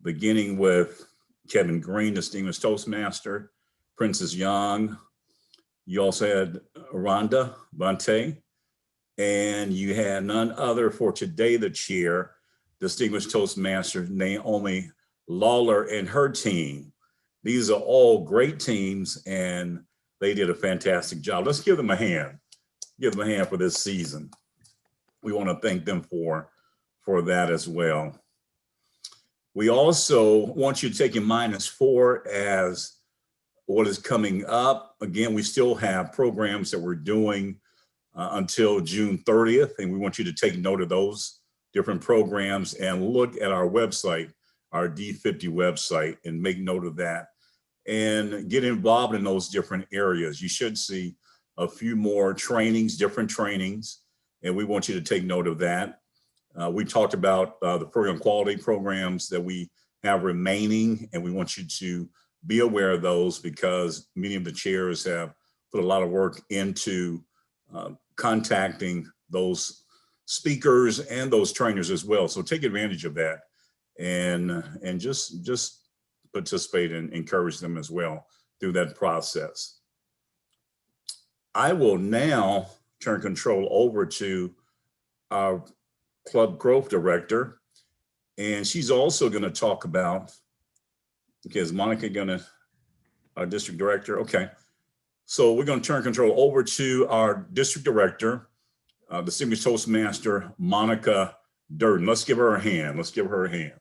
Speaker 19: beginning with Kevin Green, distinguished Toastmaster, Princess Young. You also had Rhonda Bunte, and you had none other for today, the chair, distinguished Toastmaster Naomi Lawler and her team. These are all great teams, and they did a fantastic job. Let's give them a hand. Give them a hand for this season. We want to thank them for that as well. We also want you to take in mind as far as what is coming up. Again, we still have programs that we're doing until June 30th, and we want you to take note of those different programs and look at our website, our D50 website, and make note of that and get involved in those different areas. You should see a few more trainings, different trainings, and we want you to take note of that. We talked about the program quality programs that we have remaining, and we want you to be aware of those because many of the chairs have put a lot of work into contacting those speakers and those trainers as well. So take advantage of that and just participate and encourage them as well through that process. I will now turn control over to our Club Growth Director, and she's also going to talk about, okay, is Monica our District Director? Okay, so we're going to turn control over to our District Director, distinguished Toastmaster, Monica Durden. Let's give her a hand. Let's give her a hand.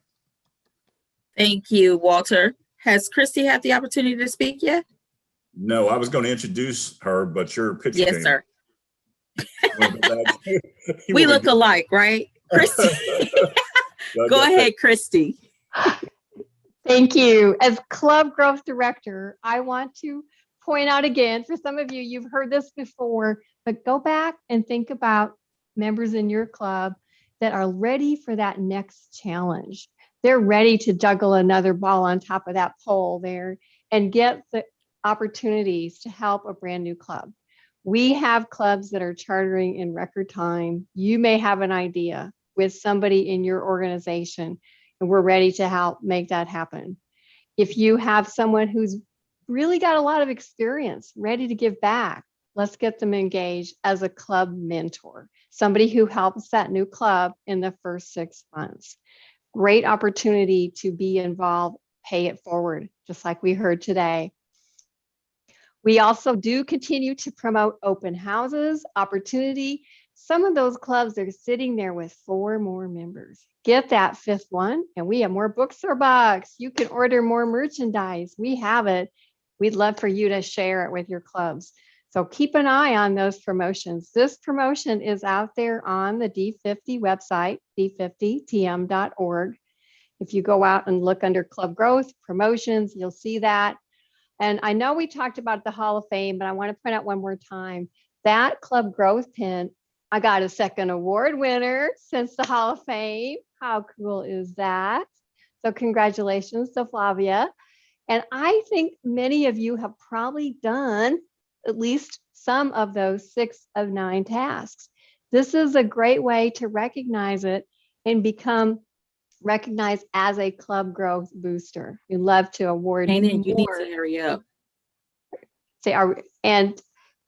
Speaker 20: Thank you, Walter. Has Christy had the opportunity to speak yet?
Speaker 19: No, I was going to introduce her, but your picture
Speaker 20: Yes,
Speaker 19: came.
Speaker 20: sir. We look alike, right? Christy. Go ahead, Christy.
Speaker 21: Thank you. As Club Growth Director, I want to point out again, for some of you, you've heard this before, but go back and think about members in your club that are ready for that next challenge. They're ready to juggle another ball on top of that pole there and get the opportunities to help a brand new club. We have clubs that are chartering in record time. You may have an idea with somebody in your organization, and we're ready to help make that happen. If you have someone who's really got a lot of experience, ready to give back, let's get them engaged as a club mentor, somebody who helps that new club in the first 6 months. Great opportunity to be involved, pay it forward, just like we heard today. We also do continue to promote open houses, opportunity. Some of those clubs are sitting there with 4 more members. Get that 5th one, and we have more books or bucks. You can order more merchandise. We have it. We'd love for you to share it with your clubs. So keep an eye on those promotions. This promotion is out there on the D50 website, d50tm.org. If you go out and look under Club Growth Promotions, you'll see that. And I know we talked about the Hall of Fame, but I want to point out one more time, that Club Growth pin, I got a 2nd award winner since the Hall of Fame. How cool is that? So congratulations to Flavia. And I think many of you have probably done at least some of those 6 of 9 tasks. This is a great way to recognize it and become recognized as a club growth booster. We love to award
Speaker 20: You need
Speaker 21: more.
Speaker 20: to hurry up.
Speaker 21: And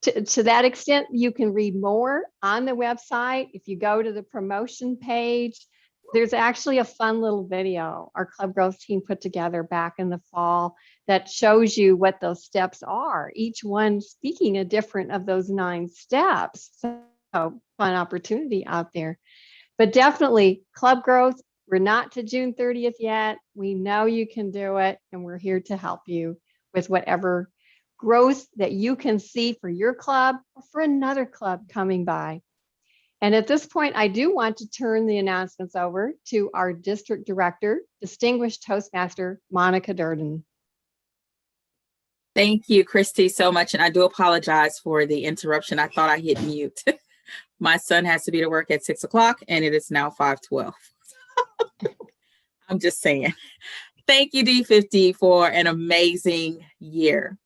Speaker 21: to that extent, you can read more on the website. If you go to the promotion page, there's actually a fun little video our club growth team put together back in the fall that shows you what those steps are, each one speaking a different of those 9 steps. So fun opportunity out there. But definitely club growth, we're not to June 30th yet. We know you can do it, and we're here to help you with whatever growth that you can see for your club or for another club coming by. And at this point, I do want to turn the announcements over to our District Director, Distinguished Toastmaster, Monica Durden.
Speaker 20: Thank you, Christy, so much. And I do apologize for the interruption. I thought I hit mute.
Speaker 3: My son has to be to work at 6 o'clock and it is now 5:12. I'm just saying. Thank you, D50, for an amazing year.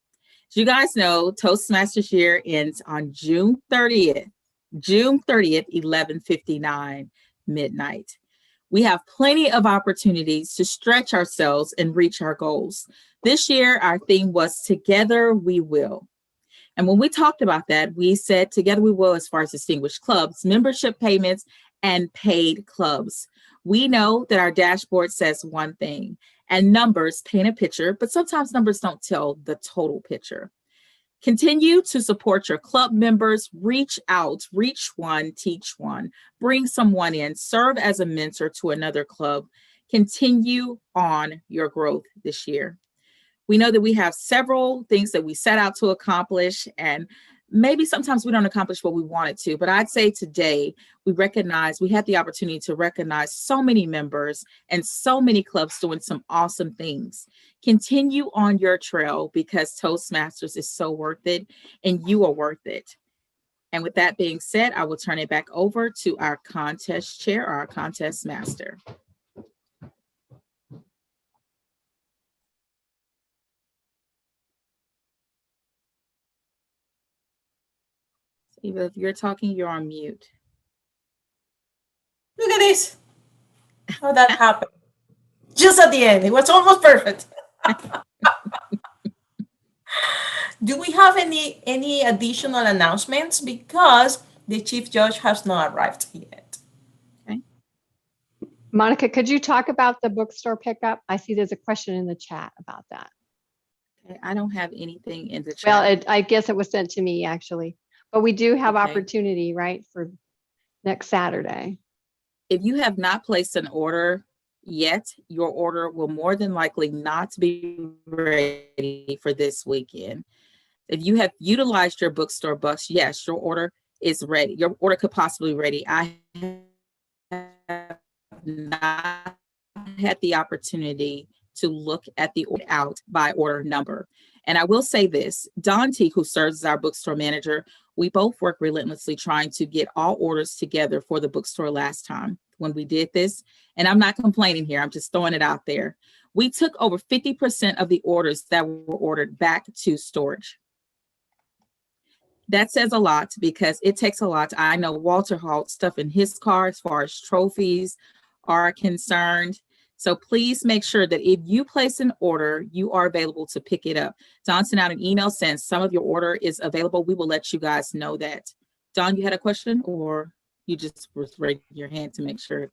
Speaker 3: As you guys know, Toastmasters year ends on June 30th, 11:59 midnight. We have plenty of opportunities to stretch ourselves and reach our goals. This year, our theme was Together We Will. And when we talked about that, we said Together We Will as far as distinguished clubs, membership payments, and paid clubs. We know that our dashboard says one thing, and numbers paint a picture, but sometimes numbers don't tell the total picture. Continue to support your club members, reach out, reach one, teach one, bring someone in, serve as a mentor to another club. Continue on your growth this year. We know that we have several things that we set out to accomplish, and maybe sometimes we don't accomplish what we wanted to, but I'd say today we had the opportunity to recognize so many members and so many clubs doing some awesome things. Continue on your trail because Toastmasters is so worth it and you are worth it. And with that being said, I will turn it back over to our contest chair, our contest master. Eva, if you're talking, you're on mute.
Speaker 4: Look at this. How that happened. Just at the end. It was almost perfect. Do we have any additional announcements? Because the chief judge has not arrived yet.
Speaker 3: Okay.
Speaker 21: Monica, could you talk about the bookstore pickup? I see there's a question in the chat about that.
Speaker 3: Okay, I don't have anything in the chat.
Speaker 21: Well, I guess it was sent to me actually, but we do have
Speaker 3: Okay.
Speaker 21: opportunity, right, for next Saturday.
Speaker 3: If you have not placed an order yet, your order will more than likely not be ready for this weekend. If you have utilized your bookstore bucks, yes, your order is ready. Your order could possibly be ready. I have not had the opportunity to look at the order out by order number. And I will say this, Don T, who serves as our bookstore manager, we both work relentlessly trying to get all orders together for the bookstore last time when we did this. And I'm not complaining here, I'm just throwing it out there. We took over 50% of the orders that were ordered back to storage. That says a lot because it takes a lot. I know Walter hauled stuff in his car as far as trophies are concerned. So please make sure that if you place an order, you are available to pick it up. Don sent out an email saying some of your order is available. We will let you guys know that. Don, you had a question or you just was raising your hand to make sure?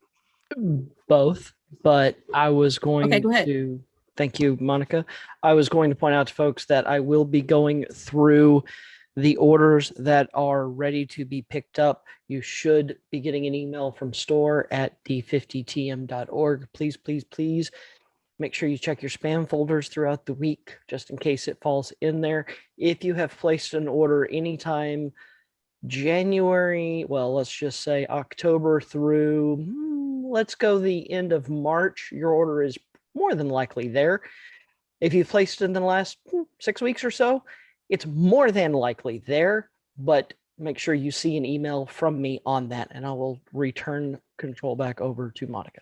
Speaker 22: Both, but I was going
Speaker 3: Okay, go ahead.
Speaker 22: to, thank you, Monica. I was going to point out to folks that I will be going through the orders that are ready to be picked up. You should be getting an email from store@d50tm.org. Please, please, please make sure you check your spam folders throughout the week, just in case it falls in there. If you have placed an order anytime January, well, let's just say October through, let's go the end of March, your order is more than likely there. If you've placed it in the last 6 weeks or so, it's more than likely there, but make sure you see an email from me on that and I will return control back over to Monica.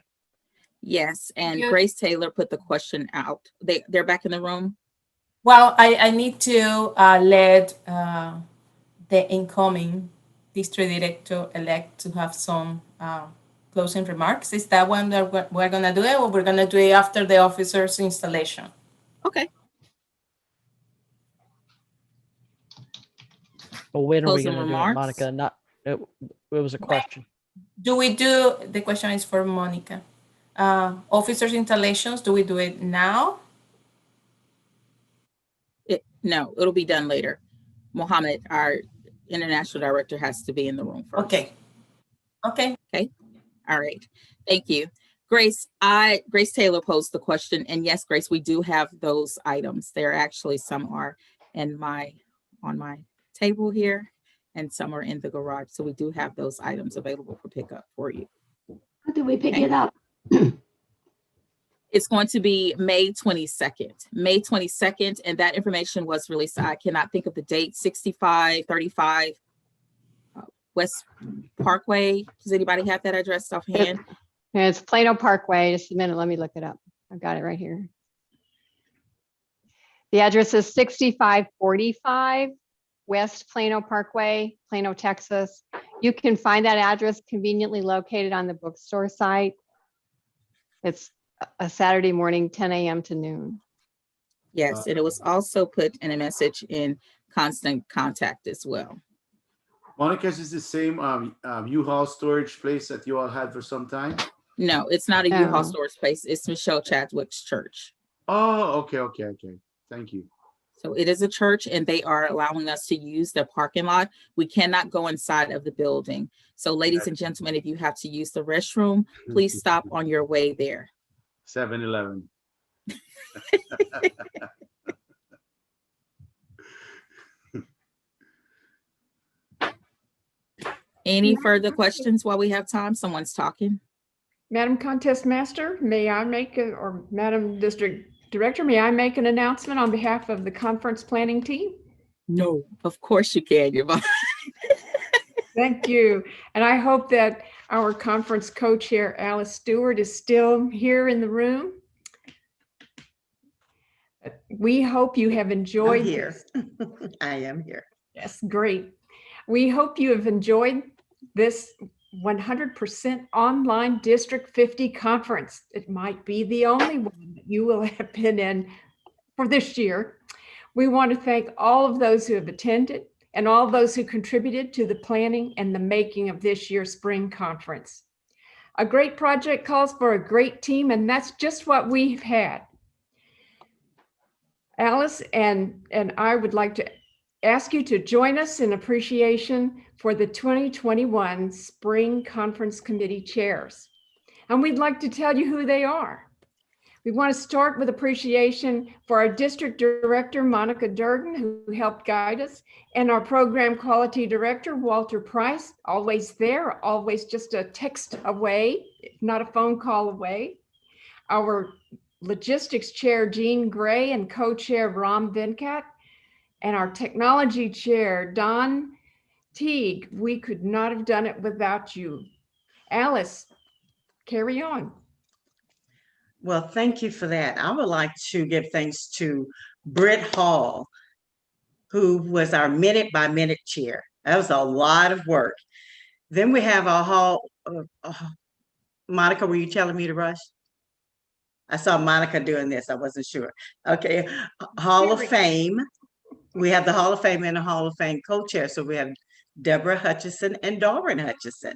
Speaker 3: Yes, and Grace Taylor put the question out. They're back in the room?
Speaker 4: Well, I need to let the incoming district director-elect to have some closing remarks. Is that one that we're going to do it, or we're going to do it after the officer's installation?
Speaker 3: Okay.
Speaker 22: Well, when are we
Speaker 3: Closing
Speaker 22: going to do it,
Speaker 3: remarks?
Speaker 22: Monica? Not, it was a question.
Speaker 4: Do we do, the question is for Monica. Officers installations, do we do it now?
Speaker 3: No, it'll be done later. Mohammed, our international director, has to be in the room first.
Speaker 4: Okay. Okay.
Speaker 3: Okay. All right. Thank you. Grace Taylor posed the question, and yes, Grace, we do have those items. There actually some are on my table here, and some are in the garage. So we do have those items available for pickup for you.
Speaker 23: How do we pick
Speaker 3: Okay.
Speaker 23: it up?
Speaker 3: It's going to be May 22nd. May 22nd, and that information was released. I cannot think of the date, 6535. West Parkway. Does anybody have that address offhand?
Speaker 21: It's Plano Parkway. Just a minute, let me look it up. I've got it right here. The address is 6545 West Plano Parkway, Plano, Texas. You can find that address conveniently located on the bookstore site. It's a Saturday morning, 10 a.m. to noon.
Speaker 3: Yes, and it was also put in a message in Constant Contact as well.
Speaker 5: Monica's is the same U-Haul storage place that you all had for some time?
Speaker 3: No, it's not a U-Haul storage place. It's Michelle Chadwick's church.
Speaker 5: Oh, okay. Thank you.
Speaker 3: So it is a church, and they are allowing us to use their parking lot. We cannot go inside of the building. So ladies and gentlemen, if you have to use the restroom, please stop on your way there.
Speaker 5: 7-Eleven.
Speaker 3: Any further questions while we have time? Someone's talking.
Speaker 6: Madam Contest Master, may I make, or Madam District Director, may I make an announcement on behalf of the conference planning team?
Speaker 3: No, of course you can, Yvonne.
Speaker 6: Thank you. And I hope that our conference co-chair, Alice Stewart, is still here in the room. We hope you have enjoyed
Speaker 1: I'm here. I am here.
Speaker 6: Yes, great. We hope you have enjoyed this 100% online District 50 conference. It might be the only one that you will have been in for this year. We want to thank all of those who have attended and all those who contributed to the planning and the making of this year's spring conference. A great project calls for a great team, and that's just what we've had. Alice and I would like to ask you to join us in appreciation for the 2021 Spring Conference Committee chairs. And we'd like to tell you who they are. We want to start with appreciation for our District Director, Monica Durden, who helped guide us, and our Program Quality Director, Walter Price, always there, always just a text away, not a phone call away. Our Logistics Chair, Jean Gray, and Co-Chair, Ram Venkat, and our Technology Chair, Don Teague. We could not have done it without you. Alice, carry on.
Speaker 1: Well, thank you for that. I would like to give thanks to Britt Hall, who was our minute-by-minute chair. That was a lot of work. Then we have our hall. Monica, were you telling me to rush? I saw Monica doing this. I wasn't sure. Okay, Hall of Fame. We have the Hall of Fame and the Hall of Fame co-chair. So we have Deborah Hutchison and Doran Hutchison,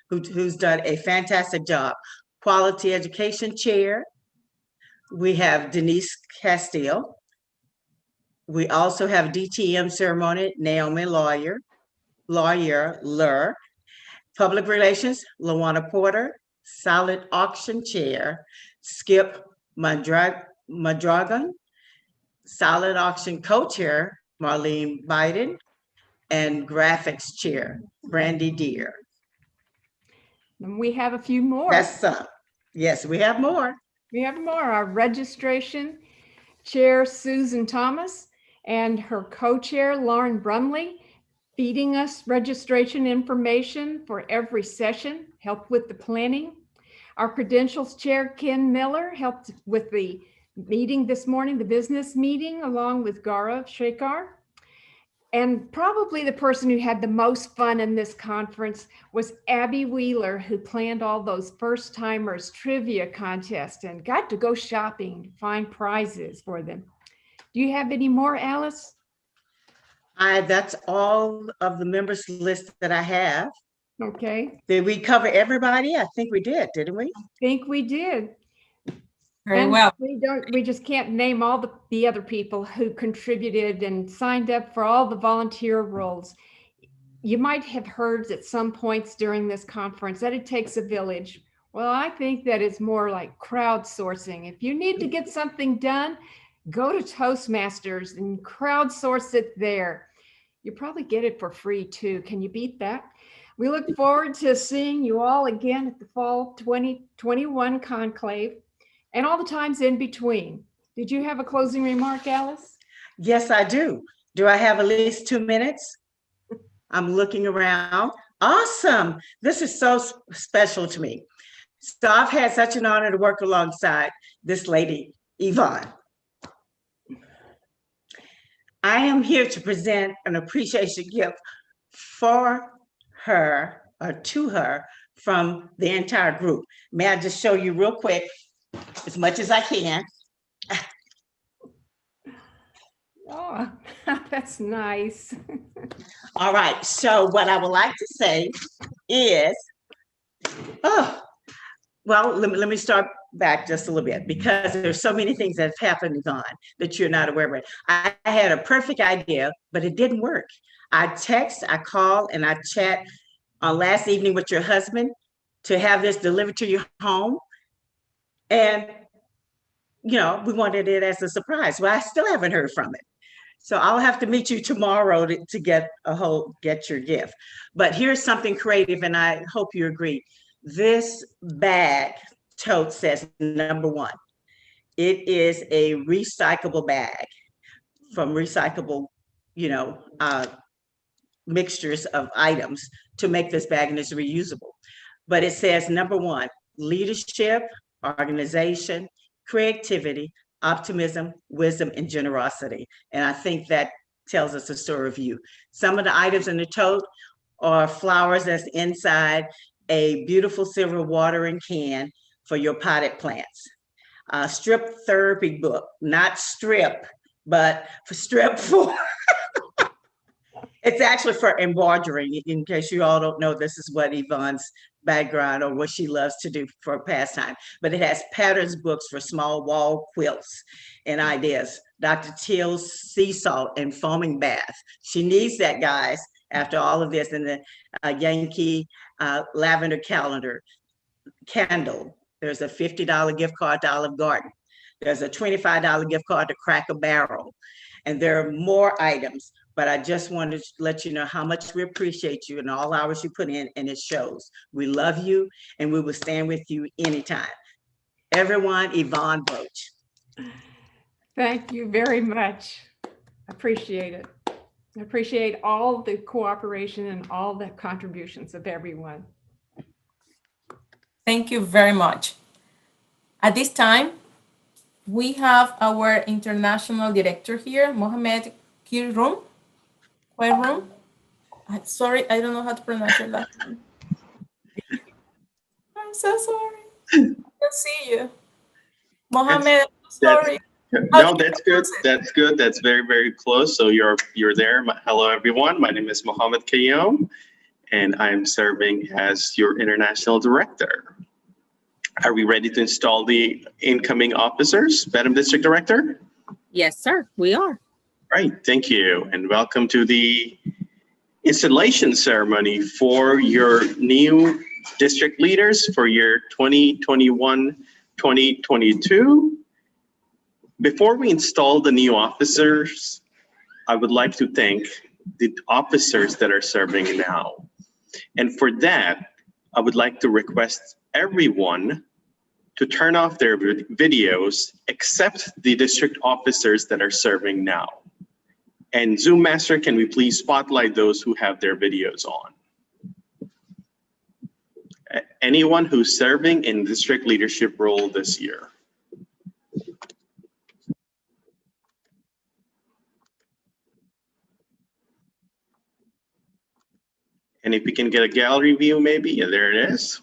Speaker 1: who's done a fantastic job. Quality Education Chair, we have Denise Castile. We also have DTM Ceremony, Naomi Lawyer. Public Relations, Lawana Porter. Solid Auction Chair, Skip Madragan. Solid Auction Co-Chair, Marlene Biden. And Graphics Chair, Brandy Deere.
Speaker 6: And we have a few more.
Speaker 1: That's some. Yes, we have more.
Speaker 6: We have more. Our Registration Chair, Susan Thomas, and her co-chair, Lauren Brumley, feeding us registration information for every session, helped with the planning. Our Credentials Chair, Ken Miller, helped with the meeting this morning, the business meeting, along with Gaurav Shekhar. And probably the person who had the most fun in this conference was Abby Wheeler, who planned all those first timers trivia contests and got to go shopping to find prizes for them. Do you have any more, Alice?
Speaker 1: That's all of the members list that I have.
Speaker 6: Okay.
Speaker 1: Did we cover everybody? I think we did, didn't we?
Speaker 6: I think we did.
Speaker 3: Very
Speaker 6: and
Speaker 3: well.
Speaker 6: We just can't name all the other people who contributed and signed up for all the volunteer roles. You might have heard at some points during this conference that it takes a village. Well, I think that is more like crowdsourcing. If you need to get something done, go to Toastmasters and crowdsource it there. You probably get it for free too. Can you beat that? We look forward to seeing you all again at the Fall 2021 Conclave and all the times in between. Did you have a closing remark, Alice?
Speaker 1: Yes, I do. Do I have at least 2 minutes? I'm looking around.
Speaker 2: Awesome. This is so special to me. So I've had such an honor to work alongside this lady, Yvonne. I am here to present an appreciation gift for her or to her from the entire group. May I just show you real quick, as much as I can?
Speaker 6: Oh, that's nice.
Speaker 2: All right, so what I would like to say is, oh, well, let me start back just a little bit because there's so many things that have happened, Yvonne, that you're not aware of. I had a perfect idea, but it didn't work. I text, I call, and I chat on last evening with your husband to have this delivered to your home. And, you know, we wanted it as a surprise. Well, I still haven't heard from it. So I'll have to meet you tomorrow to get your gift. But here's something creative, and I hope you agree. This bag tote says number 1. It is a recyclable bag from recyclable, mixtures of items to make this bag, and it's reusable. But it says number 1, leadership, organization, creativity, optimism, wisdom, and generosity. And I think that tells us a story of you. Some of the items in the tote are flowers that's inside, a beautiful silver watering can for your potted plants, a strip therapy book, not strip, but for strip for it's actually for embroidery. In case you all don't know, this is what Yvonne's background or what she loves to do for a pastime. But it has patterns books for small wall quilts and ideas. Dr. Teal's sea salt and foaming bath. She needs that, guys, after all of this. And the Yankee lavender candle. There's a $50 gift card to Olive Garden. There's a $25 gift card to Cracker Barrel. And there are more items. But I just wanted to let you know how much we appreciate you and all hours you put in, and it shows. We love you, and we will stand with you anytime. Everyone, Yvonne Roach.
Speaker 6: Thank you very much. Appreciate it. I appreciate all the cooperation and all the contributions of everyone.
Speaker 4: Thank you very much. At this time, we have our international director here, Mohamed Kirum. Sorry, I don't know how to pronounce your last name. I'm so sorry. I can't see you. Mohamed, sorry.
Speaker 7: No, that's good. That's good. That's very, very close. So you're there. Hello, everyone. My name is Mohamed Kayom, and I'm serving as your international director. Are we ready to install the incoming officers, Madam District Director?
Speaker 3: Yes, sir, we are.
Speaker 7: Right, thank you, and welcome to the installation ceremony for your new district leaders for year 2021-2022. Before we install the new officers, I would like to thank the officers that are serving now. And for that, I would like to request everyone to turn off their videos except the district officers that are serving now. And Zoom Master, can we please spotlight those who have their videos on? Anyone who's serving in district leadership role this year. And if we can get a gallery view, maybe, yeah, there it is.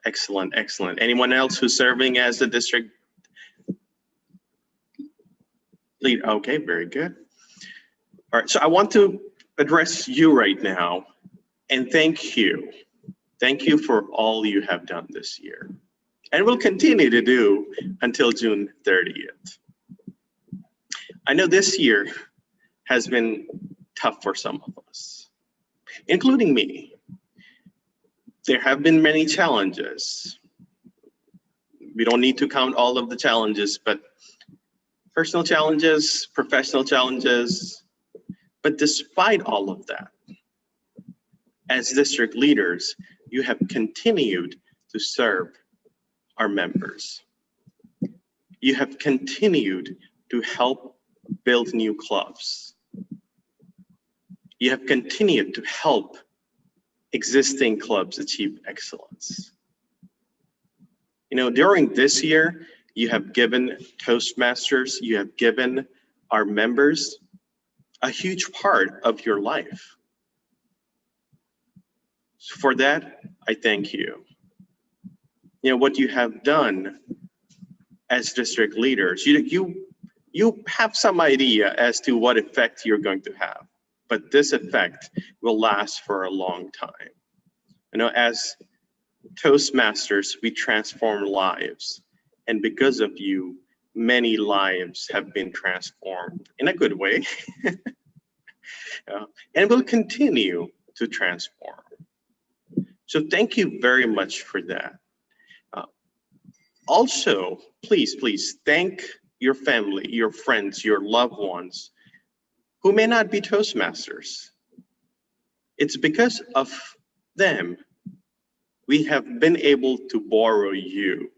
Speaker 7: Excellent, excellent. Anyone else who's serving as the district lead? Okay, very good. All right, so I want to address you right now and thank you. Thank you for all you have done this year and will continue to do until June 30th. I know this year has been tough for some of us, including me. There have been many challenges. We don't need to count all of the challenges, but personal challenges, professional challenges. But despite all of that, as district leaders, you have continued to serve our members. You have continued to help build new clubs. You have continued to help existing clubs achieve excellence. You know, during this year, you have given Toastmasters, you have given our members a huge part of your life. For that, I thank you. You know, what you have done as district leaders, you have some idea as to what effect you're going to have, but this effect will last for a long time. You know, as Toastmasters, we transform lives, and because of you, many lives have been transformed in a good way, and will continue to transform. So thank you very much for that. Also, please thank your family, your friends, your loved ones who may not be Toastmasters. It's because of them we have been able to borrow you.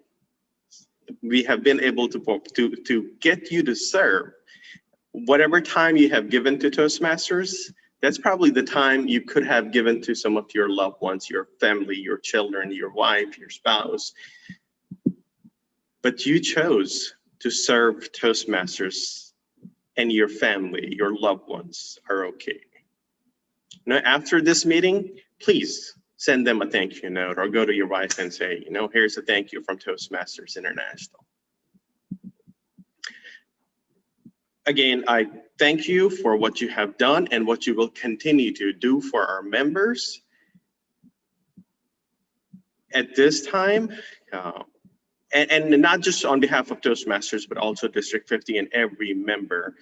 Speaker 7: We have been able to get you to serve. Whatever time you have given to Toastmasters, that's probably the time you could have given to some of your loved ones, your family, your children, your wife, your spouse. But you chose to serve Toastmasters, and your family, your loved ones are okay. Now, after this meeting, please send them a thank you note or go to your wife and say, you know, here's a thank you from Toastmasters International. Again, I thank you for what you have done and what you will continue to do for our members. At this time, and not just on behalf of Toastmasters, but also District 50 and every member,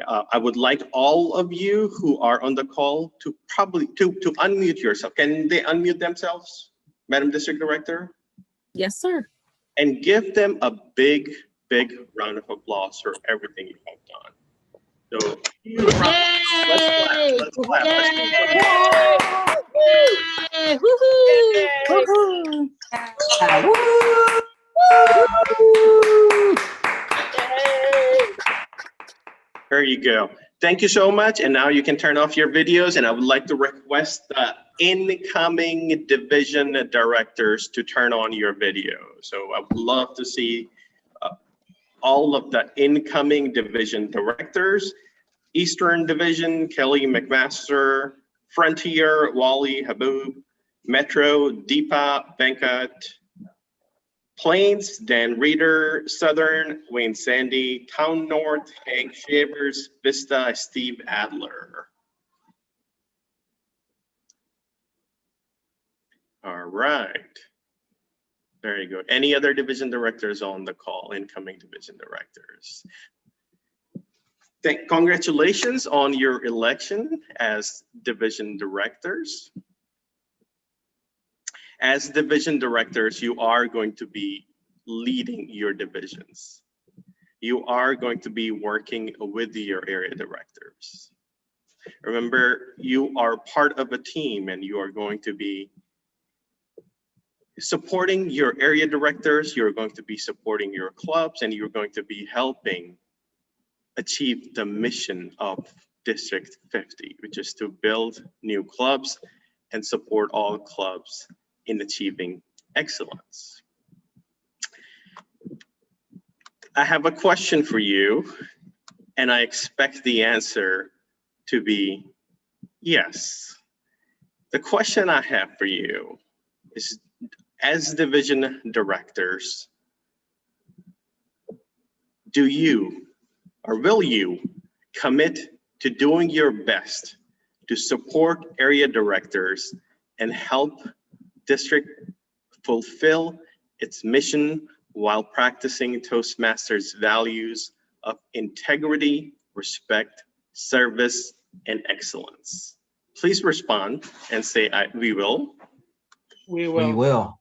Speaker 7: I would like all of you who are on the call to to unmute yourself. Can they unmute themselves, Madam District Director?
Speaker 3: Yes, sir.
Speaker 7: And give them a big round of applause for everything you have done. So, let's clap. Let's clap.
Speaker 3: Yay! Woohoo!
Speaker 7: There you go. Thank you so much. And now you can turn off your videos. And I would like to request the incoming division directors to turn on your video. So I would love to see all of the incoming division directors. Eastern Division, Kelly McMaster, Frontier, Wally Haboob, Metro, Deepa Venkat, Plains, Dan Reeder, Southern, Wayne Sandy, Town North, Hank Shavers, Vista, Steve Adler. All right. Very good. Any other division directors on the call, incoming division directors? Congratulations on your election as division directors. As division directors, you are going to be leading your divisions. You are going to be working with your area directors. Remember, you are part of a team and you are going to be supporting your area directors, you're going to be supporting your clubs, and you're going to be helping achieve the mission of District 50, which is to build new clubs and support all clubs in achieving excellence. I have a question for you, and I expect the answer to be yes. The question I have for you is, as division directors, do you or will you commit to doing your best to support area directors and help district fulfill its mission while practicing Toastmasters values of integrity, respect, service, and excellence? Please respond and say, we will.
Speaker 4: We will.
Speaker 13: We will.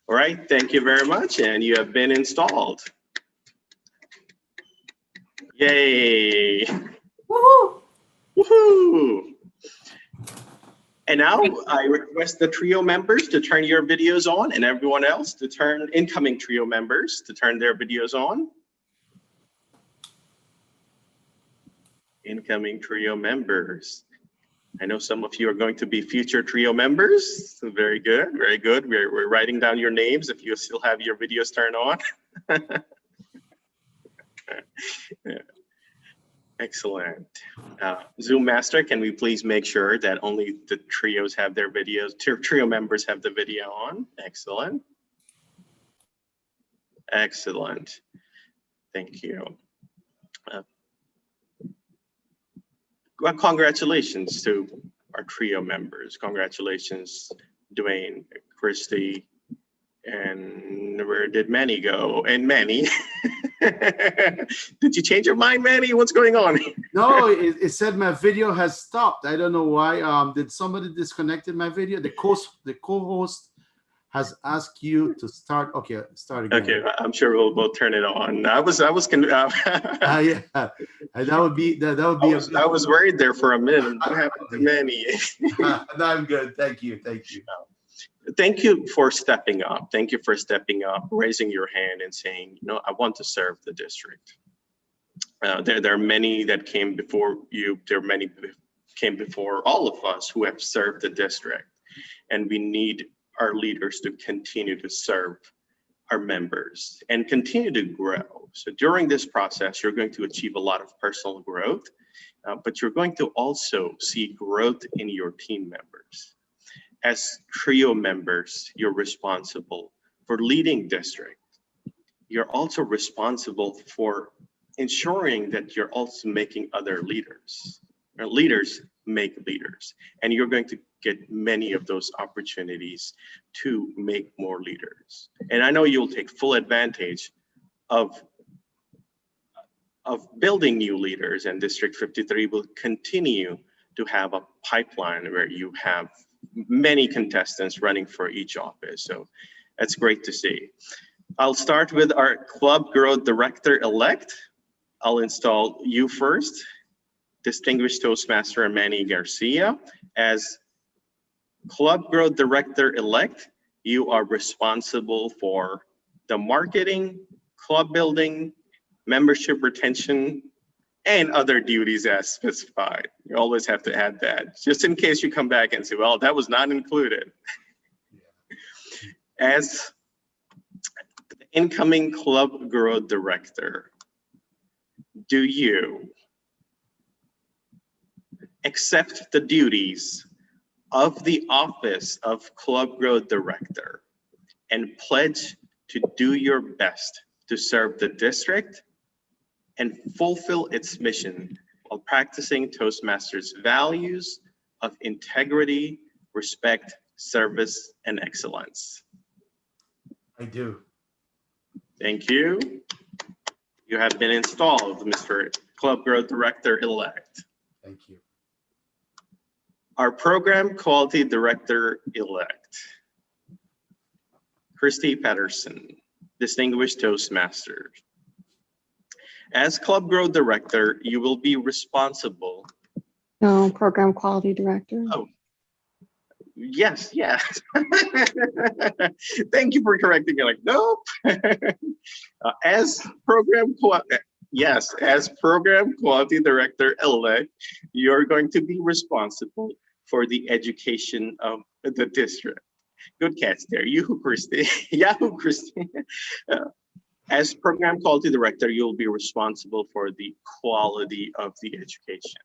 Speaker 7: All right, thank you very much, and you have been installed. Yay.
Speaker 4: Woohoo!
Speaker 7: Woohoo! And now I request the trio members to turn your videos on, and everyone else to turn, incoming trio members to turn their videos on. Incoming trio members. I know some of you are going to be future trio members. So very good, very good. We're writing down your names if you still have your videos turned on. Yeah. Excellent. Zoom Master, can we please make sure that only the trios have their videos, trio members have the video on? Excellent. Excellent. Thank you. Well, congratulations to our trio members. Congratulations, Dwayne, Christy, and where did Manny go? And Manny. Did you change your mind, Manny? What's going on?
Speaker 5: No, it said my video has stopped. I don't know why. Did somebody disconnected my video? The co-host has asked you to start. Okay, start again.
Speaker 7: Okay, I'm sure we'll turn it on. I was
Speaker 5: yeah, that would be
Speaker 7: I was worried there for a minute. What happened to Manny?
Speaker 5: No, I'm good. Thank you.
Speaker 7: Thank you for stepping up. Thank you for stepping up, raising your hand and saying, you know, I want to serve the district. There are many that came before you. There are many came before all of us who have served the district. And we need our leaders to continue to serve our members and continue to grow. So during this process, you're going to achieve a lot of personal growth, but you're going to also see growth in your team members. As trio members, you're responsible for leading district. You're also responsible for ensuring that you're also making other leaders. Leaders make leaders, and you're going to get many of those opportunities to make more leaders. And I know you'll take full advantage of building new leaders, and District 53 will continue to have a pipeline where you have many contestants running for each office. So that's great to see. I'll start with our Club Growth Director-elect. I'll install you first, Distinguished Toastmaster Manny Garcia. As Club Growth Director-elect, you are responsible for the marketing, club building, membership retention, and other duties as specified. You always have to add that, just in case you come back and say, well, that was not included. As the incoming Club Growth Director, do you accept the duties of the office of Club Growth Director and pledge to do your best to serve the district and fulfill its mission while practicing Toastmasters' values of integrity, respect, service, and excellence?
Speaker 5: I do.
Speaker 7: Thank you. You have been installed, Mr. Club Growth Director-elect.
Speaker 5: Thank you.
Speaker 7: Our Program Quality Director-elect, Christy Patterson, Distinguished Toastmaster. As Club Growth Director, you will be responsible.
Speaker 21: No, Program Quality Director.
Speaker 7: Oh, yes. Thank you for correcting me. Like, nope. As Program Quality Director-elect, you're going to be responsible for the education of the district. Good catch there, you, Christy. Yahoo, Christy. As Program Quality Director, you'll be responsible for the quality of the education.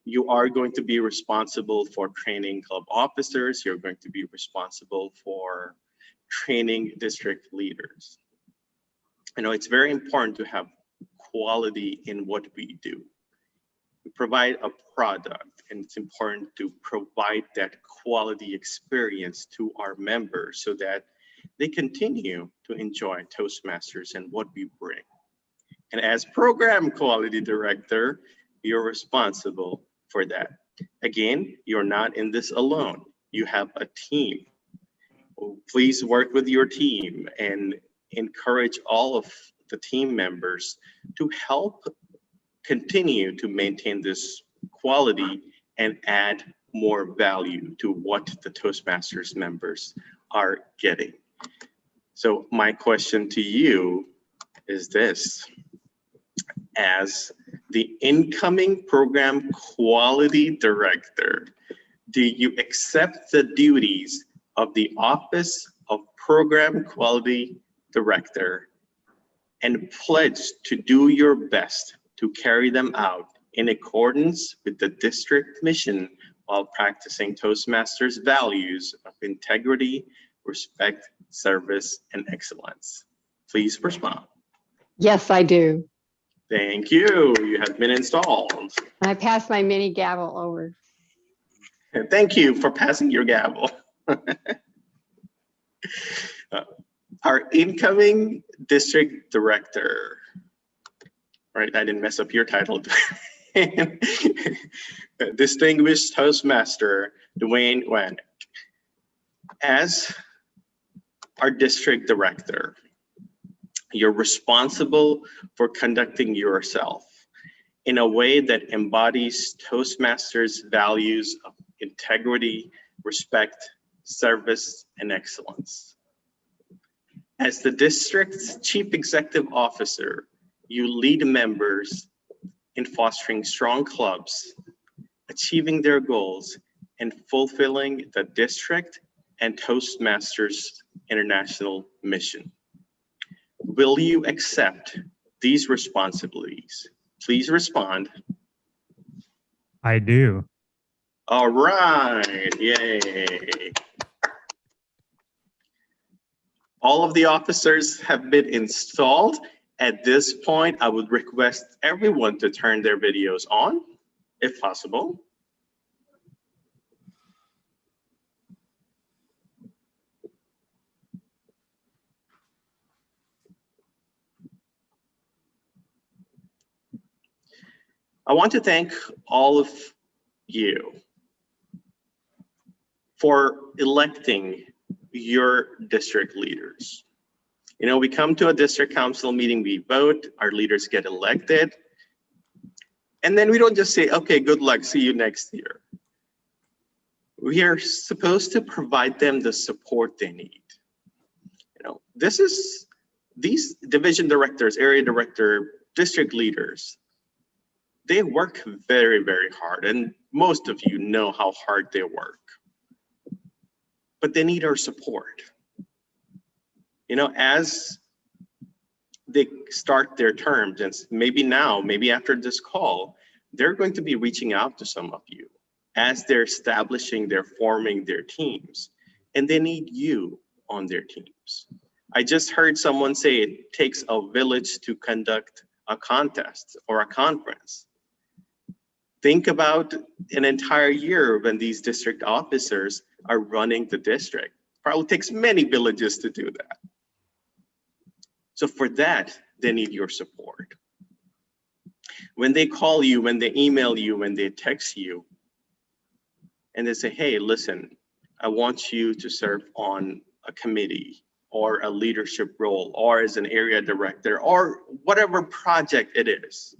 Speaker 7: You are going to be responsible for training club officers. You're going to be responsible for training district leaders. I know it's very important to have quality in what we do. We provide a product, and it's important to provide that quality experience to our members so that they continue to enjoy Toastmasters and what we bring. And as Program Quality Director, you're responsible for that. Again, you're not in this alone. You have a team. Please work with your team and encourage all of the team members to help continue to maintain this quality and add more value to what the Toastmasters members are getting. So my question to you is this: as the incoming program quality director, do you accept the duties of the Office of Program Quality Director and pledge to do your best to carry them out in accordance with the district mission while practicing Toastmasters values of integrity, respect, service, and excellence? Please respond.
Speaker 21: Yes, I do.
Speaker 7: Thank you. You have been installed.
Speaker 21: I pass my mini gavel over.
Speaker 7: And thank you for passing your gavel. Our incoming district director, right? I didn't mess up your title. Distinguished Toastmaster Dwayne Wanek. As our district director, you're responsible for conducting yourself in a way that embodies Toastmasters' values of integrity, respect, service, and excellence. As the district's chief executive officer, you lead members in fostering strong clubs, achieving their goals, and fulfilling the district and Toastmasters International mission. Will you accept these responsibilities? Please respond.
Speaker 13: I do.
Speaker 7: All right, yay. All of the officers have been installed. At this point, I would request everyone to turn their videos on, if possible. I want to thank all of you for electing your district leaders. You know, we come to a district council meeting, we vote, our leaders get elected, and then we don't just say, okay, good luck, see you next year. We are supposed to provide them the support they need. You know, these division directors, area director, district leaders, they work very, very hard, and most of you know how hard they work. But they need our support. You know, as they start their terms, and maybe now, maybe after this call, they're going to be reaching out to some of you as they're establishing, they're forming their teams, and they need you on their teams. I just heard someone say it takes a village to conduct a contest or a conference. Think about an entire year when these district officers are running the district. Probably takes many villages to do that. So for that, they need your support. When they call you, when they email you, when they text you, and they say, hey, listen, I want you to serve on a committee or a leadership role or as an area director or whatever project it is,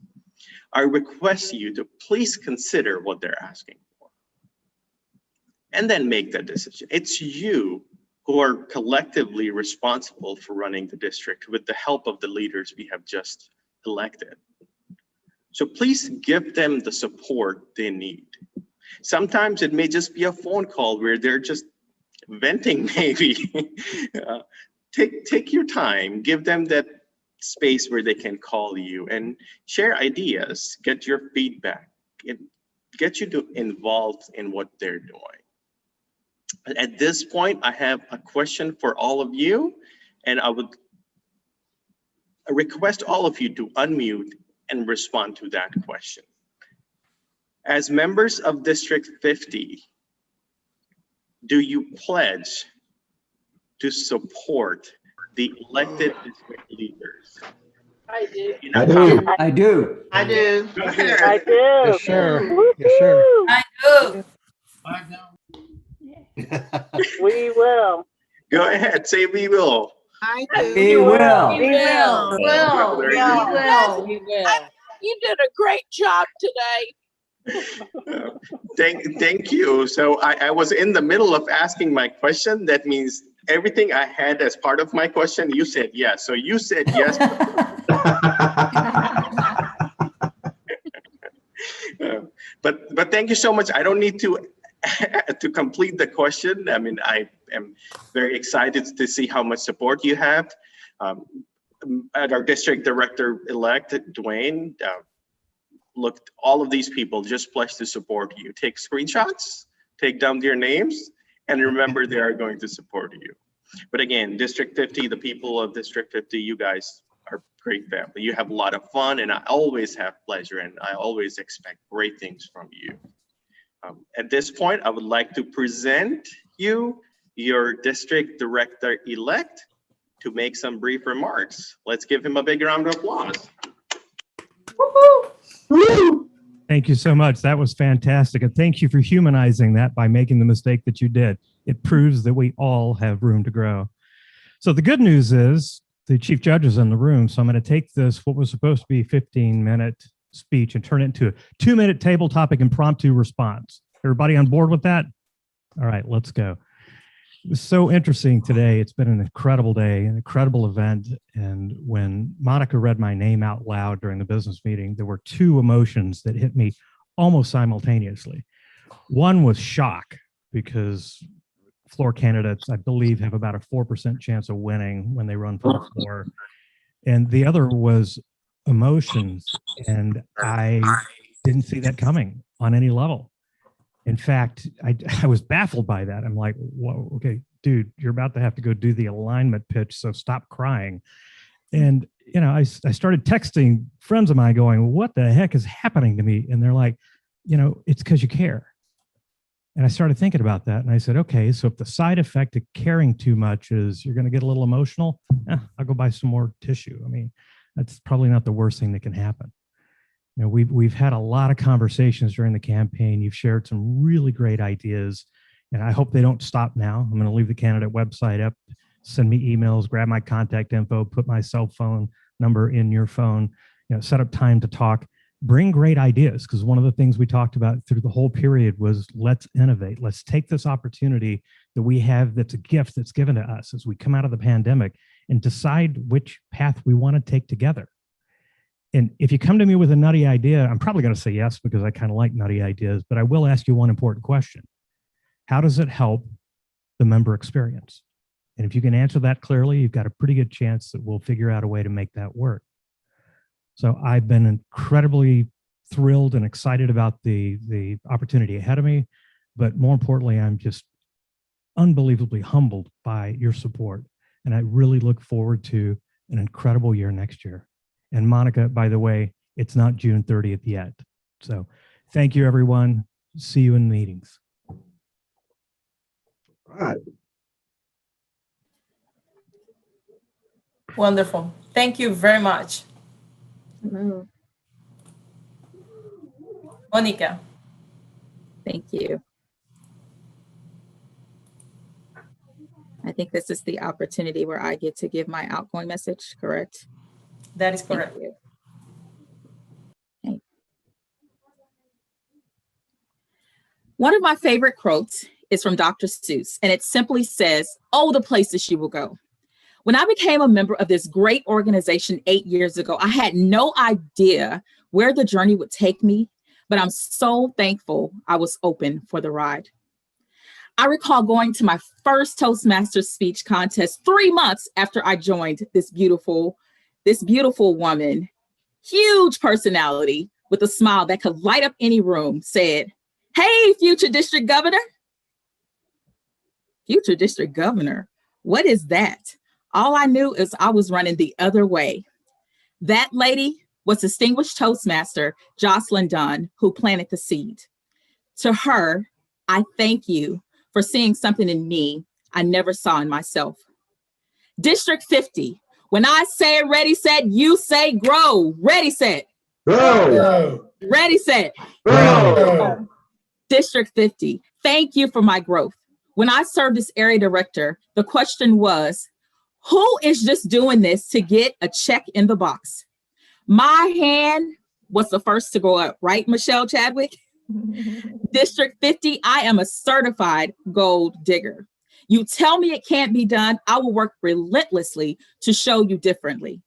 Speaker 7: I request you to please consider what they're asking for and then make that decision. It's you who are collectively responsible for running the district with the help of the leaders we have just elected. So please give them the support they need. Sometimes it may just be a phone call where they're just venting maybe. Take your time, give them that space where they can call you and share ideas, get your feedback, get you to involved in what they're doing. At this point, I have a question for all of you, and I would request all of you to unmute and respond to that question. As members of District 50, do you pledge to support the elected district leaders?
Speaker 15: I do.
Speaker 23: I do. I do.
Speaker 15: I do.
Speaker 8: I do.
Speaker 22: Yes, sir. Yes, sir.
Speaker 15: I do.
Speaker 10: We will.
Speaker 7: Go ahead, say we will.
Speaker 15: I
Speaker 23: do. We will.
Speaker 15: We will.
Speaker 7: We will.
Speaker 15: We will. You did a great job today.
Speaker 7: Thank you. So I was in the middle of asking my question. That means everything I had as part of my question, you said yes. So you said yes. thank you so much. I don't need to to complete the question. I mean, I am very excited to see how much support you have. At our district director-elect, Dwayne, look, all of these people just pledged to support you. Take screenshots, take down their names, and remember they are going to support you. But again, District 50, the people of District 50, you guys are great family. You have a lot of fun, and I always have pleasure, and I always expect great things from you. At this point, I would like to present you your district director-elect to make some brief remarks. Let's give him a big round of applause.
Speaker 13: Thank you so much. That was fantastic. And thank you for humanizing that by making the mistake that you did. It proves that we all have room to grow. So the good news is the chief judge is in the room. So I'm going to take this, what was supposed to be a 15-minute speech, and turn it into a 2-minute table topic impromptu response. Everybody on board with that? All right, let's go. It was so interesting today. It's been an incredible day, an incredible event. And when Monica read my name out loud during the business meeting, there were two emotions that hit me almost simultaneously. One was shock, because floor candidates, I believe, have about a 4% chance of winning when they run for the floor. And the other was emotions. And I didn't see that coming on any level. In fact, I was baffled by that. I'm like, whoa, okay, dude, you're about to have to go do the alignment pitch, so stop crying. And, you know, I started texting friends of mine going, what the heck is happening to me? And they're like, you know, it's because you care. And I started thinking about that. And I said, okay, so if the side effect of caring too much is you're going to get a little emotional, I'll go buy some more tissue. I mean, that's probably not the worst thing that can happen. You know, we've had a lot of conversations during the campaign. You've shared some really great ideas, and I hope they don't stop now. I'm going to leave the candidate website up. Send me emails, grab my contact info, put my cell phone number in your phone, you know, set up time to talk. Bring great ideas, because one of the things we talked about through the whole period was let's innovate. Let's take this opportunity that we have that's a gift that's given to us as we come out of the pandemic and decide which path we want to take together. And if you come to me with a nutty idea, I'm probably going to say yes, because I kind of like nutty ideas, but I will ask you one important question. How does it help the member experience? And if you can answer that clearly, you've got a pretty good chance that we'll figure out a way to make that work. So I've been incredibly thrilled and excited about the opportunity ahead of me, but more importantly, I'm just unbelievably humbled by your support. And I really look forward to an incredible year next year. And Monica, by the way, it's not June 30th yet. So thank you, everyone. See you in meetings.
Speaker 7: All right.
Speaker 4: Wonderful. Thank you very much. Monica.
Speaker 3: Thank you. I think this is the opportunity where I get to give my outgoing message, correct?
Speaker 4: That is correct.
Speaker 3: Okay. One of my favorite quotes is from Dr. Seuss, and it simply says, "Oh, the places she will go." When I became a member of this great organization 8 years ago, I had no idea where the journey would take me, but I'm so thankful I was open for the ride. I recall going to my first Toastmasters speech contest 3 months after I joined this beautiful woman, huge personality with a smile that could light up any room, said, "Hey, future district governor." Future district governor, what is that? All I knew is I was running the other way. That lady was distinguished Toastmaster Jocelyn Dunn, who planted the seed. To her, I thank you for seeing something in me I never saw in myself. District 50, when I say ready, set, you say grow. Ready, set.
Speaker 9: Grow.
Speaker 3: Ready, set.
Speaker 9: Grow.
Speaker 3: District 50, thank you for my growth. When I served as area director, the question was, who is just doing this to get a check in the box? My hand was the first to go up, right, Michelle Chadwick? District 50, I am a certified gold digger. You tell me it can't be done, I will work relentlessly to show you differently.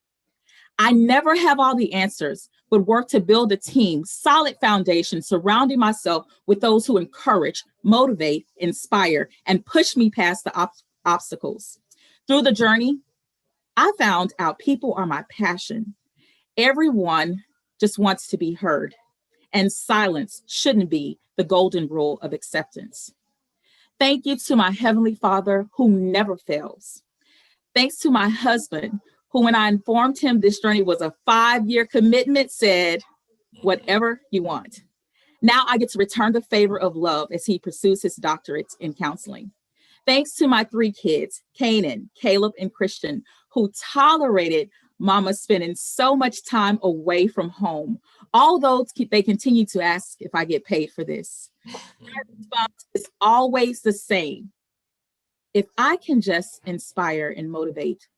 Speaker 3: I never have all the answers, but work to build a team, solid foundation, surrounding myself with those who encourage, motivate, inspire, and push me past the obstacles. Through the journey, I found out people are my passion. Everyone just wants to be heard, and silence shouldn't be the golden rule of acceptance. Thank you to my Heavenly Father who never fails. Thanks to my husband, who, when I informed him this journey was a 5-year commitment, said, whatever you want. Now I get to return the favor of love as he pursues his doctorate in counseling. Thanks to my 3 kids, Kanan, Caleb, and Christian, who tolerated Mama spending so much time away from home, although they continue to ask if I get paid for this. My response is always the same. If I can just inspire and motivate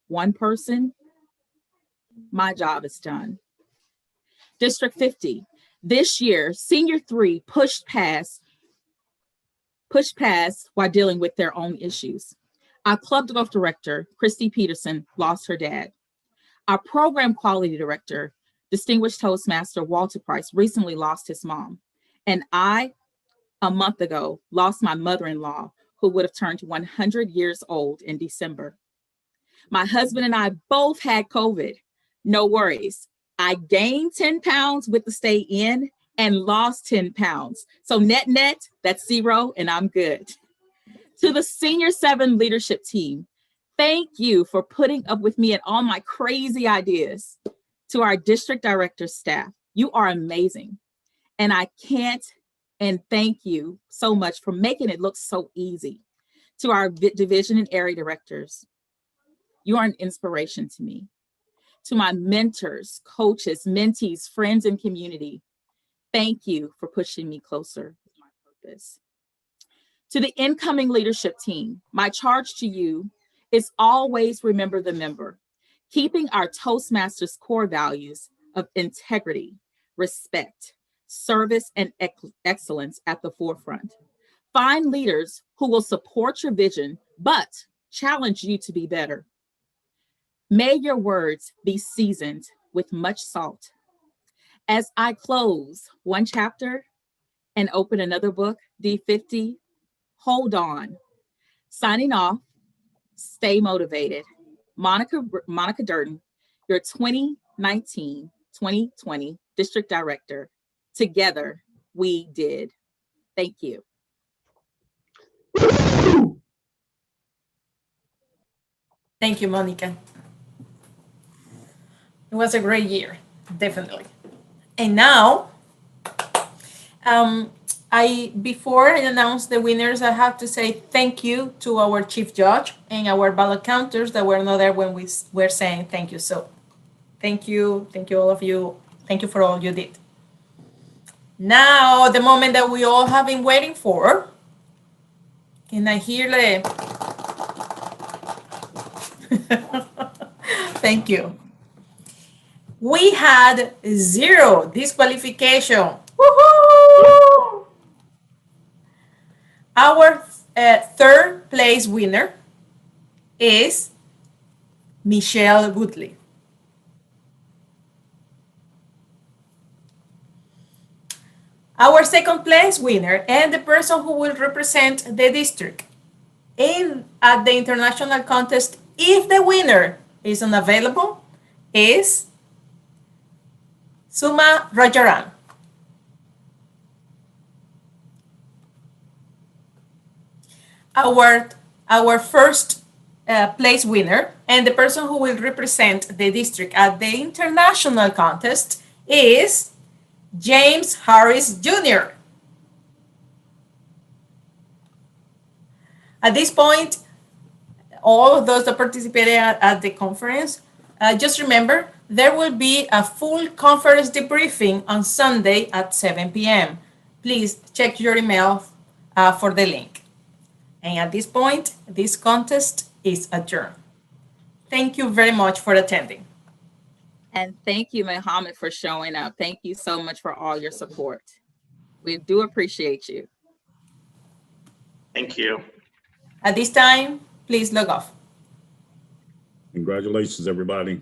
Speaker 3: one person, my job is done. District 50, this year, Senior 3 pushed past while dealing with their own issues. Our club golf director, Christy Peterson, lost her dad. Our program quality director, distinguished Toastmaster Walter Price, recently lost his mom. And I, a month ago, lost my mother-in-law, who would have turned 100 years old in December. My husband and I both had COVID. No worries. I gained 10 pounds with the stay in and lost 10 pounds. So net, that's 0, and I'm good. To the Senior 7 leadership team, thank you for putting up with me and all my crazy ideas. To our district director staff, you are amazing. And I can't and thank you so much for making it look so easy. To our division and area directors, you are an inspiration to me. To my mentors, coaches, mentees, friends, and community, thank you for pushing me closer to my purpose. To the incoming leadership team, my charge to you is always remember the member, keeping our Toastmasters core values of integrity, respect, service, and excellence at the forefront. Find leaders who will support your vision, but challenge you to be better. May your words be seasoned with much salt. As I close one chapter and open another book, D50, hold on. Signing off, stay motivated. Monica Durden, your 2019-2020 District Director. Together, we did. Thank you.
Speaker 4: Thank you, Monica. It was a great year, definitely. And now, before I announce the winners, I have to say thank you to our chief judge and our ballot counters that were not there when we were saying thank you. So thank you all of you. Thank you for all you did. Now, the moment that we all have been waiting for. Can I hear the... Thank you. We had 0 disqualification. Woohoo! Our 3rd place winner is Michelle Woodley. Our 2nd place winner and the person who will represent the district at the international contest, if the winner is unavailable, is Suma Rajaram. Our 1st place winner and the person who will represent the district at the international contest is James Harris Jr. At this point, all of those that participated at the conference, just remember, there will be a full conference debriefing on Sunday at 7 p.m. Please check your email for the link. And at this point, this contest is adjourned. Thank you very much for attending.
Speaker 3: And thank you, Mohammed, for showing up. Thank you so much for all your support. We do appreciate you.
Speaker 7: Thank you.
Speaker 4: At this time, please log off.
Speaker 19: Congratulations, everybody.